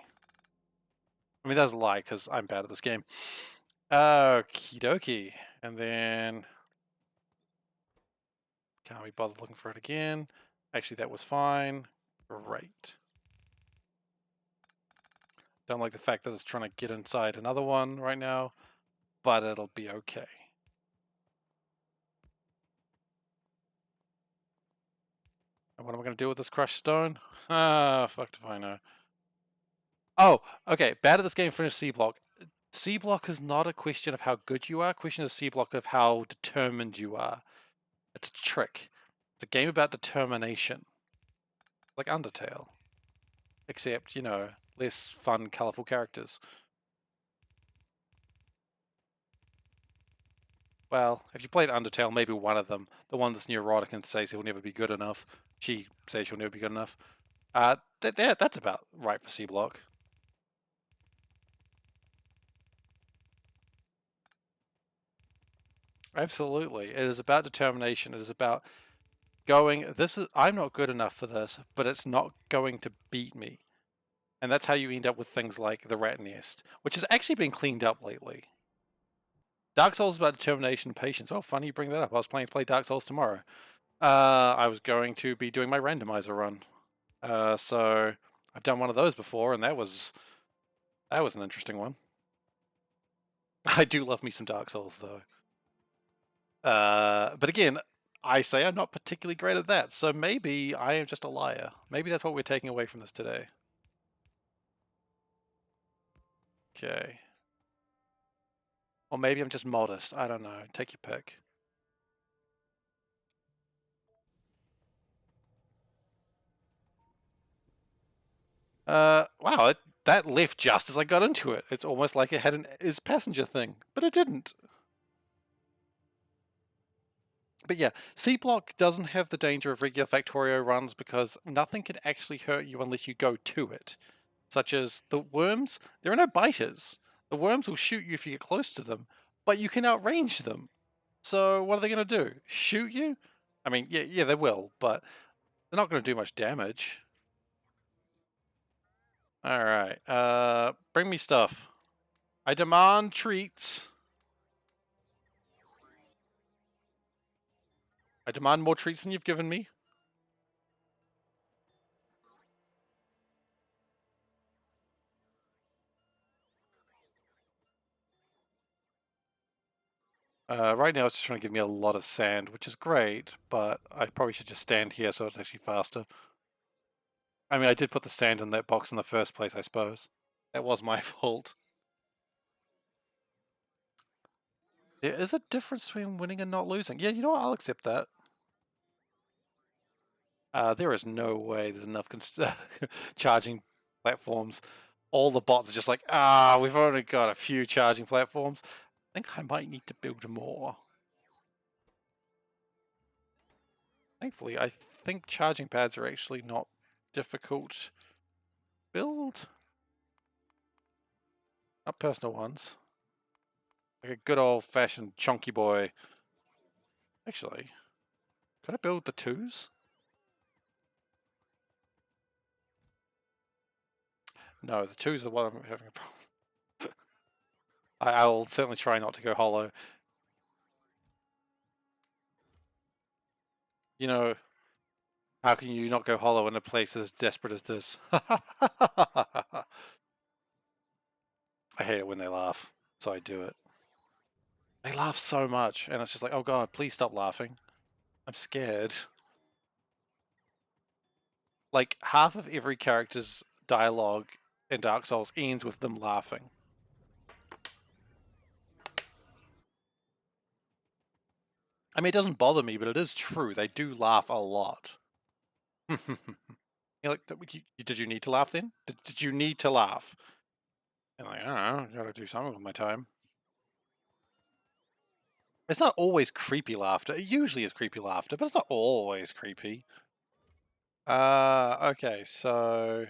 I mean, that's a lie because I'm bad at this game. Okie dokie. And then can't be bothered looking for it again. Actually, that was fine. Great. Don't like the fact that it's trying to get inside another one right now, but it'll be okay. And what am I going to do with this crushed stone? Ah, fuck if I know. Oh, okay. Bad at this game, finish SeaBlock. SeaBlock is not a question of how good you are. Question is SeaBlock of how determined you are. It's a trick. It's a game about determination. Like Undertale. Except, you know, less fun, colourful characters. Well, if you played Undertale, maybe one of them, the one that's neurotic and says he'll never be good enough, she says she'll never be good enough. That's about right for SeaBlock. Absolutely. It is about determination. It is about going, I'm not good enough for this, but it's not going to beat me. And that's how you end up with things like the rat nest, which has actually been cleaned up lately. Dark Souls is about determination and patience. Oh, funny you bring that up. I was planning to play Dark Souls tomorrow. I was going to be doing my randomizer run. So I've done one of those before, and that was an interesting one. I do love me some Dark Souls, though. But again, I say I'm not particularly great at that, so maybe I am just a liar. Maybe that's what we're taking away from this today. Okay. Or maybe I'm just modest. I don't know. Take your pick. Wow, that left just as I got into it. It's almost like it had an is passenger thing, but it didn't. But yeah, SeaBlock doesn't have the danger of regular Factorio runs because nothing can actually hurt you unless you go to it. Such as the worms, there are no biters. The worms will shoot you if you get close to them, but you can outrange them. So what are they going to do? Shoot you? I mean, yeah, they will, but they're not going to do much damage. All right, bring me stuff. I demand treats. I demand more treats than you've given me. Right now it's just trying to give me a lot of sand, which is great, but I probably should just stand here so it's actually faster. I mean, I did put the sand in that box in the first place, I suppose. That was my fault. There is a difference between winning and not losing. Yeah, you know what? I'll accept that. There is no way there's enough charging platforms. All the bots are just like, we've only got a few charging platforms. I think I might need to build more. Thankfully, I think charging pads are actually not difficult build. Not personal ones. Like a good old-fashioned chunky boy. Actually, could I build the twos? No, the twos are what I'm having a problem. I'll certainly try not to go hollow. You know, how can you not go hollow in a place as desperate as this? I hate it when they laugh, so I do it. They laugh so much, and it's just like, oh god, please stop laughing. I'm scared. Like, half of every character's dialogue in Dark Souls ends with them laughing. I mean, it doesn't bother me, but it is true. They do laugh a lot. You're like, did you need to laugh then? Did you need to laugh? And like, I don't know, I gotta do something with my time. It's not always creepy laughter. It usually is creepy laughter, but it's not always creepy. Okay, so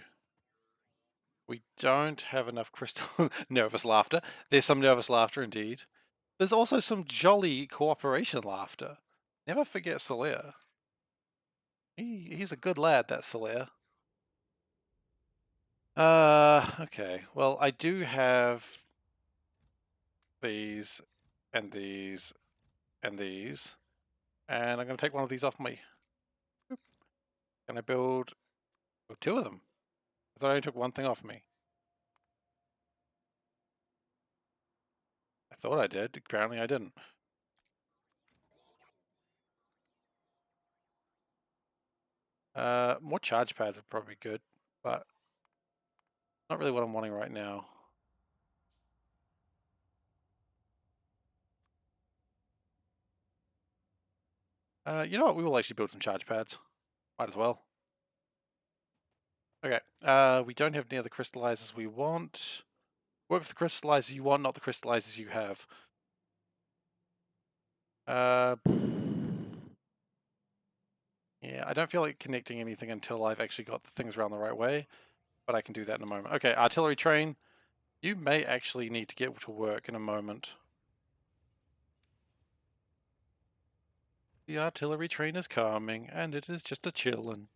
we don't have enough crystal nervous laughter. There's some nervous laughter indeed. There's also some jolly cooperation laughter. Never forget Solaire. He's a good lad, that Solaire. Okay. Well, I do have these and these and these. And I'm going to take one of these off me. Can I build two of them? I thought I only took one thing off me. I thought I did. Apparently I didn't. More charge pads are probably good, but not really what I'm wanting right now. You know what? We will actually build some charge pads. Might as well. Okay. We don't have any other crystallizers we want. Work with the crystallizers you want, not the crystallizers you have. Yeah, I don't feel like connecting anything until I've actually got the things around the right way, but I can do that in a moment. Okay, artillery train. You may actually need to get to work in a moment. The artillery train is coming, and it is just a chillin'.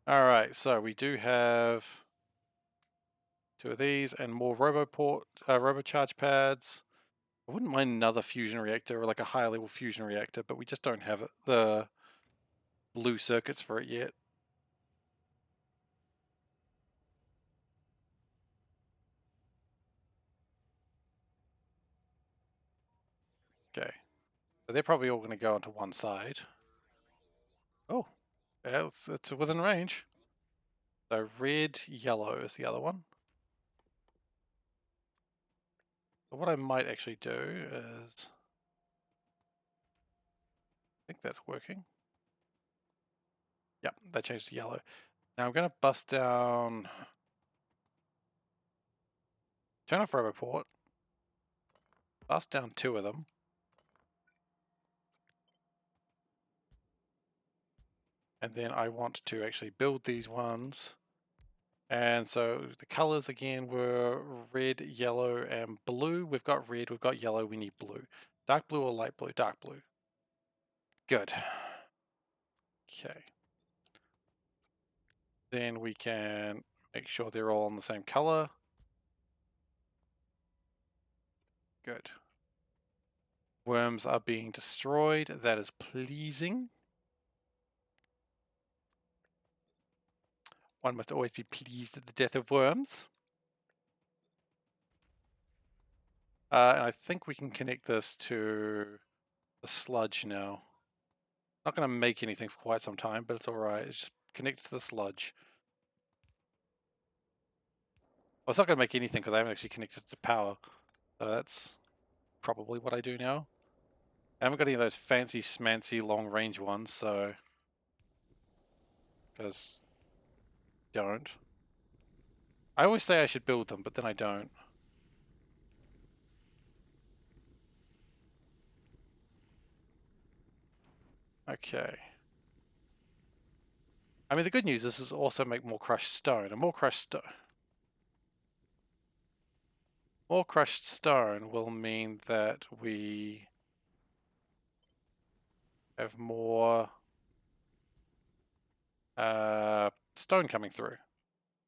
Alright, so we do have two of these and more robocharge pads. I wouldn't mind another fusion reactor or like a higher level fusion reactor, but we just don't have the blue circuits for it yet. Okay, so they're probably all going to go onto one side. Oh, yeah, it's within range. So red, yellow is the other one. But what I might actually do is, I think that's working. Yep, that changed to yellow. Now I'm going to bust down, turn off Roboport, bust down two of them. And then I want to actually build these ones. And so the colors again were red, yellow, and blue. We've got red, we've got yellow, we need blue. Dark blue or light blue? Dark blue. Good. Okay. Then we can make sure they're all in the same color. Good. Worms are being destroyed. That is pleasing. One must always be pleased at the death of worms. And I think we can connect this to the sludge now. Not going to make anything for quite some time, but it's alright. It's just connected to the sludge. Well, it's not going to make anything because I haven't actually connected to power. So that's probably what I do now. I haven't got any of those fancy smancy long range ones, so... Because... Don't. I always say I should build them, but then I don't. Okay. I mean, the good news is this also make more crushed stone, and more crushed stone will mean that we have more stone coming through.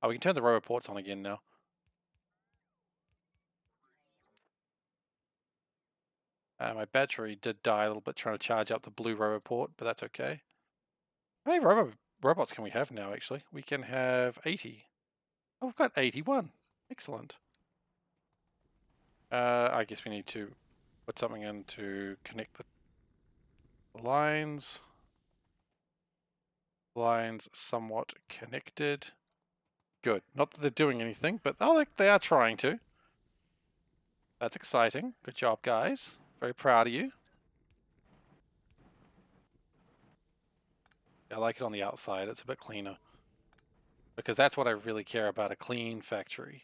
Oh, we can turn the roboports on again now. My battery did die a little bit trying to charge up the blue roboport, but that's okay. How many robots can we have now, actually? We can have 80. Oh, we've got 81. Excellent. I guess we need to put something in to connect the lines. Lines somewhat connected. Good. Not that they're doing anything, but oh, they are trying to. That's exciting. Good job, guys. Very proud of you. I like it on the outside. It's a bit cleaner. Because that's what I really care about, a clean factory.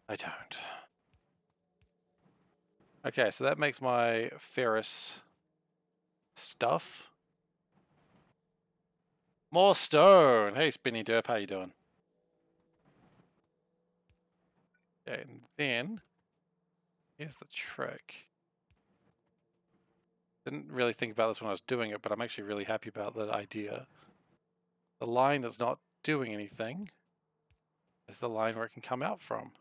I don't. Okay, so that makes my ferrous stuff. More stone! Hey, Spinny Derp, how you doing? Okay, and then here's the trick. Didn't really think about this when I was doing it, but I'm actually really happy about that idea. The line that's not doing anything is the line where it can come out from.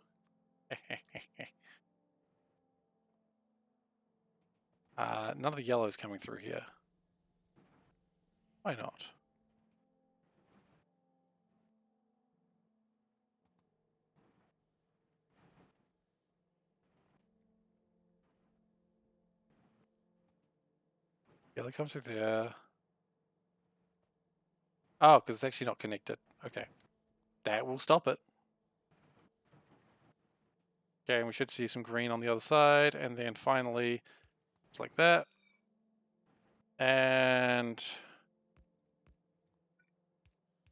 None of the yellow is coming through here. Why not? Yellow comes through there. Oh, because it's actually not connected. Okay. That will stop it. Okay, and we should see some green on the other side, and then finally, it's like that. And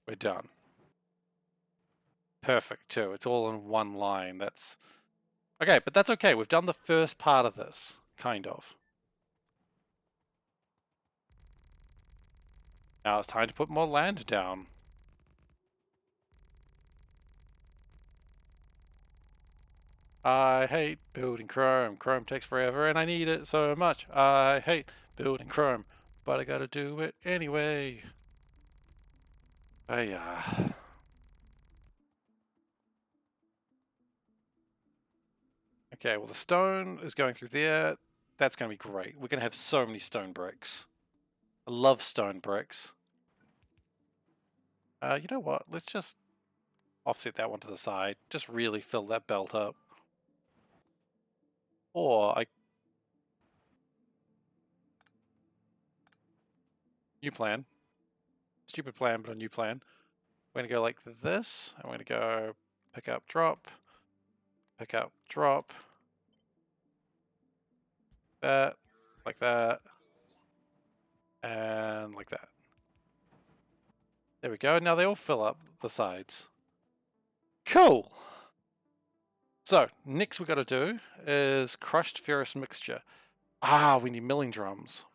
we're done. Perfect, too. It's all in one line. That's... Okay, but that's okay. We've done the first part of this, kind of. Now it's time to put more land down. I hate building Chrome. Chrome takes forever and I need it so much. I hate building Chrome, but I gotta do it anyway. Oh yeah. Okay, well the stone is going through there. That's gonna be great. We're gonna have so many stone bricks. I love stone bricks. You know what? Let's just offset that one to the side. Just really fill that belt up. Or I... New plan. Stupid plan, but a new plan. We're going to go like this. I'm going to go pick up, drop. Pick up, drop. That. Like that. And like that. There we go. Now they all fill up the sides. Cool! So, next we got to do is crushed ferrous mixture. Ah, we need milling drums.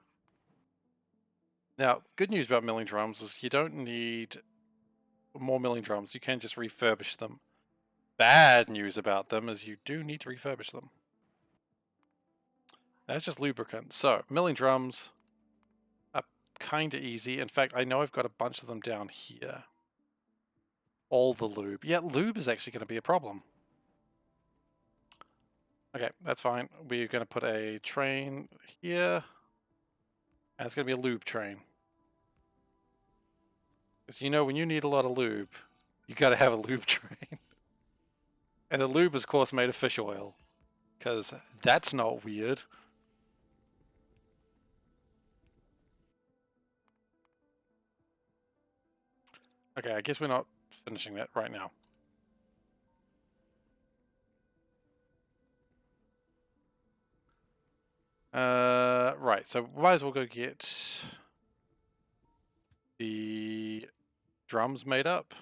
Now, good news about milling drums is you don't need more milling drums. You can just refurbish them. Bad news about them is you do need to refurbish them. That's just lubricant. So, milling drums are kind of easy. In fact, I know I've got a bunch of them down here. All the lube. Yeah, lube is actually going to be a problem. Okay, that's fine. We're going to put a train here. And it's going to be a lube train. Because you know, when you need a lot of lube, you got to have a lube train. And the lube is, of course, made of fish oil. Because that's not weird. Okay, I guess we're not finishing that right now. Right, so we might as well go get the drums made up.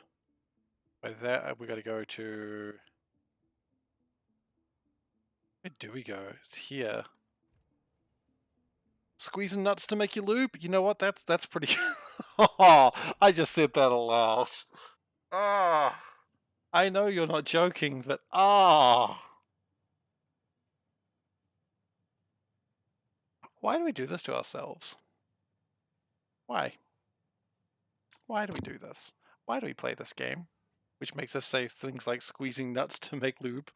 By that, we got to go to... Where do we go? It's here. Squeezing nuts to make you lube? You know what? That's pretty... Oh, I just said that aloud. Ah, I know you're not joking, but why do we do this to ourselves? Why? Why do we do this? Why do we play this game? Which makes us say things like squeezing nuts to make lube.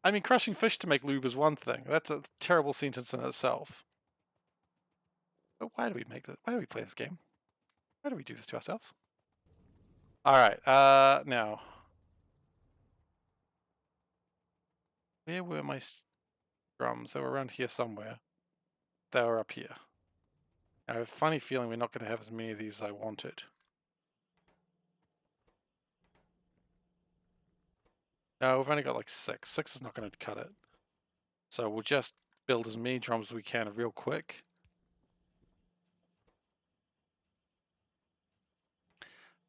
I mean, crushing fish to make lube is one thing. That's a terrible sentence in itself. But why do we make this? Why do we play this game? Why do we do this to ourselves? Alright, now. Where were my drums? They were around here somewhere. They were up here. I have a funny feeling we're not going to have as many of these as I wanted. No, we've only got like 6. 6 is not going to cut it. So we'll just build as many drums as we can real quick.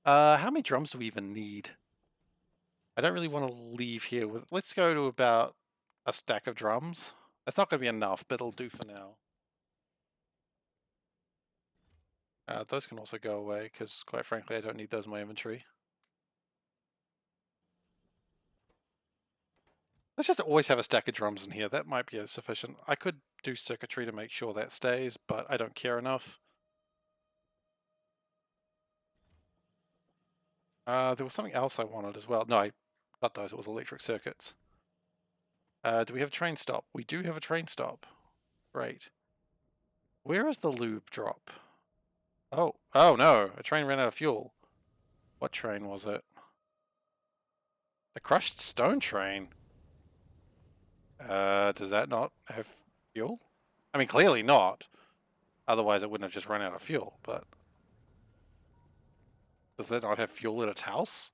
How many drums do we even need? I don't really want to leave here with... Let's go to about a stack of drums. That's not going to be enough, but it'll do for now. Those can also go away, because quite frankly I don't need those in my inventory. Let's just always have a stack of drums in here. That might be sufficient. I could do circuitry to make sure that stays, but I don't care enough. There was something else I wanted as well. No, I got those. It was electric circuits. Do we have a train stop? We do have a train stop. Great. Where is the lube drop? Oh no! A train ran out of fuel. What train was it? The crushed stone train. Does that not have fuel? I mean, clearly not. Otherwise, it wouldn't have just run out of fuel, but... Does it not have fuel in its house?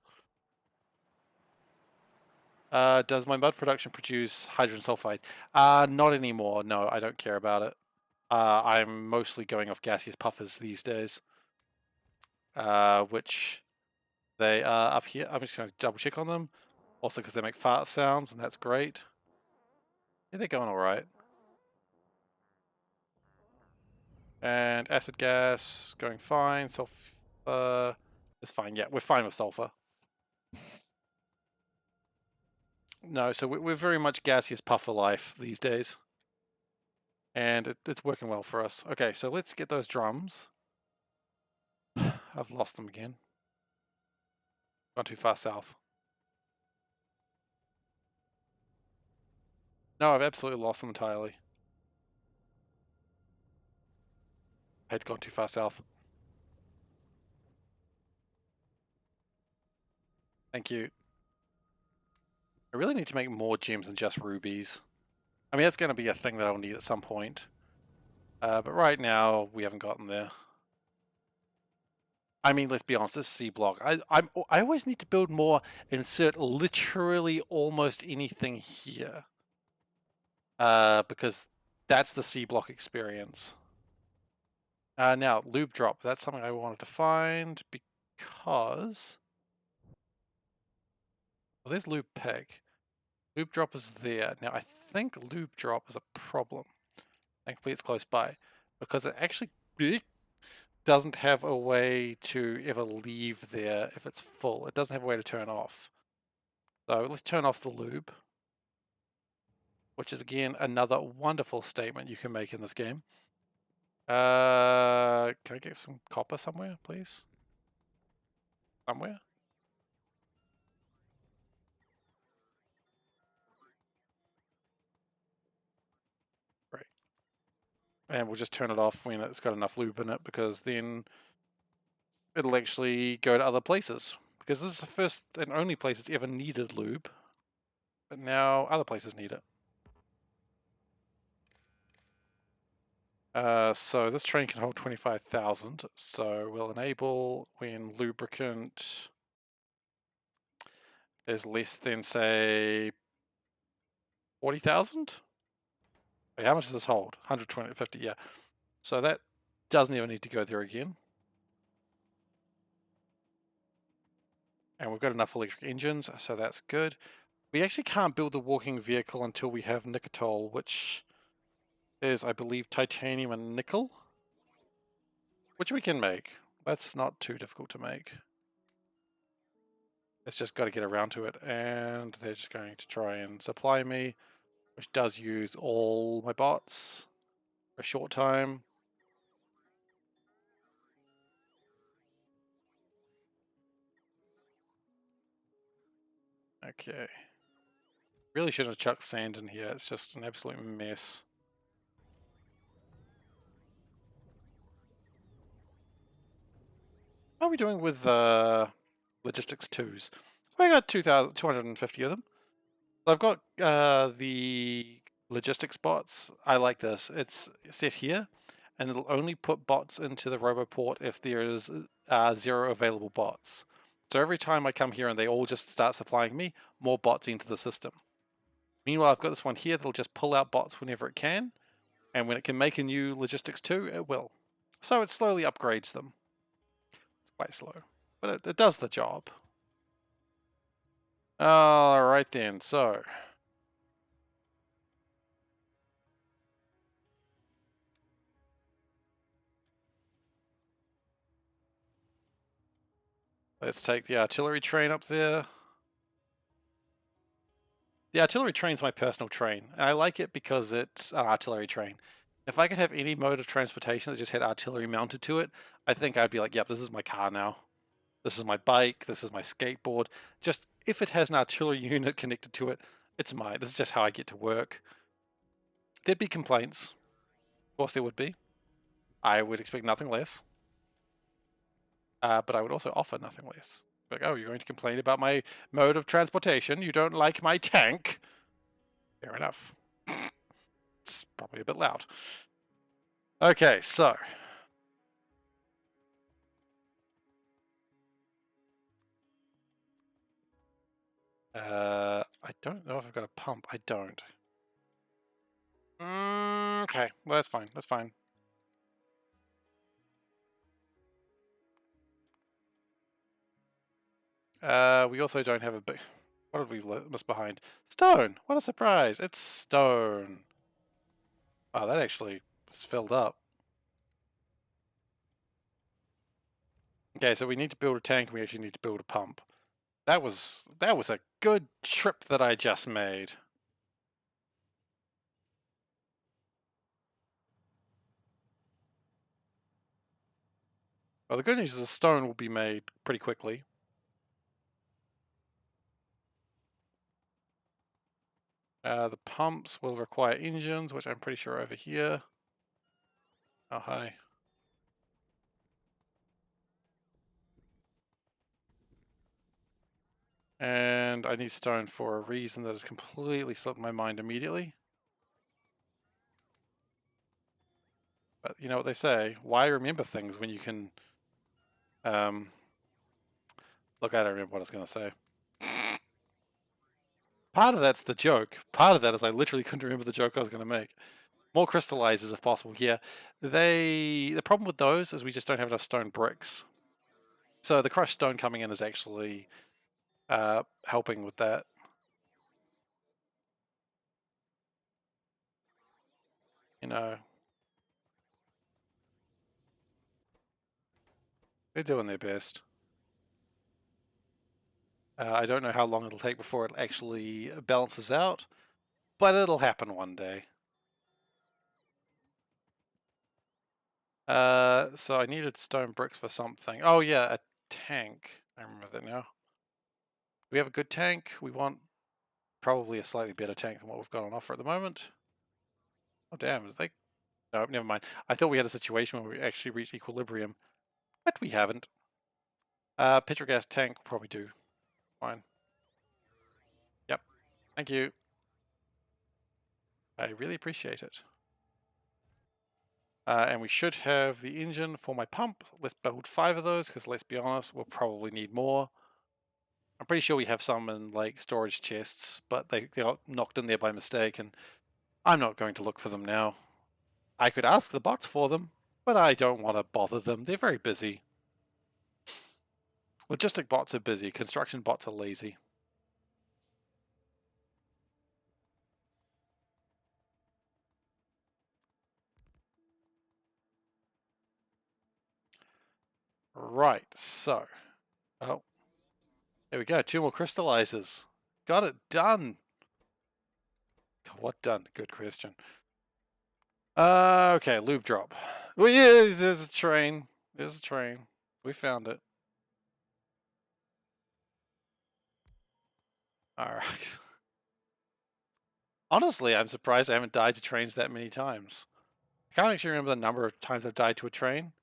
Does my mud production produce hydrogen sulfide? Not anymore. No, I don't care about it. I'm mostly going off gaseous puffers these days. Which they are up here. I'm just going to double check on them. Also because they make fart sounds, and that's great. Yeah, they're going alright. And acid gas, going fine. Sulfur is fine. Yeah, we're fine with sulfur. No, so we're very much gaseous puffer life these days. And it's working well for us. Okay, so let's get those drums. I've lost them again. Gone too far south. No, I've absolutely lost them entirely. I had gone too far south. Thank you. I really need to make more gems than just rubies. I mean, that's going to be a thing that I'll need at some point. But right now, we haven't gotten there. I mean, let's be honest, this SeaBlock. I always need to build more, insert literally almost anything here. Because that's the SeaBlock experience. Now, lube drop. That's something I wanted to find because... Well, there's lube peg. Lube drop is there. Now, I think lube drop is a problem. Thankfully, it's close by. Because it actually doesn't have a way to ever leave there if it's full. It doesn't have a way to turn off. So let's turn off the lube. Which is, again, another wonderful statement you can make in this game. Can I get some copper somewhere, please? Somewhere? Great. And we'll just turn it off when it's got enough lube in it, because then it'll actually go to other places. Because this is the first and only place it's ever needed lube. But now other places need it. So this train can hold 25,000. So we'll enable when lubricant is less than, say, 40,000? Wait, how much does this hold? 120, 50, yeah. So that doesn't even need to go there again. And we've got enough electric engines, so that's good. We actually can't build the walking vehicle until we have nicotol, which is, I believe, titanium and nickel, which we can make. That's not too difficult to make. It's just got to get around to it, and they're just going to try and supply me, which does use all my bots for a short time. Okay. Really shouldn't have chucked sand in here. It's just an absolute mess. How are we doing with logistics 2s? I got 250 of them. I've got the logistics bots. I like this. It's set here, and it'll only put bots into the roboport if there is 0 available bots. So every time I come here and they all just start supplying me, more bots into the system. Meanwhile, I've got this one here that'll just pull out bots whenever it can, and when it can make a new logistics 2, it will. So it slowly upgrades them. It's quite slow, but it does the job. Alright then, so let's take the artillery train up there. The artillery train's my personal train, and I like it because it's an artillery train. If I could have any mode of transportation that just had artillery mounted to it, I think I'd be like, yep, this is my car now. This is my bike, this is my skateboard. Just, if it has an artillery unit connected to it, it's mine. This is just how I get to work. There'd be complaints. Of course there would be. I would expect nothing less. But I would also offer nothing less. Like, oh, you're going to complain about my mode of transportation? You don't like my tank? Fair enough. It's probably a bit loud. Okay, so. I don't know if I've got a pump. I don't. Okay, well, that's fine. That's fine. We also don't have a big... What did we miss behind? Stone! What a surprise! It's stone. Oh, that actually is filled up. Okay, so we need to build a tank, and we actually need to build a pump. That was a good trip that I just made. Well, the good news is the stone will be made pretty quickly. The pumps will require engines, which I'm pretty sure are over here. Oh, hi. And I need stone for a reason that has completely slipped my mind immediately. But you know what they say, why remember things when you can... Look, I don't remember what I was going to say. Part of that's the joke. Part of that is I literally couldn't remember the joke I was going to make. More crystallizers if possible, yeah. The problem with those is we just don't have enough stone bricks. So the crushed stone coming in is actually helping with that. You know, they're doing their best. I don't know how long it'll take before it actually balances out, but it'll happen one day. So I needed stone bricks for something. Oh yeah, a tank. I remember that now. We have a good tank. We want probably a slightly better tank than what we've got on offer at the moment. Oh damn, is they... No, never mind. I thought we had a situation where we actually reached equilibrium, but we haven't. Petrogas tank will probably do. Fine. Yep. Thank you. I really appreciate it. And we should have the engine for my pump. Let's build 5 of those, because let's be honest, we'll probably need more. I'm pretty sure we have some in like storage chests, but they got knocked in there by mistake, and I'm not going to look for them now. I could ask the bots for them, but I don't want to bother them. They're very busy. Logistic bots are busy. Construction bots are lazy. Right, so... Oh. There we go, 2 more crystallizers. Got it done. What done? Good question. Okay, lube drop. Well, yeah, there's a train. There's a train. We found it. Alright. Honestly, I'm surprised I haven't died to trains that many times. I can't actually remember the number of times I've died to a train.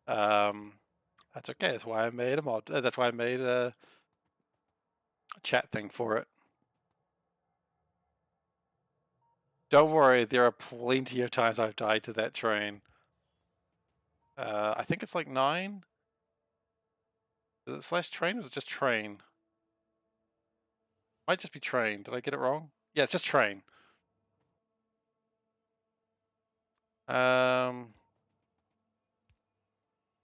That's okay. That's why I made a mod. That's why I made a chat thing for it. Don't worry, there are plenty of times I've died to that train. I think it's like 9. Is it slash train or is it just train? Might just be train. Did I get it wrong? Yeah, it's just train.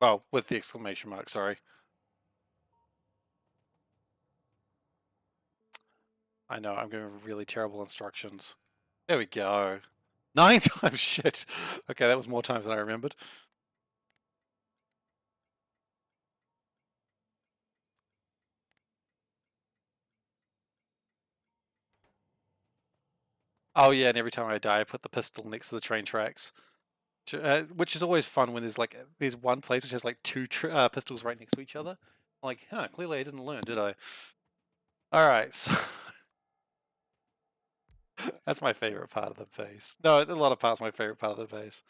Well, with the exclamation mark, sorry. I know, I'm giving really terrible instructions. There we go. 9 times, shit. Okay, that was more times than I remembered. Oh yeah, and every time I die, I put the pistol next to the train tracks. Which is always fun when there's one place which has like two pistols right next to each other. I'm like, huh, clearly I didn't learn, did I? Alright, so that's my favorite part of the base. No, a lot of parts my favorite part of the base.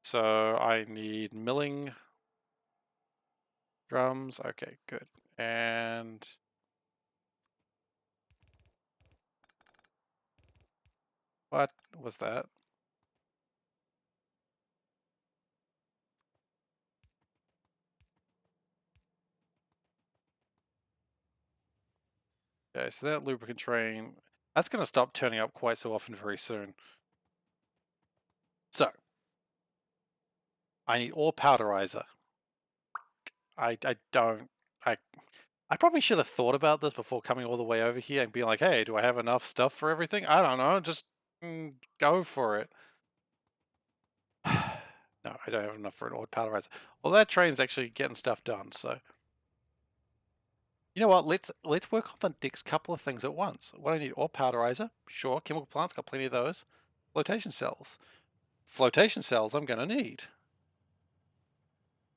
So I need milling drums. Okay, good. And what was that? Okay, so that lubricant train, that's going to stop turning up quite so often very soon. So, I need ore powderizer. I don't, I probably should have thought about this before coming all the way over here and being like, hey, do I have enough stuff for everything? I don't know, just go for it. No, I don't have enough for an ore powderizer. Well, that train's actually getting stuff done, so. You know what? Let's work on the next couple of things at once. What I need: ore powderizer, sure. Chemical plants, got plenty of those. Flotation cells. Flotation cells, I'm gonna need.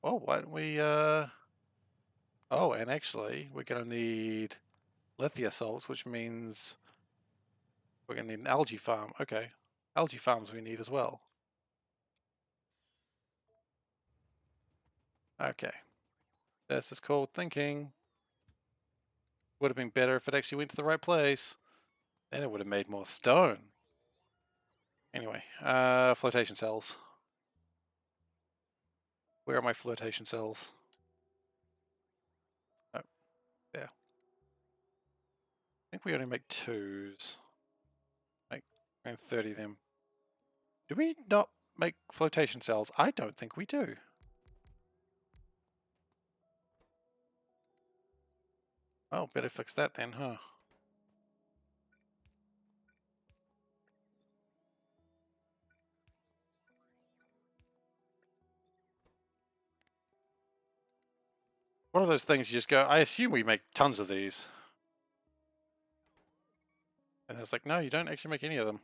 Oh, why don't we? Oh, and actually, we're gonna need lithium salts, which means we're gonna need an algae farm. Okay, algae farms we need as well. Okay, this is called thinking. Would have been better if it actually went to the right place. Then it would have made more stone. Anyway, flotation cells. Where are my flotation cells? Oh, there. I think we only make 2s. Make 30 of them. Do we not make flotation cells? I don't think we do. Oh, better fix that then, huh? One of those things you just go, I assume we make tons of these. And it's like, no, you don't actually make any of them.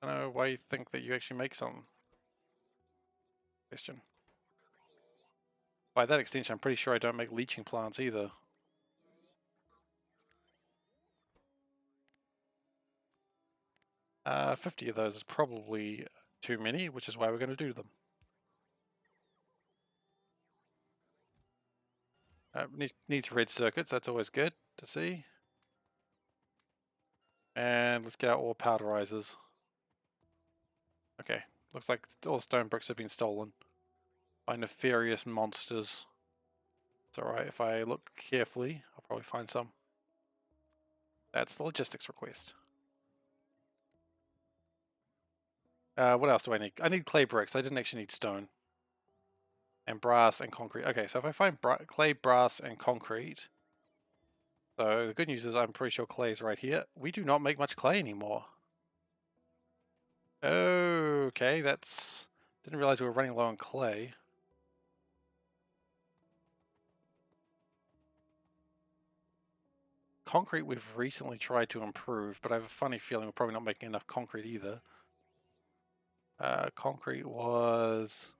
I don't know why you think that you actually make some. Question. By that extension, I'm pretty sure I don't make leaching plants either. Uh, 50 of those is probably too many, which is why we're going to do them. Needs red circuits, that's always good to see. And let's get out ore powderizers. Okay, looks like all the stone bricks have been stolen by nefarious monsters. It's alright, if I look carefully, I'll probably find some. That's the logistics request. What else do I need? I need clay bricks. I didn't actually need stone. And brass and concrete. Okay, so if I find clay, brass, and concrete. So the good news is I'm pretty sure clay is right here. We do not make much clay anymore. Okay, that's... Didn't realize we were running low on clay. Concrete we've recently tried to improve, but I have a funny feeling we're probably not making enough concrete either. Concrete was...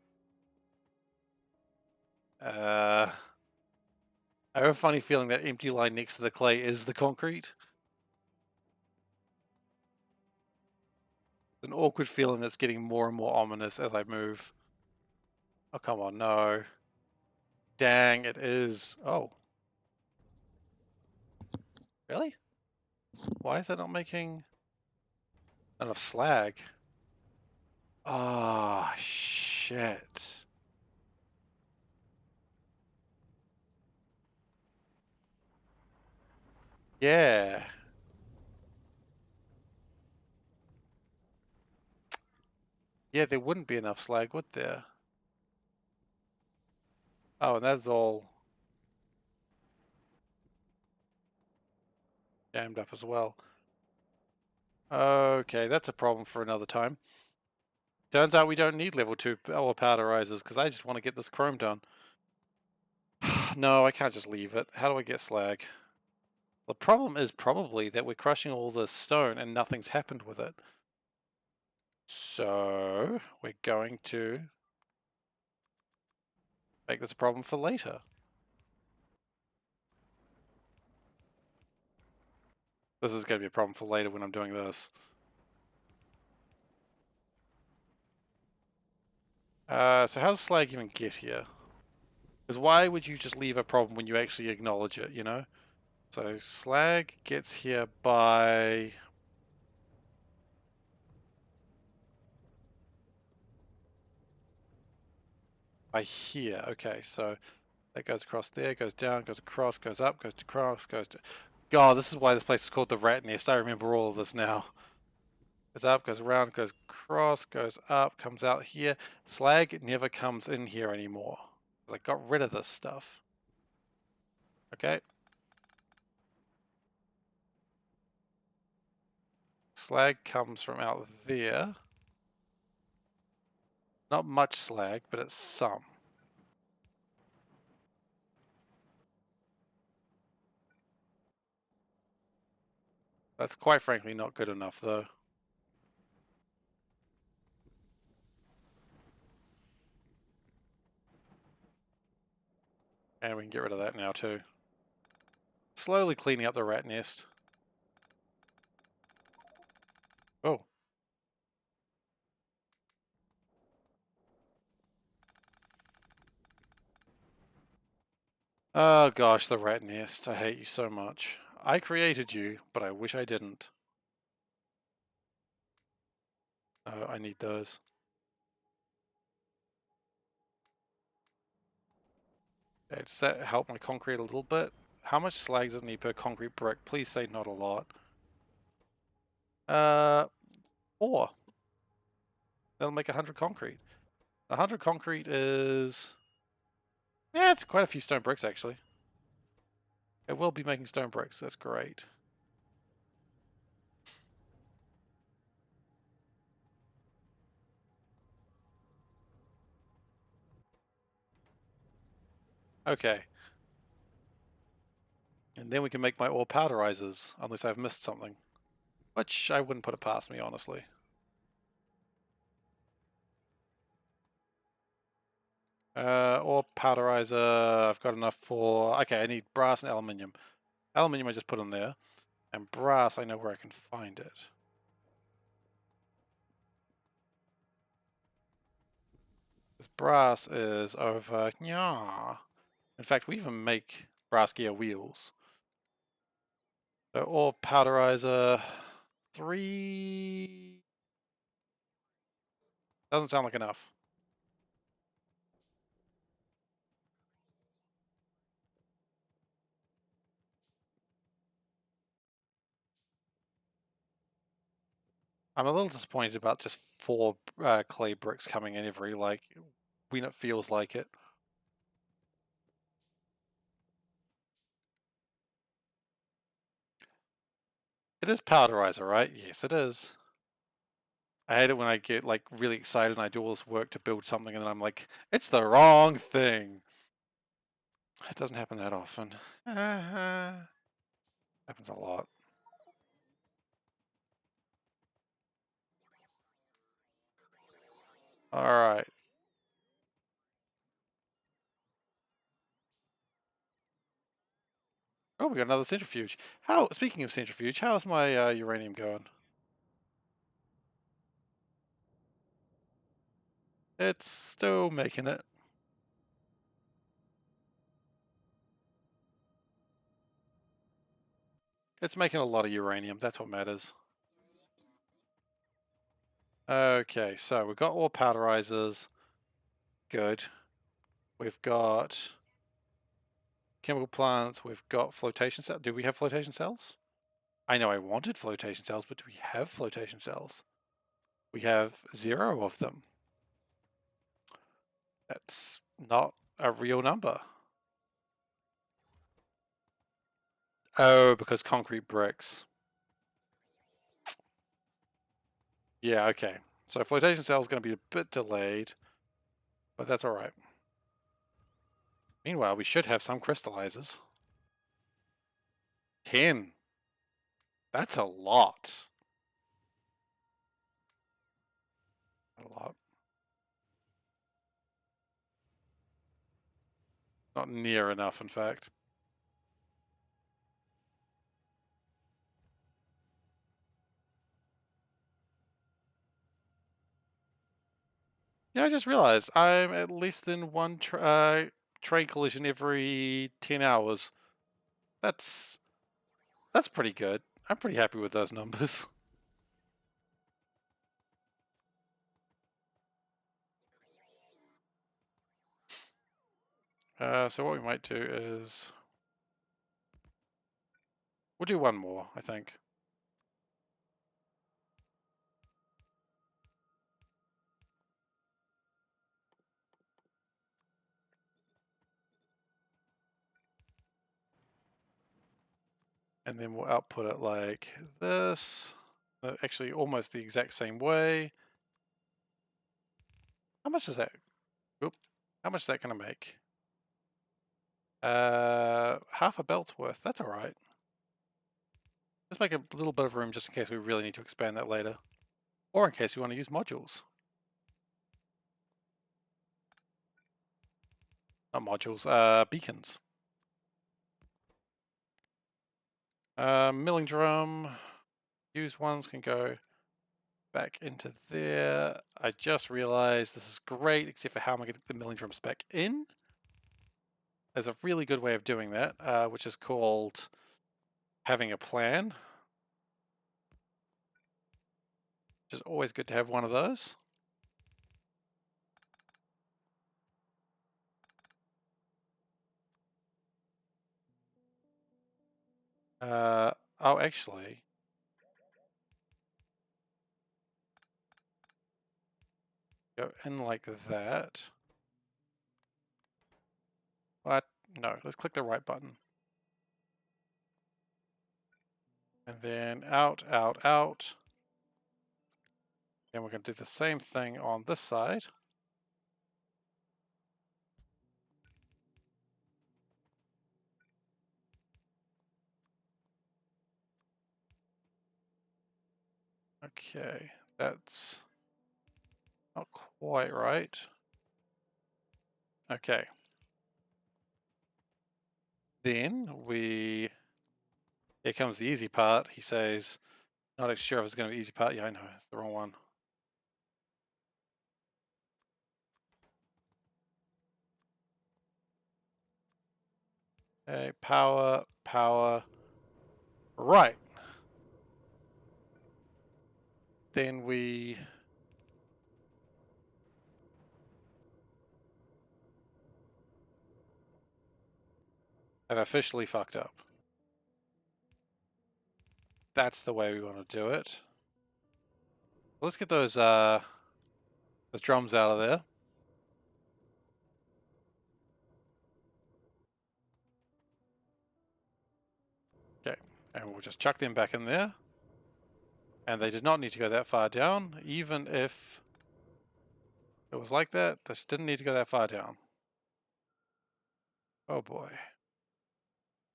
I have a funny feeling that empty line next to the clay is the concrete. An awkward feeling that's getting more and more ominous as I move. Oh, come on, no. Dang, it is. Oh. Really? Why is that not making enough slag? Ah, shit. Yeah. Yeah, there wouldn't be enough slag, would there? Oh, and that's all jammed up as well. Okay, that's a problem for another time. Turns out we don't need level 2 ore powderizers because I just want to get this chrome done. No, I can't just leave it. How do I get slag? The problem is probably that we're crushing all this stone and nothing's happened with it. So, we're going to make this a problem for later. This is going to be a problem for later when I'm doing this. So how's slag even get here? Because why would you just leave a problem when you actually acknowledge it, you know? So slag gets here by here. Okay, so that goes across there, goes down, goes across, goes up, goes across, goes to... God, this is why this place is called the Rat Nest. I remember all of this now. Goes up, goes around, goes across, goes up, comes out here. Slag never comes in here anymore. I got rid of this stuff. Okay. Slag comes from out there. Not much slag, but it's some. That's quite frankly not good enough, though. And we can get rid of that now, too. Slowly cleaning up the rat nest. Oh. Oh gosh, the rat nest. I hate you so much. I created you, but I wish I didn't. Oh, I need those. Okay, does that help my concrete a little bit? How much slag does it need per concrete brick? Please say not a lot. 4. That'll make 100 concrete. 100 concrete is... Yeah, it's quite a few stone bricks, actually. It will be making stone bricks. That's great. Okay. And then we can make my ore powderizers, unless I've missed something. Which I wouldn't put it past me, honestly. Ore powderizer, I've got enough for... Okay, I need brass and aluminium. Aluminium I just put in there. And brass, I know where I can find it. This brass is over... Yeah. In fact, we even make brass gear wheels. So ore powderizer... 3... Doesn't sound like enough. I'm a little disappointed about just 4 clay bricks coming in every, like, when it feels like it. It is powderizer, right? Yes, it is. I hate it when I get, like, really excited and I do all this work to build something and then I'm like, it's the wrong thing. It doesn't happen that often. Happens a lot. Alright. Oh, we got another centrifuge. How? Speaking of centrifuge, how's my uranium going? It's still making it. It's making a lot of uranium. That's what matters. Okay, so we've got ore powderizers. Good. We've got chemical plants. We've got flotation cells. Do we have flotation cells? I know I wanted flotation cells, but do we have flotation cells? We have 0 of them. That's not a real number. Oh, because concrete bricks. Yeah, okay. So flotation cell is going to be a bit delayed, but that's all right. Meanwhile, we should have some crystallizers. 10. That's a lot. A lot. Not near enough, in fact. Yeah, I just realized I'm at less than one train collision every 10 hours. That's pretty good. I'm pretty happy with those numbers. So what we might do is we'll do one more, I think. And then we'll output it like this. Actually, almost the exact same way. How much is that? Oop. How much is that going to make? Half a belt's worth. That's all right. Let's make a little bit of room just in case we really need to expand that later. Or in case we want to use modules. Not modules, beacons. Milling drum. Used ones can go back into there. I just realized this is great, except for how am I going to get the milling drums back in? There's a really good way of doing that, which is called having a plan. Which is always good to have one of those. Oh, actually, go in like that. What? No, let's click the right button. And then out, out, out. Then we're going to do the same thing on this side. Okay, that's not quite right. Okay. Then here comes the easy part. He says, not actually sure if it's going to be the easy part. Yeah, I know, it's the wrong one. Okay, power, power. Right. Then we have officially fucked up. That's the way we want to do it. Let's get those drums out of there. Okay, and we'll just chuck them back in there. And they did not need to go that far down, even if it was like that. This didn't need to go that far down. Oh boy.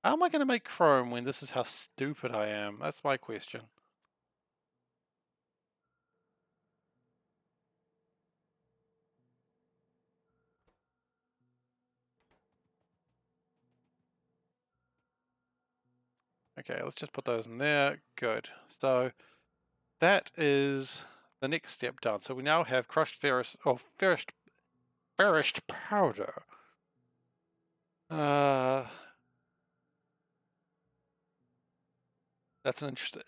How am I going to make chrome when this is how stupid I am? That's my question. Okay, let's just put those in there. Good. So that is the next step done. So we now have crushed ferrous, or ferrous powder. That's an interesting.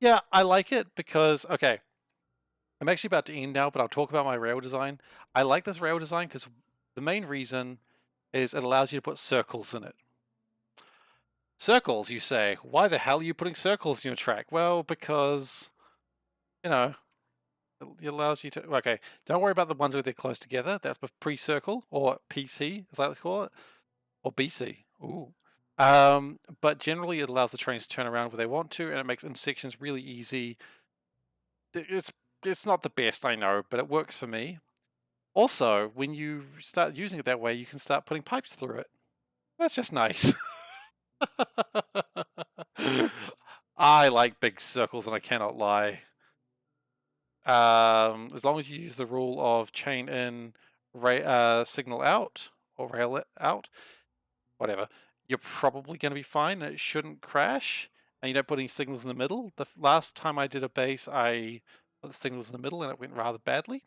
Yeah, I like it because, okay, I'm actually about to end now, but I'll talk about my rail design. I like this rail design because the main reason is it allows you to put circles in it. Circles, you say? Why the hell are you putting circles in your track? Well, because, you know, it allows you to. Okay, don't worry about the ones where they're close together. That's pre-circle, or PC, as I like to call it, or BC. Ooh. But generally, it allows the trains to turn around where they want to, and it makes intersections really easy. It's not the best, I know, but it works for me. Also, when you start using it that way, you can start putting pipes through it. That's just nice. I like big circles, and I cannot lie. As long as you use the rule of chain in, signal out, or rail out, whatever, you're probably going to be fine, and it shouldn't crash, and you don't put any signals in the middle. The last time I did a base, I put the signals in the middle, and it went rather badly.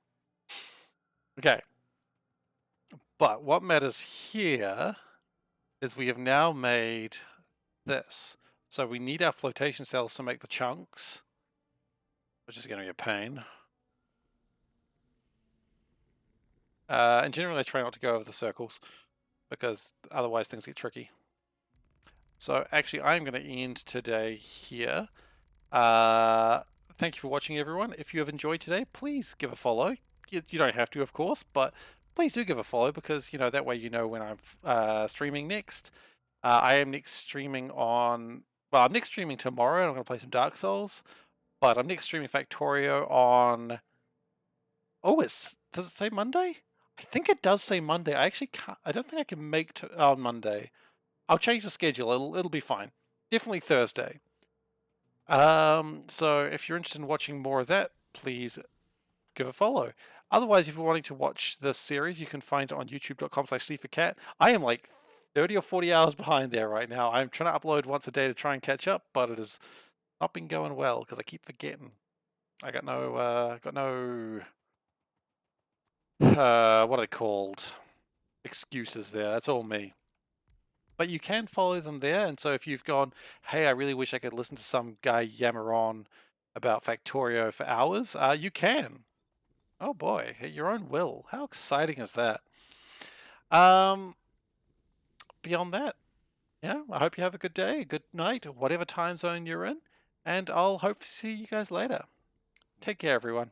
Okay, but what matters here is we have now made this. So we need our flotation cells to make the chunks, which is going to be a pain. And generally I try not to go over the circles because otherwise things get tricky. So actually I'm going to end today here. Thank you for watching, everyone. If you have enjoyed today, please give a follow. You don't have to, of course, but please do give a follow because, you know, that way you know when I'm streaming next. I am next streaming on... Well, I'm next streaming tomorrow. I'm going to play some Dark Souls. But I'm next streaming Factorio on... Oh, does it say Monday? I think it does say Monday. I actually can't... I don't think I can make on Monday. I'll change the schedule. It'll be fine. Definitely Thursday. So if you're interested in watching more of that, please give a follow. Otherwise, if you're wanting to watch the series, you can find it on youtube.com/SeiferKatt. I am like 30 or 40 hours behind there right now. I'm trying to upload once a day to try and catch up, but it has not been going well because I keep forgetting. I got no, what are they called? Excuses there. That's all me. But you can follow them there, and so if you've gone, hey, I really wish I could listen to some guy yammer on about Factorio for hours, you can. Oh boy, at your own will. How exciting is that? Beyond that, yeah, I hope you have a good day, a good night, whatever time zone you're in, and I'll hope to see you guys later. Take care, everyone.